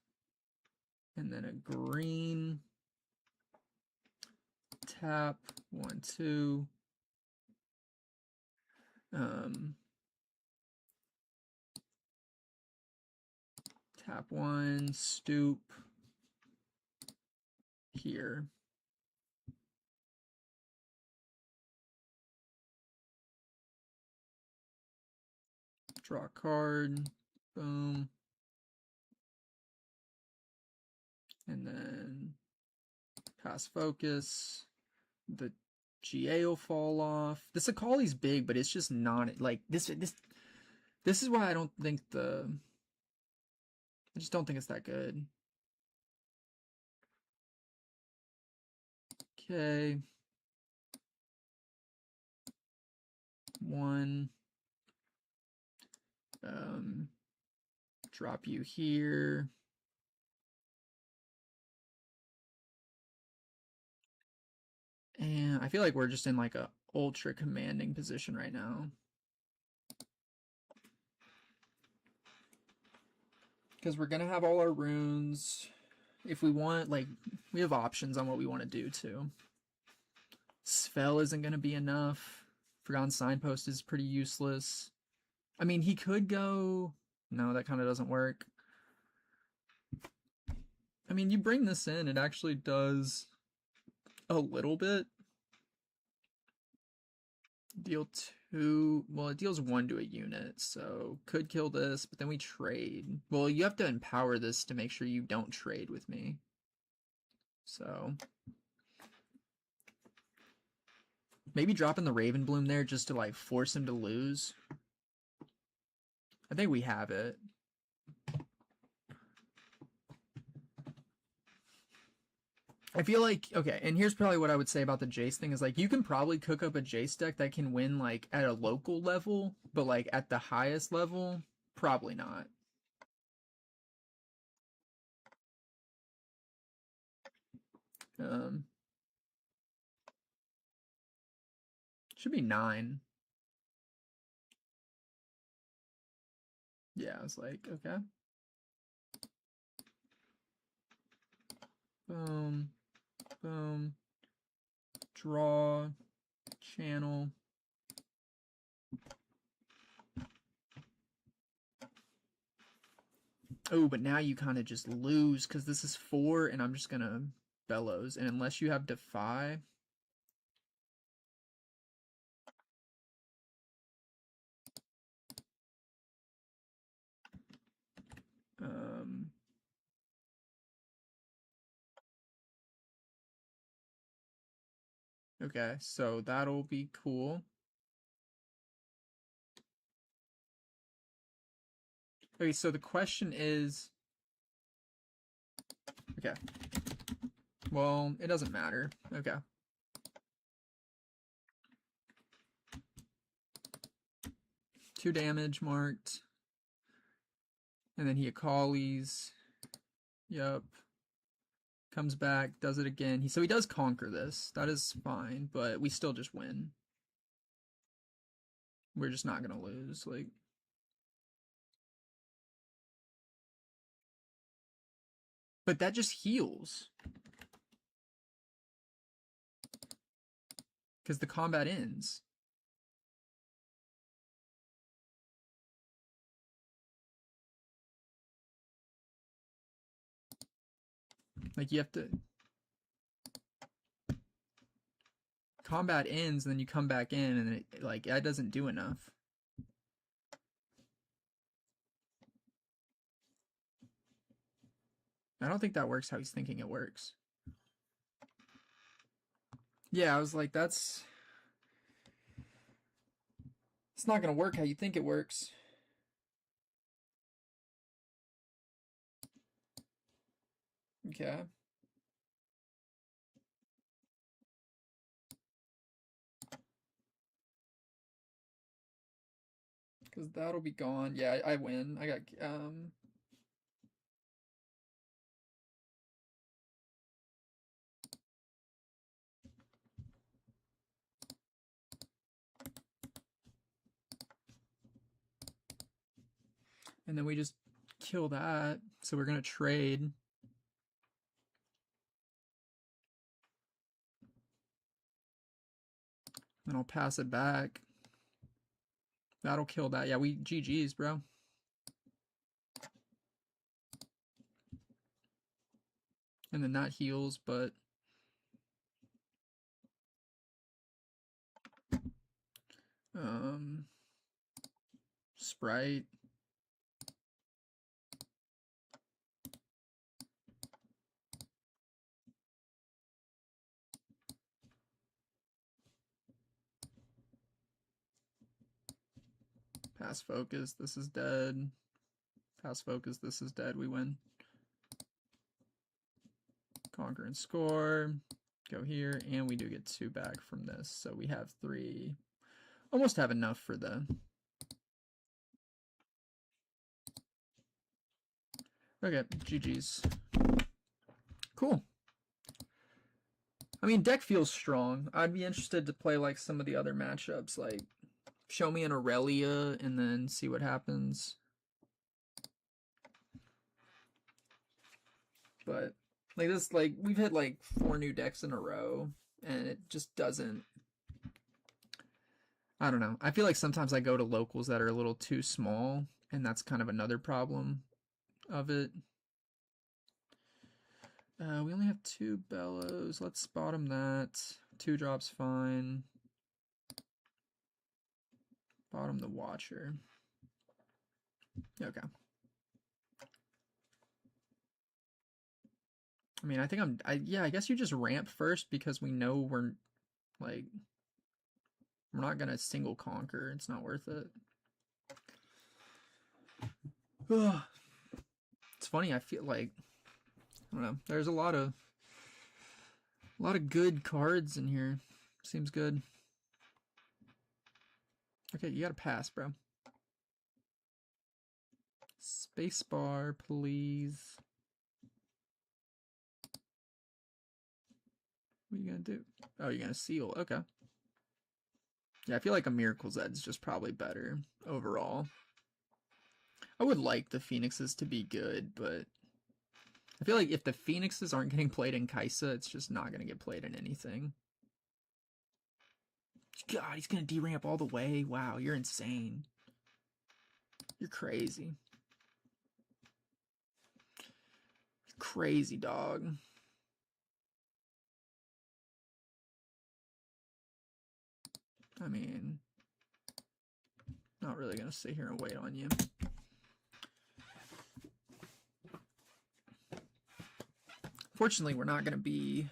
And then a green. Tap. 1, 2. Um, tap 1, stoop here. Draw a card. Boom. And then pass focus. The GA will fall off. This Akali's big, but it's just not like this is why I don't think I just don't think it's that good. Okay. 1. Drop you here. And I feel like we're just in like a ultra commanding position right now. Because we're going to have all our runes. If we want, like, we have options on what we want to do too. Spell isn't going to be enough. Forgotten Signpost is pretty useless. I mean, he could go... No, that kind of doesn't work. I mean, you bring this in, it actually does a little bit. Deal 2... Well, it deals 1 to a unit, so could kill this, but then we trade. Well, you have to empower this to make sure you don't trade with me. So... maybe dropping the Raven Bloom there just to, like, force him to lose. I think we have it. I feel like, okay, and here's probably what I would say about the Jace thing is, like, you can probably cook up a Jace deck that can win, like, at a local level, but, like, at the highest level, probably not. Should be 9. Yeah, I was like, okay. Boom. Boom. Draw. Channel. Oh, but now you kind of just lose because this is 4 and I'm just going to Bellows. And unless you have Defy... okay, so that'll be cool. Okay, so the question is... okay. Well, it doesn't matter. Okay. Two damage marked. And then he Akali's. Yup. Comes back, does it again. So he does conquer this. That is fine, but we still just win. We're just not gonna lose. Like... but that just heals. Because the combat ends. Like, you have to... combat ends, and then you come back in, and it, like, that doesn't do enough. I don't think that works how he's thinking it works. Yeah, I was like, that's... it's not gonna work how you think it works. Okay. Because that'll be gone. Yeah, I win. I got... and then we just kill that. So we're gonna trade. And I'll pass it back. That'll kill that. Yeah, we GG's, bro. And then that heals, but Sprite. Pass focus, this is dead. Pass focus, this is dead, we win. Conquer and score. Go here, and we do get 2 back from this, so we have 3. Almost have enough for the... Okay, GG's. Cool. I mean, deck feels strong. I'd be interested to play like some of the other matchups, like show me an Aurelia and then see what happens. But like this, like we've had like 4 new decks in a row, and it just doesn't. I don't know. I feel like sometimes I go to locals that are a little too small, and that's kind of another problem of it. We only have 2 bellows. Let's bottom that. 2 drops fine. Bottom the Watcher. Okay. I mean, I think yeah, I guess you just ramp first because we know we're not gonna single conquer. It's not worth it. Ugh. It's funny, I feel like, I don't know, there's a lot of good cards in here. Seems good. Okay, you gotta pass, bro. Spacebar, please. What are you gonna do? Oh, you're gonna seal. Okay. Yeah, I feel like a Miracle's Edge is just probably better overall. I would like the Phoenixes to be good, but I feel like if the Phoenixes aren't getting played in Kaisa, it's just not going to get played in anything. God, he's going to deramp all the way. Wow, you're insane. You're crazy. You're crazy, dog. I mean, not really going to sit here and wait on you. Fortunately, we're not going to be...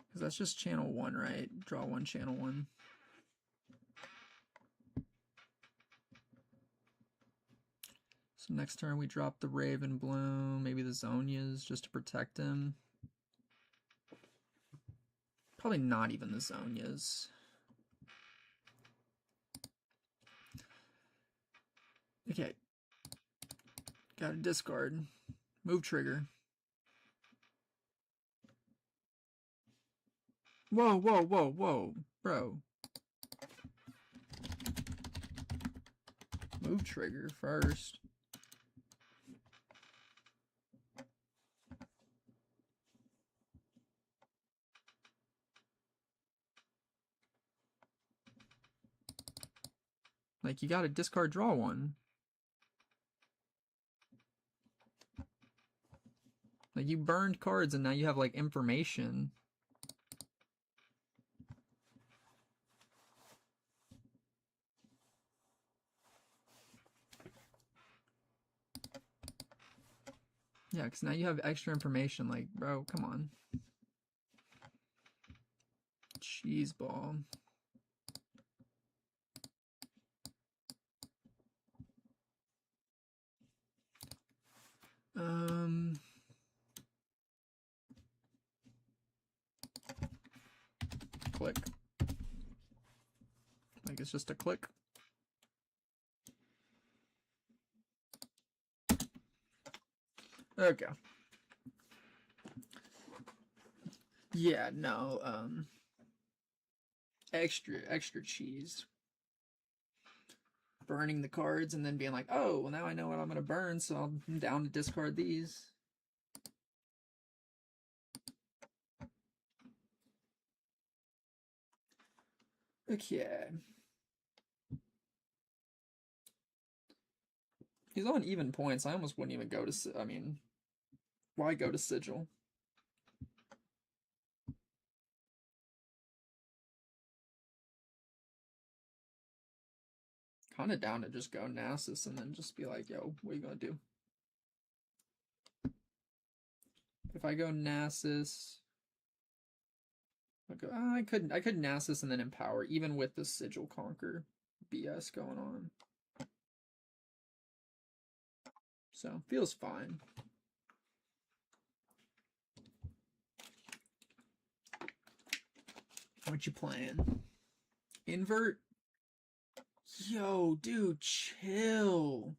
Because that's just channel 1, right? Draw 1, channel 1. So next turn we drop the Raven Bloom, maybe the Zonias just to protect him. Probably not even the Zonias. Okay. Gotta discard. Move trigger. Whoa, whoa, whoa, whoa, bro. Move trigger first. Like, you gotta discard, draw 1. Like, you burned cards and now you have, like, information. Yeah, because now you have extra information. Like, bro, come on. Cheese ball. Click. Like, it's just a click. Okay. Yeah, no, extra cheese. Burning the cards and then being like, oh, well now I know what I'm gonna burn, so I'm down to discard these. Okay. He's on even points. I almost wouldn't even go to. I mean, why go to Sigil? Kind of down to just go Nasus and then just be like, yo, what are you gonna do? If I go Nasus, I could Nasus and then Empower, even with the Sigil Conquer BS going on. So feels fine. What you playing? Invert? Yo, dude, chill.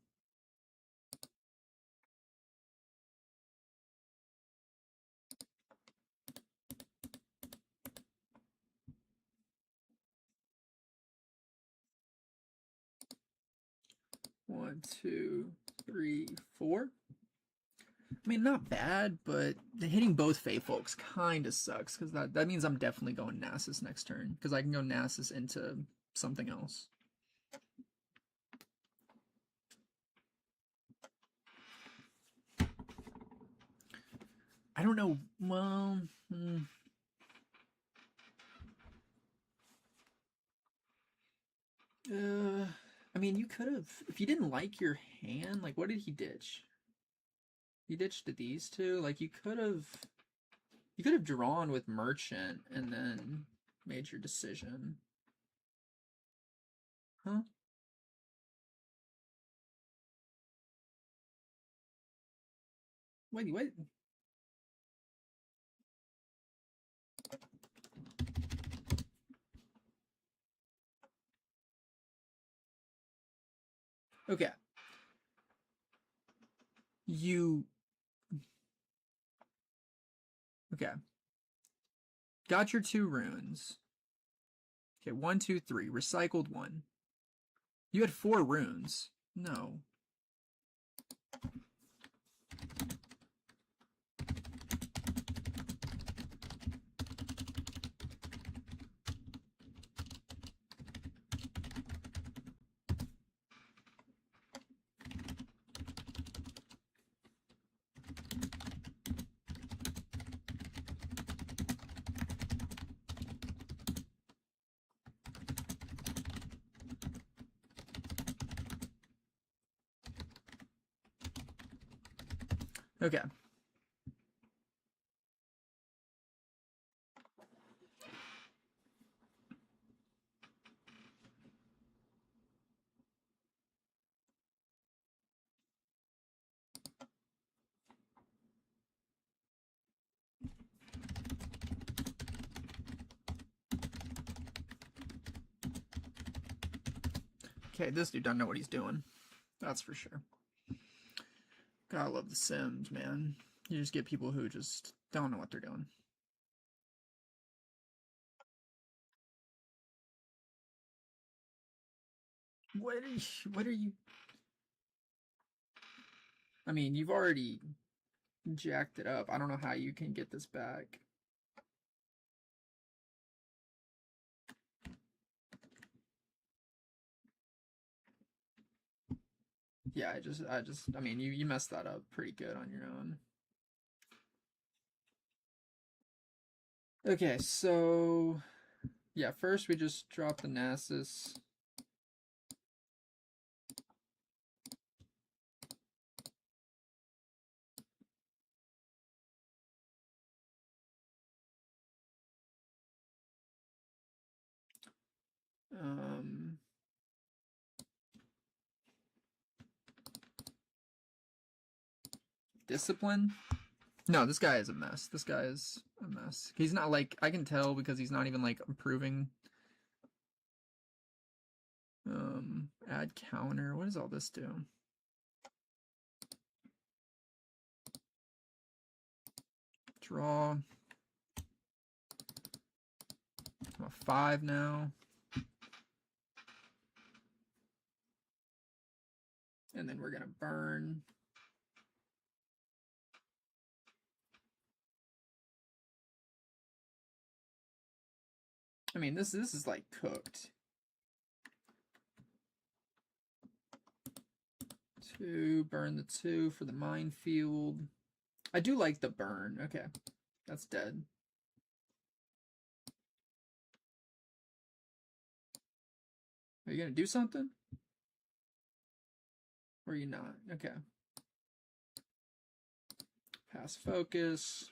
One, two, three, four. I mean, not bad, but hitting both Fey Folks kind of sucks because that means I'm definitely going Nasus next turn because I can go Nasus into something else. I don't know. Well, I mean, you could have if you didn't like your hand. Like, what did he ditch? He ditched these two. Like, you could have drawn with Merchant and then made your decision. Huh? Wait. Okay. Okay. Got your 2 runes. Okay, 1, 2, 3. Recycled 1. You had 4 runes. No. Okay. Okay, this dude doesn't know what he's doing. That's for sure. Gotta love The Sims, man. You just get people who just don't know what they're doing. What are you... I mean, you've already jacked it up. I don't know how you can get this back. Yeah, I mean, you messed that up pretty good on your own. Okay, so yeah, first we just drop the Nasus. Discipline? No, this guy is a mess. This guy is a mess. He's not like, I can tell because he's not even like improving. Add counter. What does all this do? Draw. I'm a 5 now. And then we're gonna burn. I mean, this is like cooked. 2, burn the 2 for the minefield. I do like the burn. Okay, that's dead. Are you gonna do something? Or are you not? Okay. Pass focus.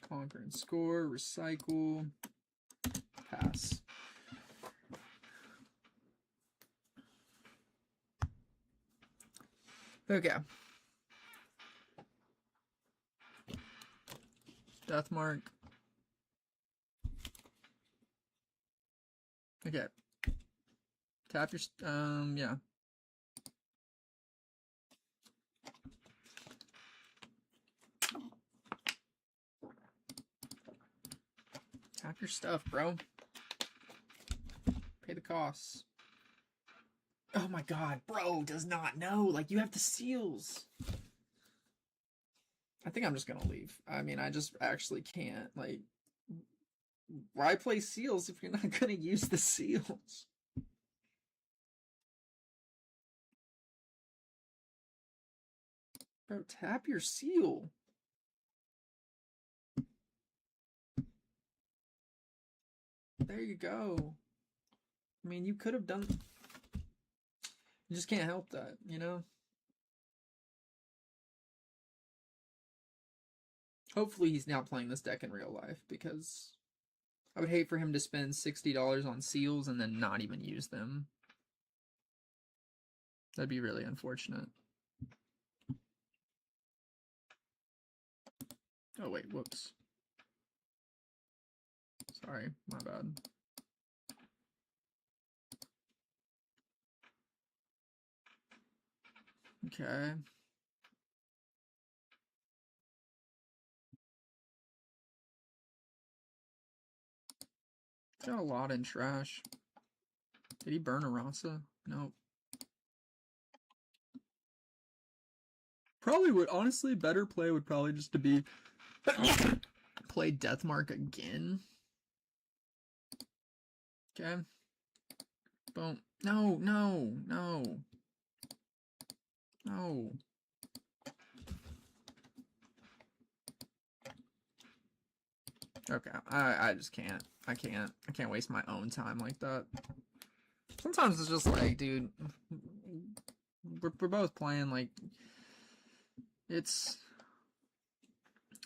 Conquer and score. Recycle. Pass. Okay. Death mark. Okay. Tap your yeah. Tap your stuff, bro. Pay the costs. Oh my god, bro does not know. Like, you have the seals. I think I'm just gonna leave. I mean, I just actually can't. Like, why play seals if you're not gonna use the seals? Bro, tap your seal. There you go. I mean, you could have done. You just can't help that, you know? Hopefully he's not playing this deck in real life, because I would hate for him to spend $60 on seals and then not even use them. That'd be really unfortunate. Oh wait, whoops. Sorry, my bad. Okay. Got a lot in trash. Did he burn a Rasa? Nope. Probably would, honestly, better play would probably just to be play Deathmark again. Okay. Boom. No, no, no. No. Okay, I just can't. I can't waste my own time like that. Sometimes it's just like, dude, we're both playing, like, it's,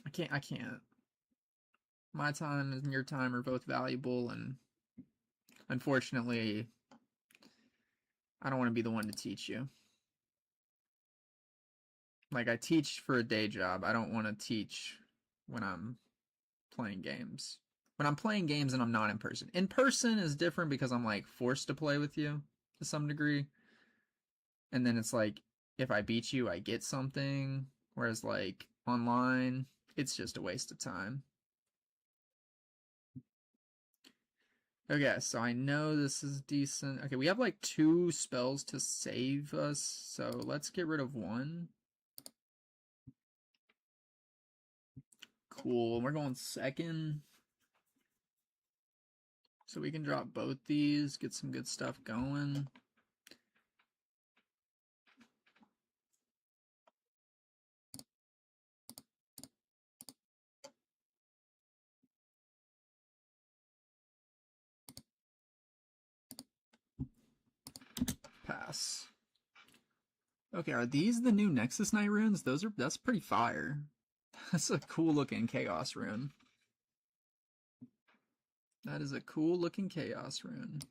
I can't. My time and your time are both valuable, and unfortunately, I don't want to be the one to teach you. Like, I teach for a day job. I don't want to teach when I'm playing games. When I'm playing games and I'm not in person. In person is different because I'm, like, forced to play with you to some degree. And then it's like, if I beat you, I get something. Whereas, like, online, it's just a waste of time. Okay, so I know this is decent. Okay, we have like 2 spells to save us, so let's get rid of 1. Cool, we're going second. So we can drop both these, get some good stuff going. Pass. Okay, are these the new Nexus Knight runes? That's pretty fire. That's a cool looking Chaos rune. That is a cool looking Chaos rune.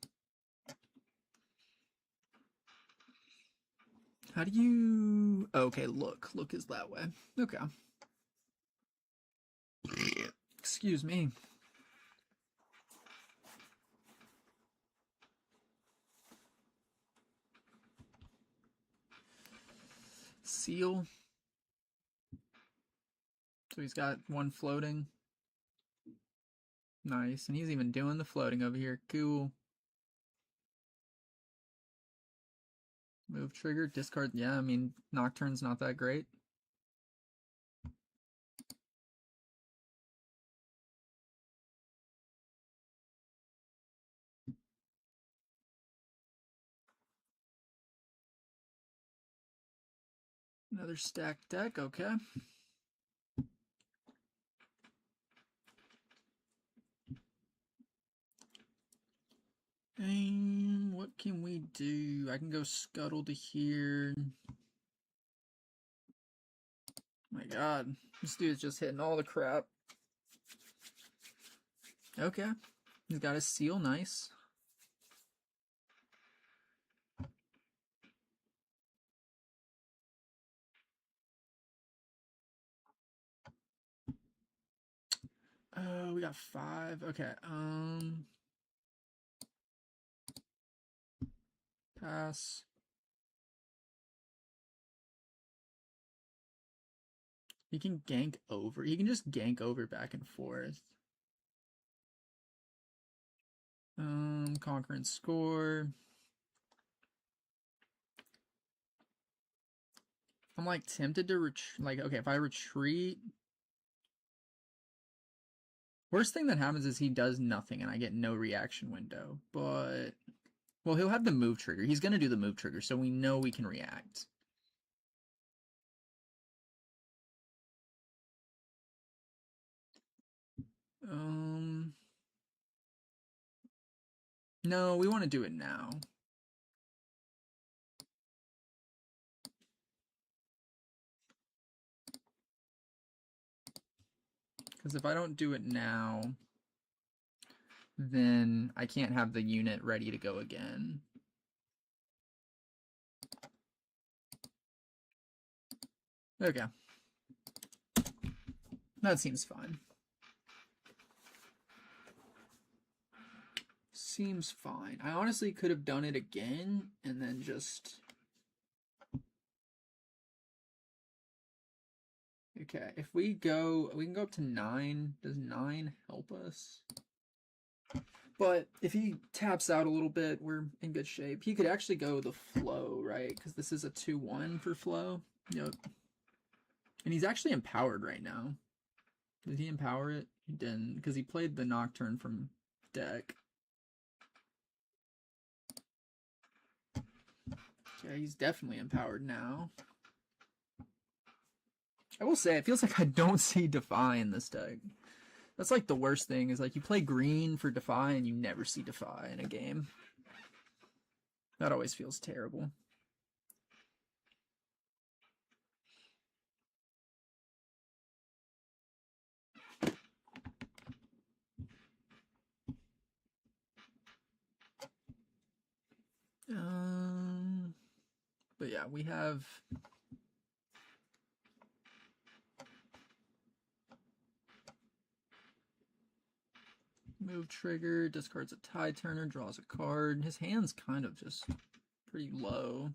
How do you... Okay, look is that way. Okay. Excuse me. Seal. So he's got 1 floating. Nice. And he's even doing the floating over here. Cool. Move trigger. Discard. Yeah, I mean, Nocturne's not that great. Another stacked deck, okay. And what can we do? I can go Scuttle to here. My god, this dude's just hitting all the crap. Okay, he's got his seal, nice. We got 5. Okay, pass. He can gank over. He can just gank over back and forth. Conquer and score. I'm like tempted to like, okay, if I retreat. Worst thing that happens is he does nothing and I get no reaction window. But, well, he'll have the move trigger. He's going to do the move trigger, so we know we can react. No, we want to do it now. Because if I don't do it now, then I can't have the unit ready to go again. Okay. That seems fine. Seems fine. I honestly could have done it again and then just... Okay, if we go, we can go up to 9. Does 9 help us? But if he taps out a little bit, we're in good shape. He could actually go the flow, right? Because this is a 2-1 for flow. Yep. And he's actually empowered right now. Did he empower it? He didn't, because he played the Nocturne from deck. Okay, he's definitely empowered now. I will say, it feels like I don't see Defy in this deck. That's like the worst thing, is like you play green for Defy and you never see Defy in a game. That always feels terrible. But yeah, we have... Move trigger, discards a Tide Turner, draws a card. His hand's kind of just pretty low.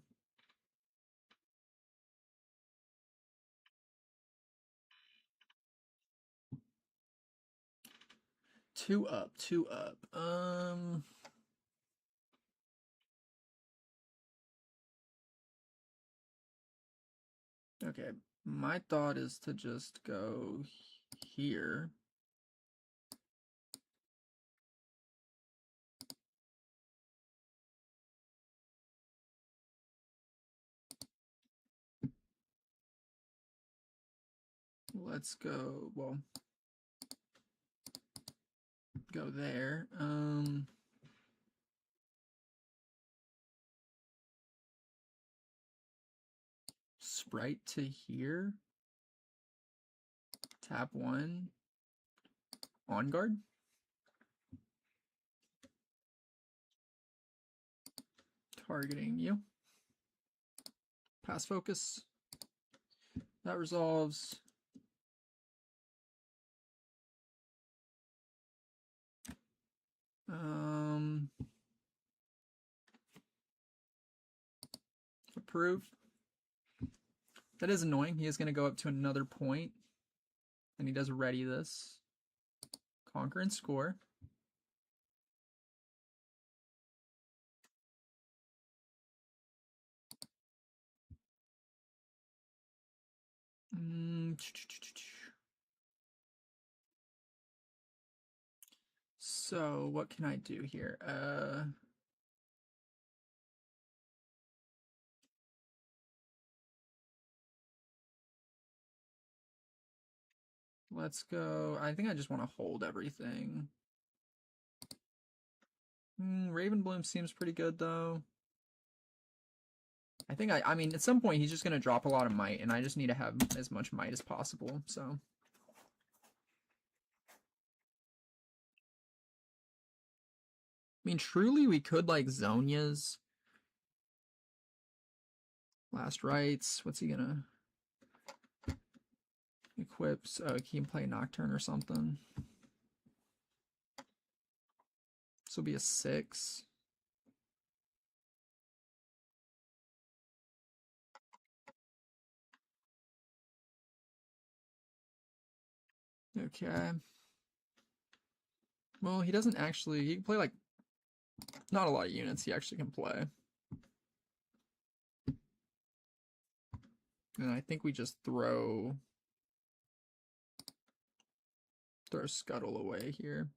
Two up. Okay, my thought is to just go here. Let's go, well, go there. Sprite to here. Tap 1. On guard. Targeting you. Pass focus. That resolves. Approve. That is annoying. He is going to go up to another point. And he does ready this. Conquer and score. So what can I do here? Let's go. I think I just want to hold everything. Ravenbloom seems pretty good, though. I think I mean, at some point, he's just going to drop a lot of might, and I just need to have as much might as possible, so. I mean, truly, we could, like, Zonia's last rites. What's he gonna equips? Oh, he can play Nocturne or something. This will be a 6. Okay. Well, he doesn't actually. He can play, like, not a lot of units he actually can play. And I think we just throw Scuttle away here.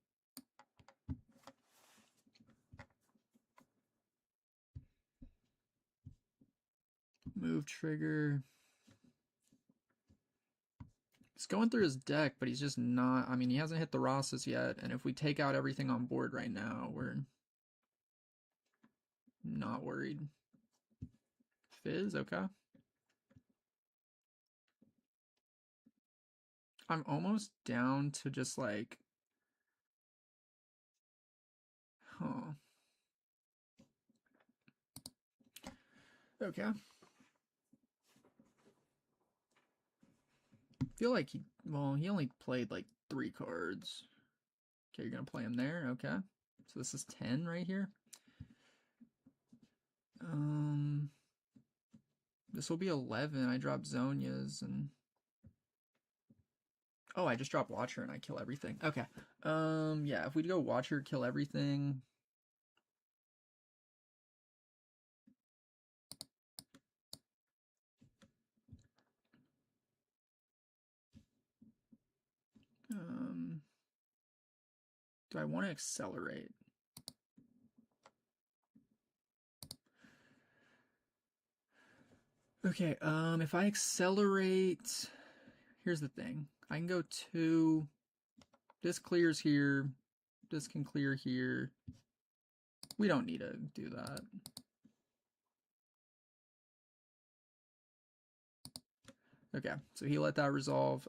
Move trigger. He's going through his deck, but he's just not. I mean, he hasn't hit the Rosses yet, and if we take out everything on board right now, we're not worried. Fizz, okay. I'm almost down to just like, huh. Okay. I feel like he only played like 3 cards. Okay, you're gonna play him there, okay. So this is 10 right here. This will be 11. I drop Zonia's and oh, I just drop Watcher and I kill everything. Okay. Yeah, if we go Watcher, kill everything. Do I want to accelerate? Okay, if I accelerate, here's the thing. I can go 2. This clears here. This can clear here. We don't need to do that. Okay, so he let that resolve.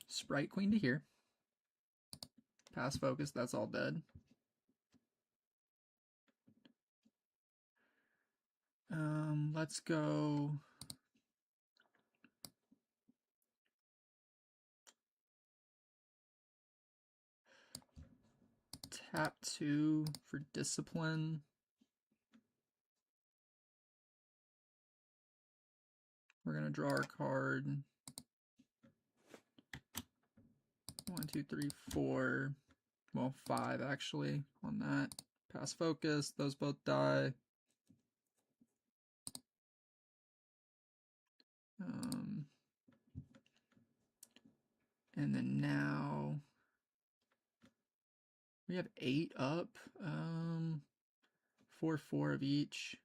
Sprite Queen to here. Pass focus, that's all dead. Let's go. Tap 2 for discipline. We're gonna draw our card. 1, 2, 3, 4. Well, 5 actually on that. Pass focus, those both die. And then now we have 8 up. 4, 4 of each.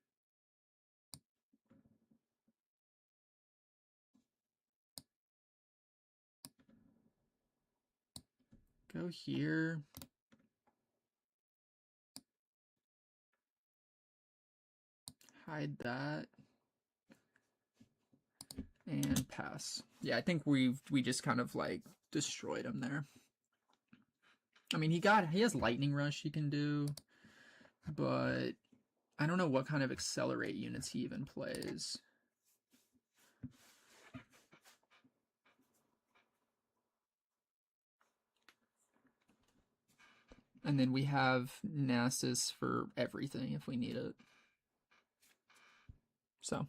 Go here. Hide that. And pass. Yeah, I think we just kind of like destroyed him there. I mean, he has Lightning Rush he can do, but I don't know what kind of accelerate units he even plays. And then we have Nasus for everything if we need it. So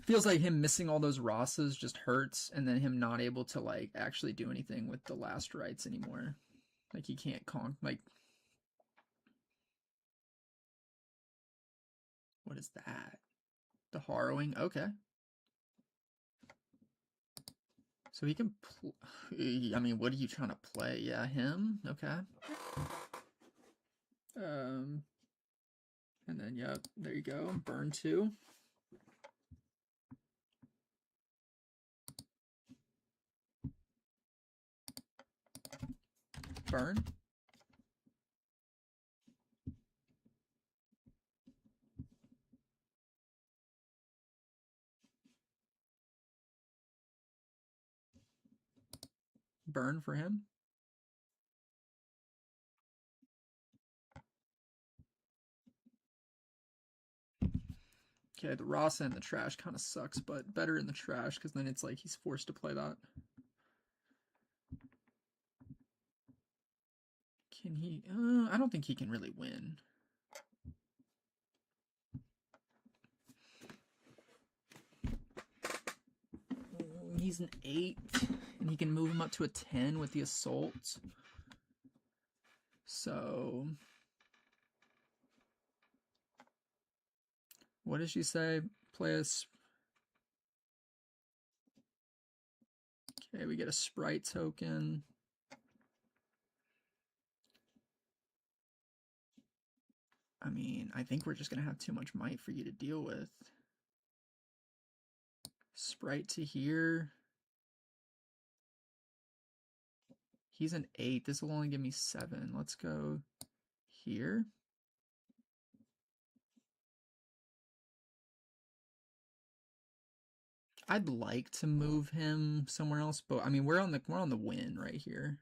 feels like him missing all those Rosses just hurts, and then him not able to like actually do anything with the last rites anymore. Like he can't like what is that? The Harrowing? Okay. So he can I mean, what are you trying to play? Yeah, him? Okay. And then, yep, there you go. Burn 2. Burn. Burn for him. Okay, the Rasa in the trash kind of sucks, but better in the trash because then it's like he's forced to play that. Can he? I don't think he can really win. He's an 8, and he can move him up to a 10 with the assault. So, what does she say? Play a... Okay, we get a sprite token. I mean, I think we're just going to have too much might for you to deal with. Sprite to here. He's an 8. This will only give me 7. Let's go here. I'd like to move him somewhere else, but I mean we're on the win right here.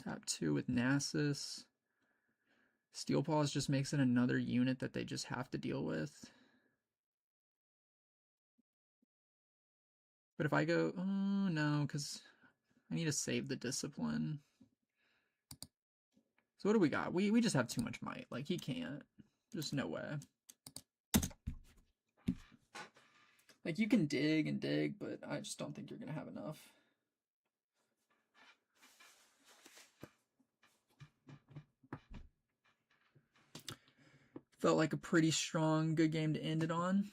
Tap 2 with Nasus. Steel Paws just makes it another unit that they just have to deal with. But if I go, oh no, because I need to save the discipline. So what do we got? We just have too much might. Like he can't. There's no way. Like you can dig and dig, but I just don't think you're gonna have enough. Felt like a pretty strong, good game to end it on.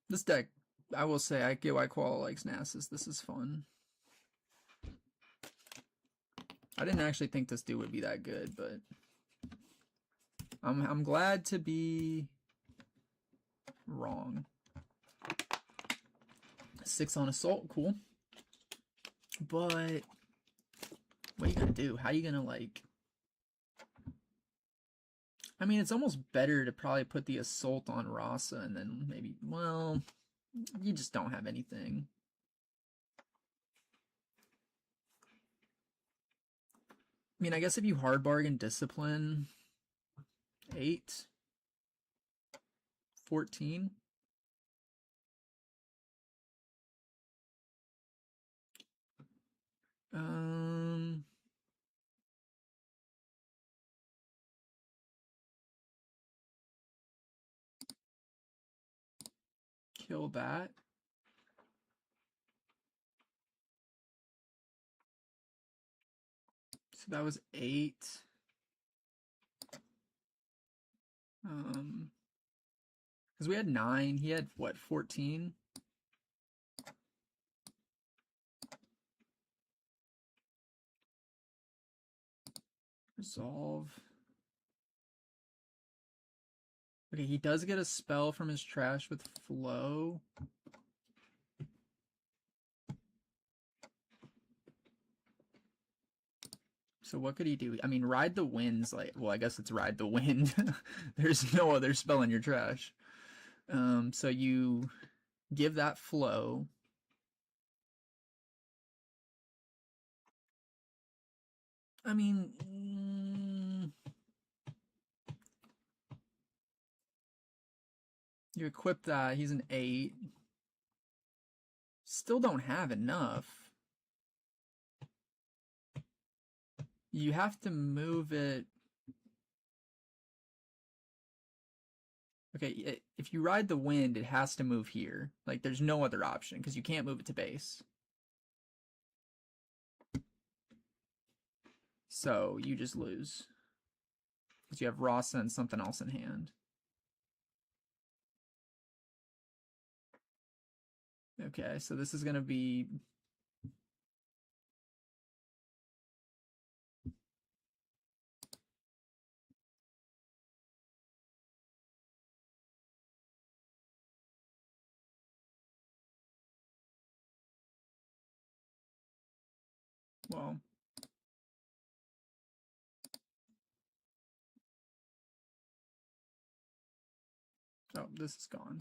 This deck, I will say, I get why Koala likes Nasus. This is fun. I didn't actually think this dude would be that good, but I'm glad to be wrong. 6 on assault, cool. But what are you gonna do? How are you gonna like? I mean, it's almost better to probably put the assault on Rasa and then maybe, well, you just don't have anything. I mean, I guess if you hard bargain discipline, 8, 14. Kill that. So that was 8. Because we had 9, he had what, 14? Resolve. Okay, he does get a spell from his trash with flow. So what could he do? I mean, ride the wind's like, well, I guess it's ride the wind. There's no other spell in your trash. So you give that flow. I mean, you equip that. He's an 8. Still don't have enough. You have to move it. Okay, if you ride the wind, it has to move here. Like, there's no other option because you can't move it to base. So you just lose because you have Rasa and something else in hand. Okay, so this is going to be Well, oh, this is gone.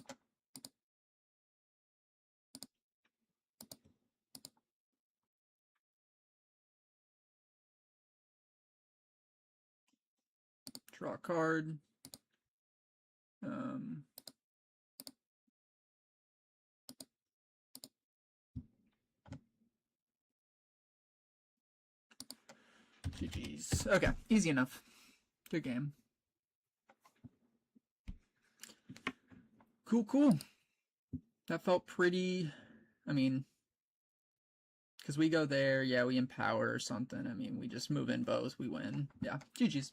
Draw a card. GG's. Okay, easy enough. Good game. Cool, cool. That felt pretty, I mean, because we go there, yeah, we empower or something. I mean, we just move in both, we win. Yeah, GG's.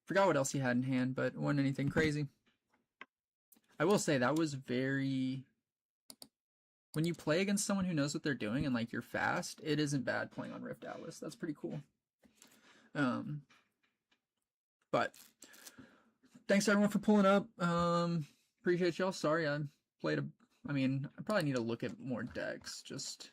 Forgot what else he had in hand, but it wasn't anything crazy. I will say that was very... When you play against someone who knows what they're doing and like you're fast, it isn't bad playing on Rift Atlas. That's pretty cool. But thanks everyone for pulling up. Appreciate y'all. Sorry I played a... I mean, I probably need to look at more decks. Just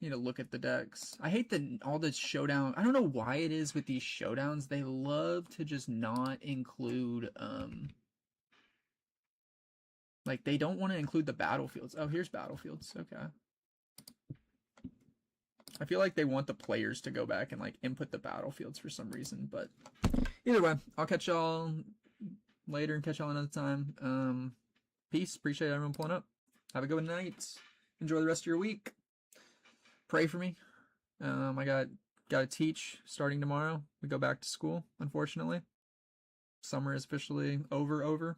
need to look at the decks. I hate all the showdown. I don't know why it is with these showdowns. They love to just not include... Like, they don't want to include the battlefields. Oh, here's battlefields. Okay. I feel like they want the players to go back and, like, input the battlefields for some reason. But either way, I'll catch y'all later and catch y'all another time. Peace. Appreciate everyone pulling up. Have a good night. Enjoy the rest of your week. Pray for me. I got to teach starting tomorrow. We go back to school, unfortunately. Summer is officially over.